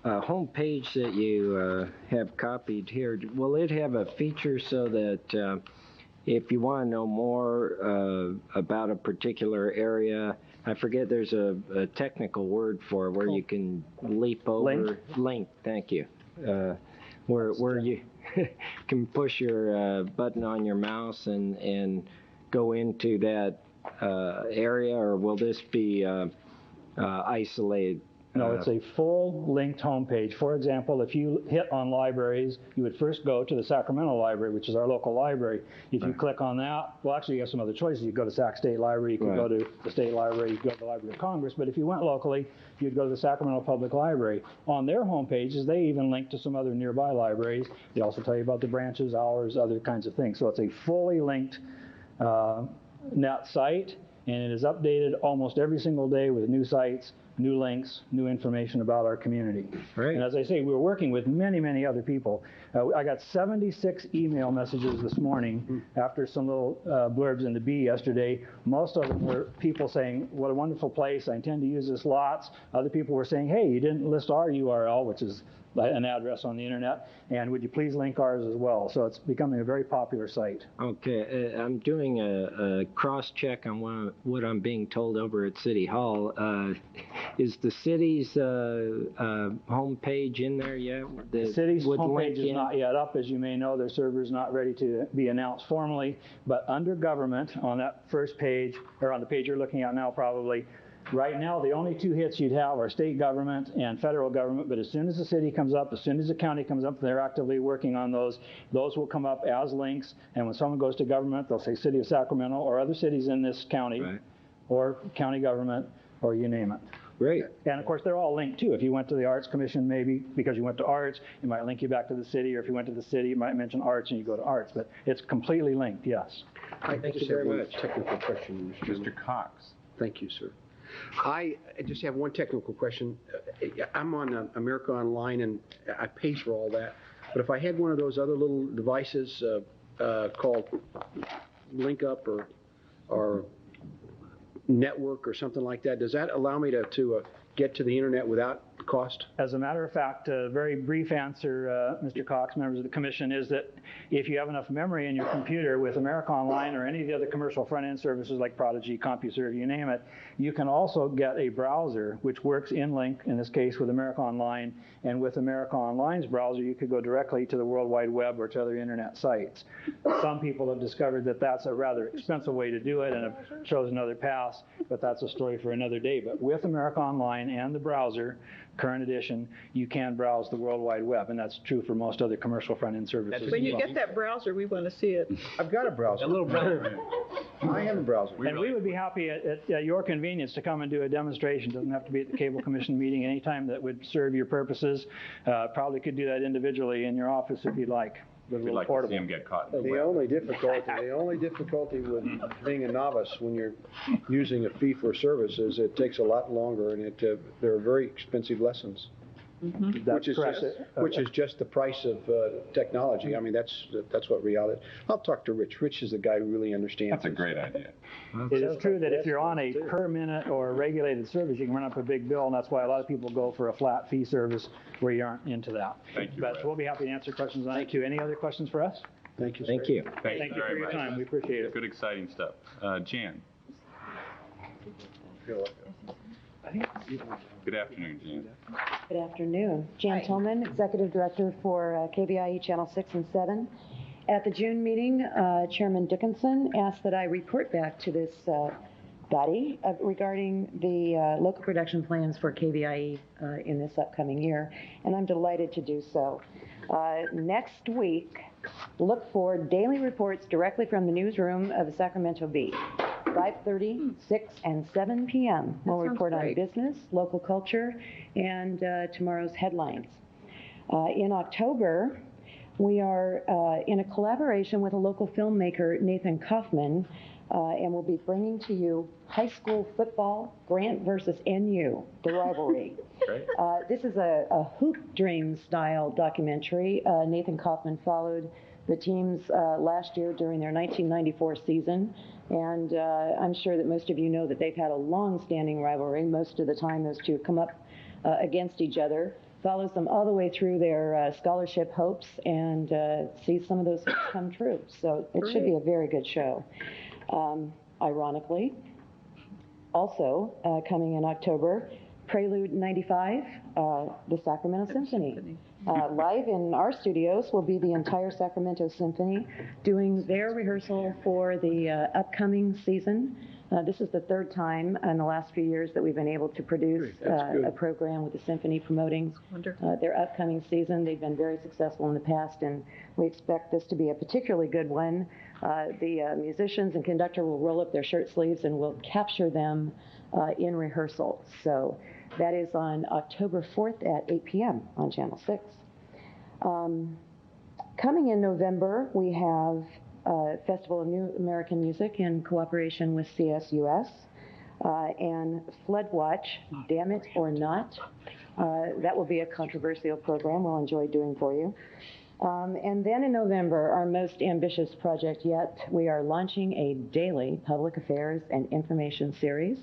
homepage that you have copied here, will it have a feature so that if you want to know more about a particular area, I forget, there's a technical word for it where you can leap over. Link, thank you. Where you can push your button on your mouse and go into that area, or will this be isolated?
No, it's a full linked homepage. For example, if you hit on libraries, you would first go to the Sacramento Library, which is our local library. If you click on that, well, actually you have some other choices. You go to Sac State Library, you can go to the State Library, you can go to the Library of Congress, but if you went locally, you'd go to the Sacramento Public Library. On their homepages, they even link to some other nearby libraries. They also tell you about the branches, hours, other kinds of things. So it's a fully linked net site, and it is updated almost every single day with new sites, new links, new information about our community. Right. And as I say, we're working with many, many other people. I got 76 email messages this morning after some little blurbs in the Bee yesterday. Most of them were people saying, what a wonderful place, I intend to use this lots. Other people were saying, hey, you didn't list our URL, which is an address on the internet, and would you please link ours as well? So it's becoming a very popular site.
Okay, I'm doing a cross-check on what I'm being told over at City Hall. Is the city's homepage in there yet?
The city's homepage is not yet up. As you may know, their server is not ready to be announced formally, but under government, on that first page, or on the page you're looking at now probably, right now, the only two hits you'd have are state government and federal government, but as soon as the city comes up, as soon as the county comes up, they're actively working on those. Those will come up as links, and when someone goes to government, they'll say City of Sacramento or other cities in this county, or county government, or you name it.
Great.
And of course, they're all linked too. If you went to the Arts Commission, maybe because you went to Arts, it might link you back to the city, or if you went to the city, it might mention Arts and you go to Arts, but it's completely linked, yes.
Thank you very much. Technical question,
Mr. Cox.
Thank you, sir. I just have one technical question. I'm on America Online, and I pay for all that. But if I had one of those other little devices called Link Up or Network or something like that, does that allow me to get to the internet without cost?
As a matter of fact, a very brief answer, Mr. Cox, members of the commission, is that if you have enough memory in your computer with America Online or any of the other commercial front-end services like Prodigy, CompuServe, you name it, you can also get a browser which works in link, in this case with America Online, and with America Online's browser you could go directly to the World Wide Web or to other internet sites. Some people have discovered that that's a rather expensive way to do it and have chosen other paths, but that's a story for another day. But with America Online and the browser, current edition, you can browse the World Wide Web, and that's true for most other commercial front-end services.
When you get that browser, we want to see it.
I've got a browser.
A little browser.
I have a browser.
And we would be happy at your convenience to come and do a demonstration. Doesn't have to be at the Cable Commission meeting. Anytime that would serve your purposes. Probably could do that individually in your office if you'd like.
We'd like to see him get caught in the web.
only difficulty with being a novice when you're using a fee for service is it takes a lot longer, and there are very expensive lessons.
Mm-hmm.
Which is just the price of technology. I mean, that's what reality. I'll talk to Rich. Rich is the guy who really understands.
That's a great idea.
It is true that if you're on a per minute or a regulated service, you can run up a big bill, and that's why a lot of people go for a flat fee service where you aren't into that.
Thank you.
But we'll be happy to answer questions on that too. Any other questions for us?
Thank you.
Thank you.
Thank you for your time. We appreciate it.
Good, exciting stuff. Jan. Good afternoon, Jan.
Good afternoon. Jan Tillman, Executive Director for KBIE Channel 6 and 7. At the June meeting, Chairman Dickinson asked that I report back to this body regarding the local production plans for KBIE in this upcoming year, and I'm delighted to do so. Next week, look for daily reports directly from the newsroom of the Sacramento Bee. 5:30, 6, and 7 p.m. We'll report on business, local culture, and tomorrow's headlines. In October, we are in a collaboration with a local filmmaker, Nathan Kaufman, and we'll be bringing to you high school football, Grant versus NU, the rivalry. This is a hoop dream style documentary. Nathan Kaufman followed the teams last year during their 1994 season, and I'm sure that most of you know that they've had a long-standing rivalry. Most of the time those two come up against each other, follows them all the way through their scholarship hopes, and sees some of those hopes come true. So it should be a very good show. Ironically, also coming in October, Prelude 95, the Sacramento Symphony. Live in our studios will be the entire Sacramento Symphony doing their rehearsal for the upcoming season. This is the third time in the last few years that we've been able to produce a program with the symphony promoting their upcoming season. They've been very successful in the past, and we expect this to be a particularly good one. The musicians and conductor will roll up their shirt sleeves and we'll capture them in rehearsal. So that is on October 4th at 8 p.m. on Channel 6. Coming in November, we have Festival of New American Music in cooperation with CSUS and Flood Watch, Damn It or Not. That will be a controversial program we'll enjoy doing for you. And then in November, our most ambitious project yet, we are launching a daily public affairs and information series.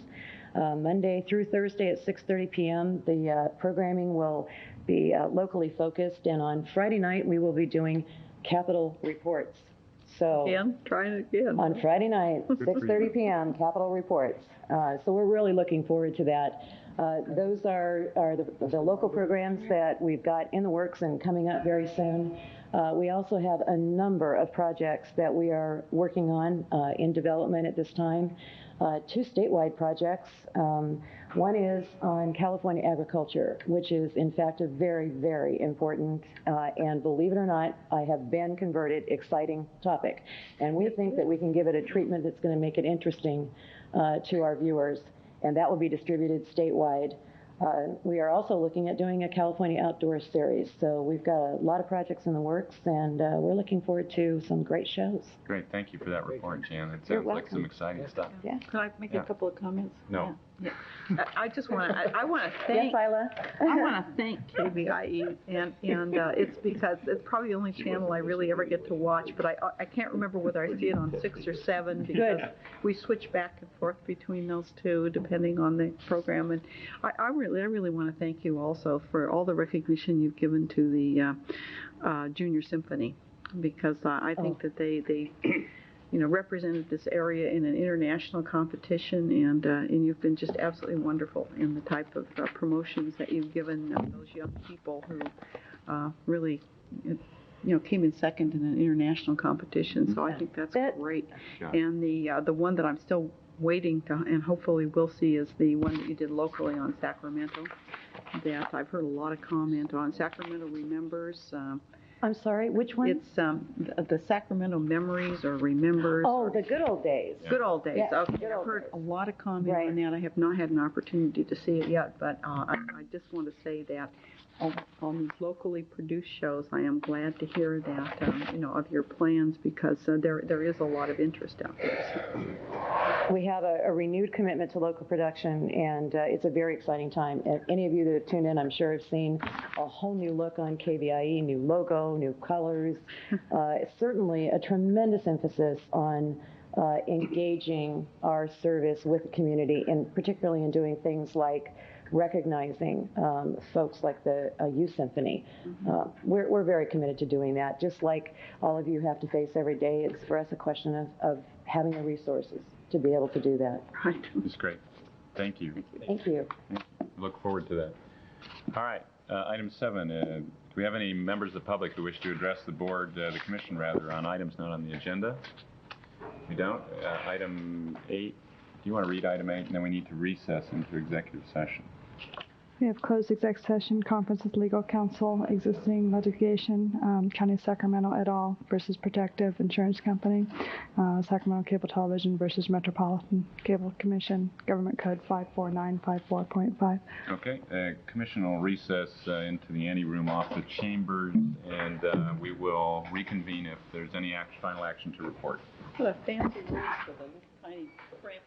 Monday through Thursday at 6:30 p.m. The programming will be locally focused, and on Friday night we will be doing Capitol Reports. So
trying it again.
On Friday night, 6:30 p.m. Capitol Reports. So we're really looking forward to that. Those are the local programs that we've got in the works and coming up very soon. We also have a number of projects that we are working on in development at this time. 2 statewide projects. One is on California agriculture, which is in fact a very, very important and believe it or not, I have been converted, exciting topic. And we think that we can give it a treatment that's going to make it interesting to our viewers, and that will be distributed statewide. We are also looking at doing a California outdoor series. So we've got a lot of projects in the works, and we're looking forward to some great shows.
Great. Thank you for that report, Jan. It
You're
sounds like some
welcome.
exciting stuff.
Yeah.
Can I make a couple of comments?
No.
I just want to, I want to thank,
Yes, Isla?
I want to thank KBIE, and it's because it's probably the only channel I really ever get to watch, but I can't remember whether I see it on 6 or 7, because we switch back and forth between those two, depending on the program, and I really want to thank you also for all the recognition you've given to the Junior Symphony, because I think that they represented this area in an international competition, and you've been just absolutely wonderful in the type of promotions that you've given those young people who really, came in second in an international competition. So I think that's great. And the one that I'm still waiting to, and hopefully we'll see, is the one that you did locally on Sacramento. That I've heard a lot of comment on. Sacramento Remembers.
I'm sorry, which one?
It's the Sacramento Memories or Remembers.
Oh, the good old days.
Good old days.
Yes,
Okay, I've heard a lot of comment on that. I have not had an opportunity to see it yet, but I just want to say that on these locally produced shows, I am glad to hear that, of your plans, because there is a lot of interest out there. So.
We have a renewed commitment to local production, and it's a very exciting time. And any of you that have tuned in, I'm sure, have seen a whole new look on KVIE, new logo, new colors. Certainly a tremendous emphasis on engaging our service with the community, and particularly in doing things like recognizing folks like the Youth Symphony. We're very committed to doing that. Just like all of you have to face every day, it's for us a question of having the resources to be able to do that.
Right.
That's great. Thank you.
Thank you.
Look forward to that. All right. Item 7. Do we have any members of the public who wish to address the board, the commission rather, on items not on the agenda? We don't. Item 8. Do you want to read item 8, and then we need to recess into executive session?
We have closed exec session, conference with legal counsel, existing litigation, County of Sacramento et al. Versus Protective Insurance Company, Sacramento Cable Television versus Metropolitan Cable Commission, Government Code 54954.5.
Okay. Commission will recess into the anteroom off the chambers, and we will reconvene if there's any final action to report.
What a fancy word for the little tiny print.